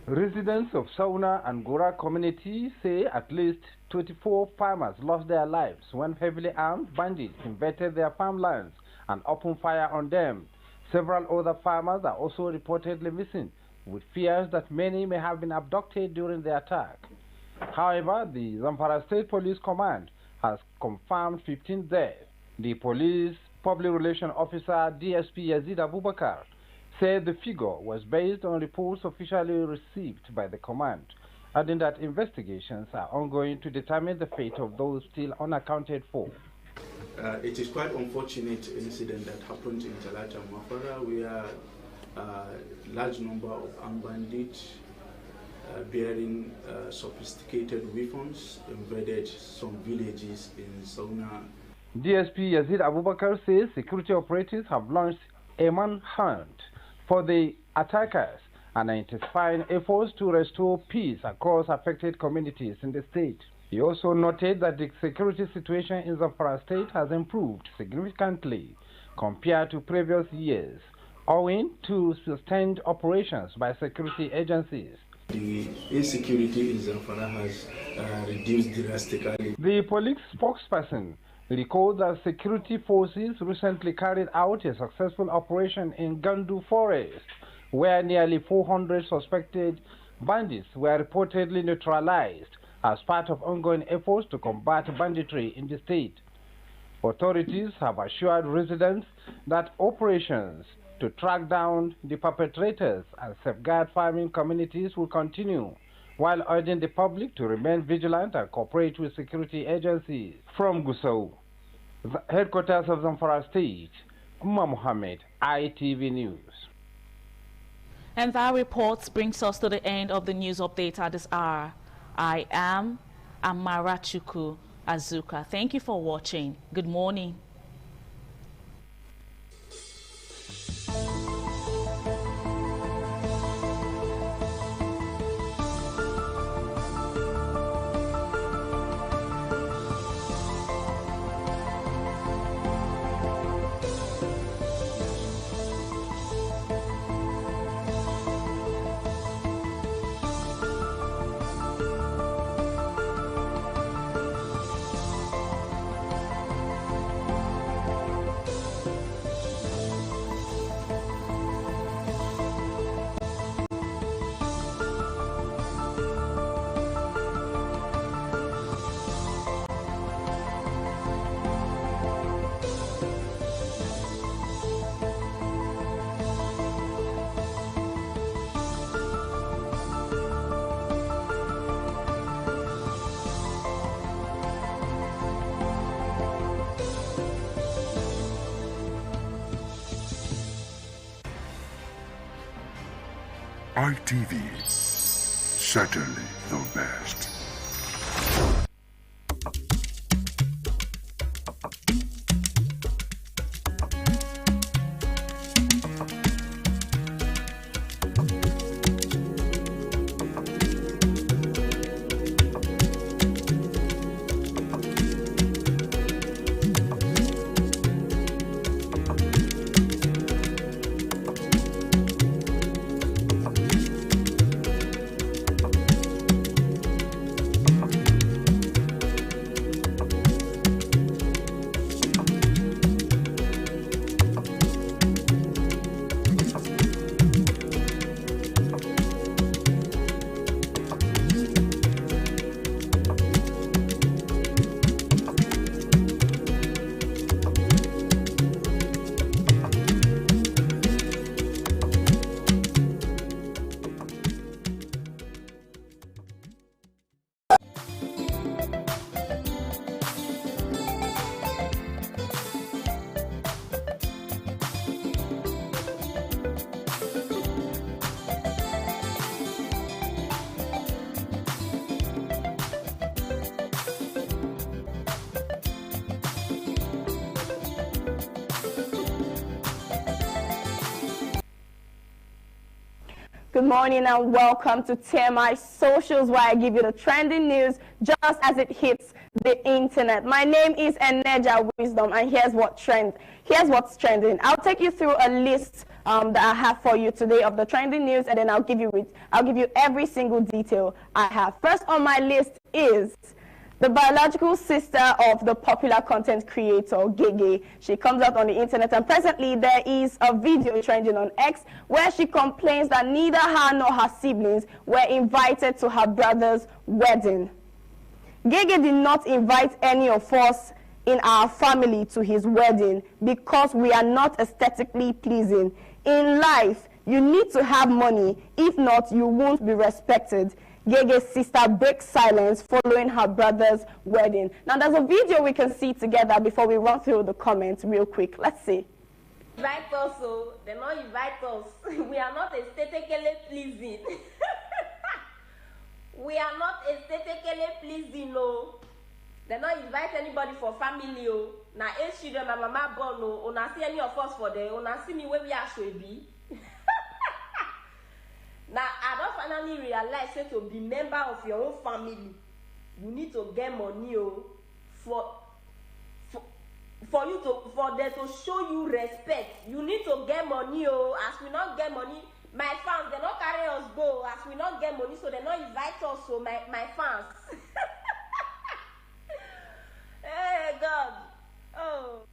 Residents of Sauna and Gora community say at least 24 farmers lost their lives when heavily armed bandits invaded their farmlands and opened fire on them. Several other farmers are also reportedly missing, with fears that many may have been abducted during the attack. However, the Zamfara State Police Command has confirmed 15 deaths. The police public relations officer DSP Yazid Abubakar said the figure was based on reports officially received by the command, adding that investigations are ongoing to determine the fate of those still unaccounted for. It is quite unfortunate incident that happened in Talata Mafara, where a large number of armed bandits bearing sophisticated weapons invaded some villages in Sauna. DSP Yazid Abubakar says security operatives have launched a manhunt for the attackers and intensifying efforts to restore peace across affected communities in the state. He also noted that the security situation in Zamfara state has improved significantly compared to previous years, owing to sustained operations by security agencies. The insecurity in Zamfara has reduced drastically. The police spokesperson recalled that security forces recently carried out a successful operation in Gandu Forest, where nearly 400 suspected bandits were reportedly neutralized as part of ongoing efforts to combat banditry in the state. Authorities have assured residents that operations to track down the perpetrators and safeguard farming communities will continue, while urging the public to remain vigilant and cooperate with security agencies. From Gusau, the headquarters of Zamfara State, Umma Mohammed, ITV News. And that report brings us to the end of the news update at this hour. I am Amarachuku Azuka. Thank you for watching. Good morning. ITV, certainly the best. Good morning and welcome to TMI Socials, where I give you the trending news just as it hits the internet. My name is Eneja Wisdom, and here's what's trending. I'll take you through a list that I have for you today of the trending news, and then I'll give you every single detail I have. First on my list is the biological sister of the popular content creator, Gege. She comes out on the internet, and presently there is a video trending on X where she complains that neither her nor her siblings were invited to her brother's wedding. Gege did not invite any of us in our family to his wedding because we are not aesthetically pleasing. In life, you need to have money. If not, you won't be respected. Gege's sister breaks silence following her brother's wedding. Now, there's a video we can see together before we run through the comments real quick. Let's see. Invite us, so they not invite us. We are not aesthetically pleasing. We are not aesthetically pleasing, no. They not invite anybody for family, oh. Now, eight children, my mama born, no. Una see any of us for them. Una see me where we are should be. Now, I don't finally realize that to be member of your own family, you need to get money, oh, for them to show you respect. You need to get money, oh. As we not get money, my fans, they not carry us go. As we not get money, so they not invite us, so my fans. Hey, God. Oh.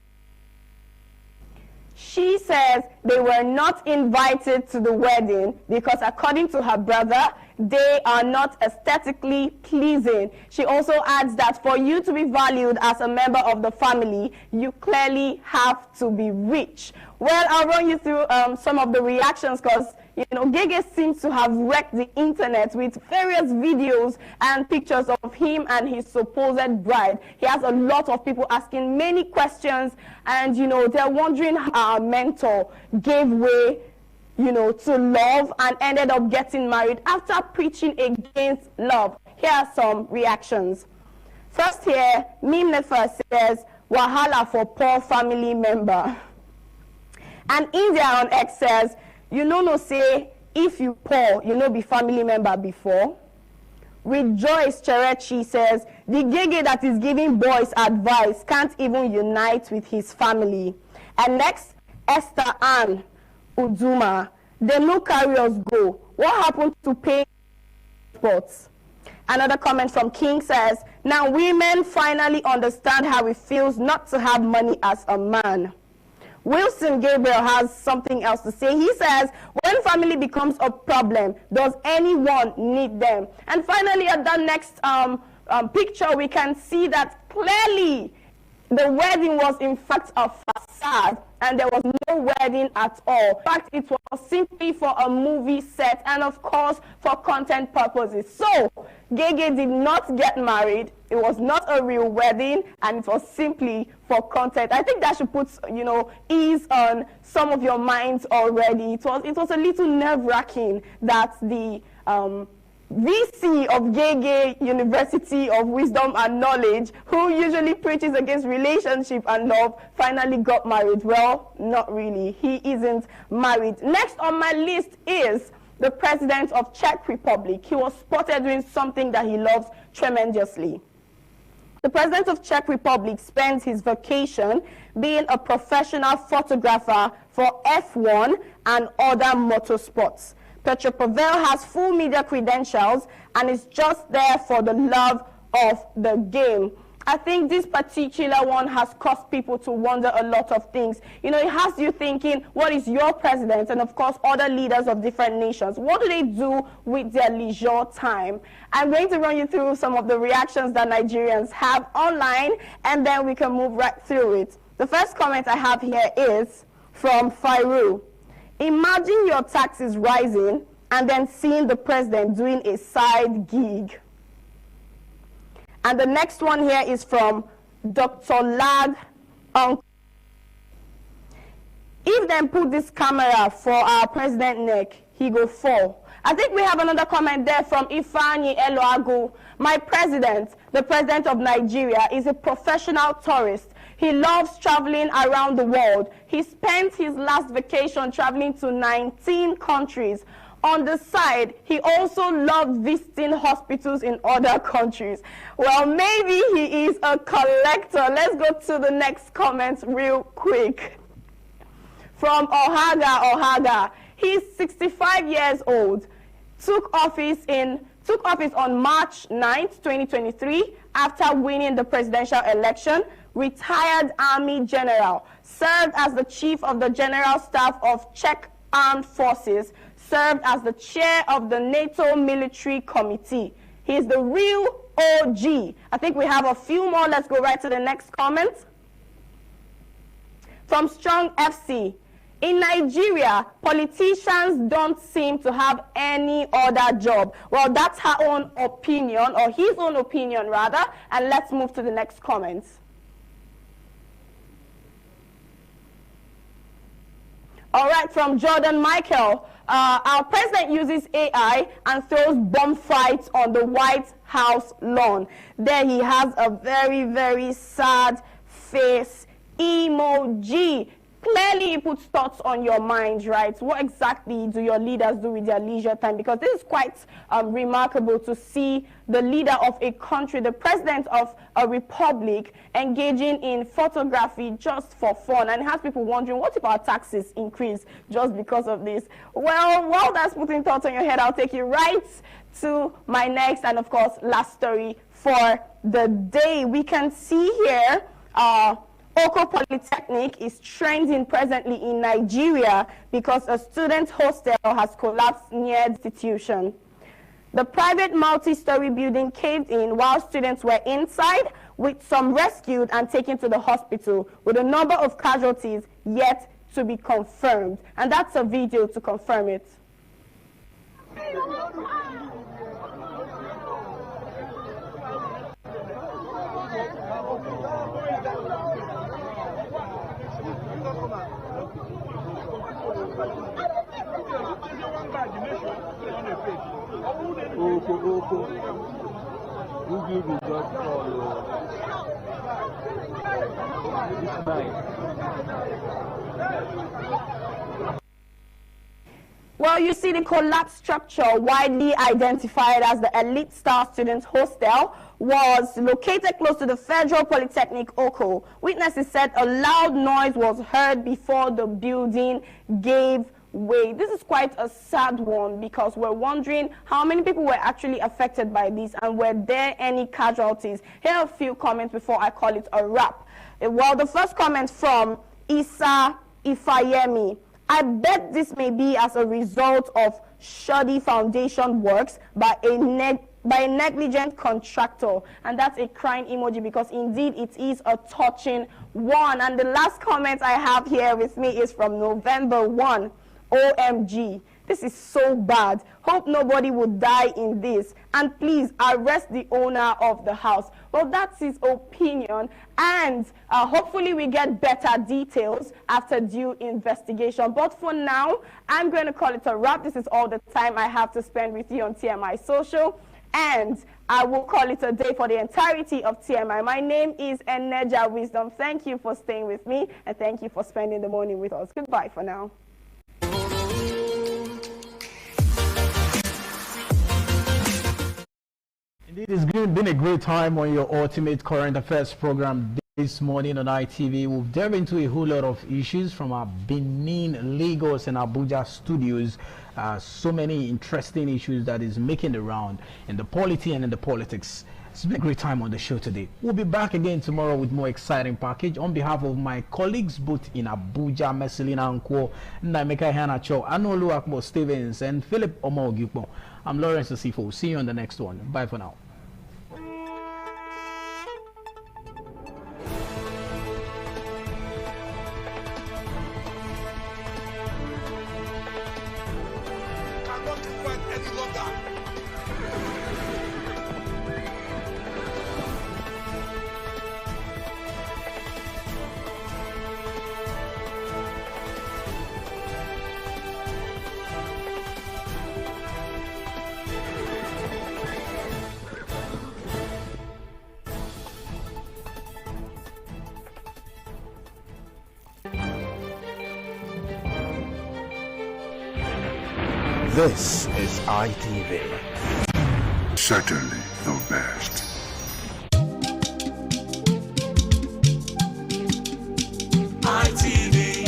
She says they were not invited to the wedding because, according to her brother, they are not aesthetically pleasing. She also adds that for you to be valued as a member of the family, you clearly have to be rich. Well, I'll run you through some of the reactions because, you know, Gege seems to have wrecked the internet with various videos and pictures of him and his supposed bride. He has a lot of people asking many questions, and, you know, they're wondering how our mentor gave way, you know, to love and ended up getting married after preaching against love. Here are some reactions. First here, Meme Nefer says, "Wahala for poor family member." And India on X says, "You know, no say, if you poor, you know be family member before." Rejoice Cherechi says, "The Gege that is giving boys advice can't even unite with his family." And next, Esther Ann Uduma, "They no carry us go. What happened to pay sports?" Another comment from King says, "Now women finally understand how it feels not to have money as a man." Wilson Gabriel has something else to say. He says, "When family becomes a problem, does anyone need them?" And finally, at that next picture, we can see that clearly the wedding was in fact a facade. sad, and there was no wedding at all. In fact, it was simply for a movie set and, of course, for content purposes. So, Gege did not get married. It was not a real wedding, and it was simply for content. I think that should put, ease on some of your minds already. It was a little nerve-wracking that the VC of Gege University of Wisdom and Knowledge, who usually preaches against relationship and love, finally got married. Well, not really. He isn't married. Next on my list is the president of Czech Republic. He was spotted doing something that he loves tremendously. The president of Czech Republic spends his vacation being a professional photographer for F1 and other motorsports. Petr Pavel has full media credentials and is just there for the love of the game. I think this particular one has caused people to wonder a lot of things. It has you thinking, what is your president and, of course, other leaders of different nations? What do they do with their leisure time? I'm going to run you through some of the reactions that Nigerians have online, and then we can move right through it. The first comment I have here is from Fairu. Imagine your taxes rising and then seeing the president doing a side gig. And the next one here is from Dr. Lag. If them put this camera for our president neck, he go fall. I think we have another comment there from Ifani Eloagu. My president, the president of Nigeria, is a professional tourist. He loves traveling around the world. He spent his last vacation traveling to 19 countries. On the side, he also loved visiting hospitals in other countries. Well, maybe he is a collector. Let's go to the next comment real quick. From Ohaga. He's 65 years old. Took office on March 9th, 2023, after winning the presidential election. Retired Army General, served as the Chief of the General Staff of Czech Armed Forces, served as the Chair of the NATO Military Committee. He is the real OG. I think we have a few more. Let's go right to the next comment. From Strong FC. In Nigeria, politicians don't seem to have any other job. Well, that's her own opinion, or his own opinion rather, and let's move to the next comment. All right, from Jordan Michael. Our president uses AI and throws bomb fights on the White House lawn. There he has a very, very sad face emoji. Clearly, he puts thoughts on your mind, right? What exactly do your leaders do with their leisure time? Because this is quite remarkable to see the leader of a country, the president of a republic, engaging in photography just for fun. And it has people wondering, what if our taxes increase just because of this? Well, while that's putting thoughts on your head, I'll take you right to my next and, of course, last story for the day. We can see here Oko Polytechnic is trending presently in Nigeria because a student hostel has collapsed near the institution. The private multi-story building caved in while students were inside, with some rescued and taken to the hospital, with a number of casualties yet to be confirmed. And that's a video to confirm it. Well, you see, the collapsed structure, widely identified as the Elite Star Students Hostel, was located close to the Federal Polytechnic Oko. Witnesses said a loud noise was heard before the building gave way. This is quite a sad one because we're wondering how many people were actually affected by this and were there any casualties. Here are a few comments before I call it a wrap. Well, the first comment from Isa Ifayemi. I bet this may be as a result of shoddy foundation works by a negligent contractor. And that's a crying emoji, because indeed it is a touching one. And the last comment I have here with me is from November 1. OMG. This is so bad. Hope nobody would die in this. And please arrest the owner of the house. Well, that's his opinion. And hopefully we get better details after due investigation. But for now, I'm going to call it a wrap. This is all the time I have to spend with you on TMI Social. And I will call it a day for the entirety of TMI. My name is Eneja Wisdom. Thank you for staying with me. And thank you for spending the morning with us. Goodbye for now. Indeed, it's been a great time on your Ultimate Current Affairs program this morning on ITV. We've delved into a whole lot of issues from our Benin, Lagos, and Abuja studios. So many interesting issues that is making the round in the polity and in the politics. It's been a great time on the show today. We'll be back again tomorrow with more exciting package. On behalf of my colleagues both in Abuja, Messelina Anko, Naimeka Hanacho, Anolu Akmo Stevens, and Philip Omo, I'm Lawrence Asifo. See you on the next one. Bye for now. This is ITV. Certainly the best. ITV.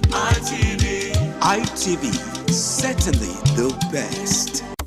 ITV. ITV. Certainly the best.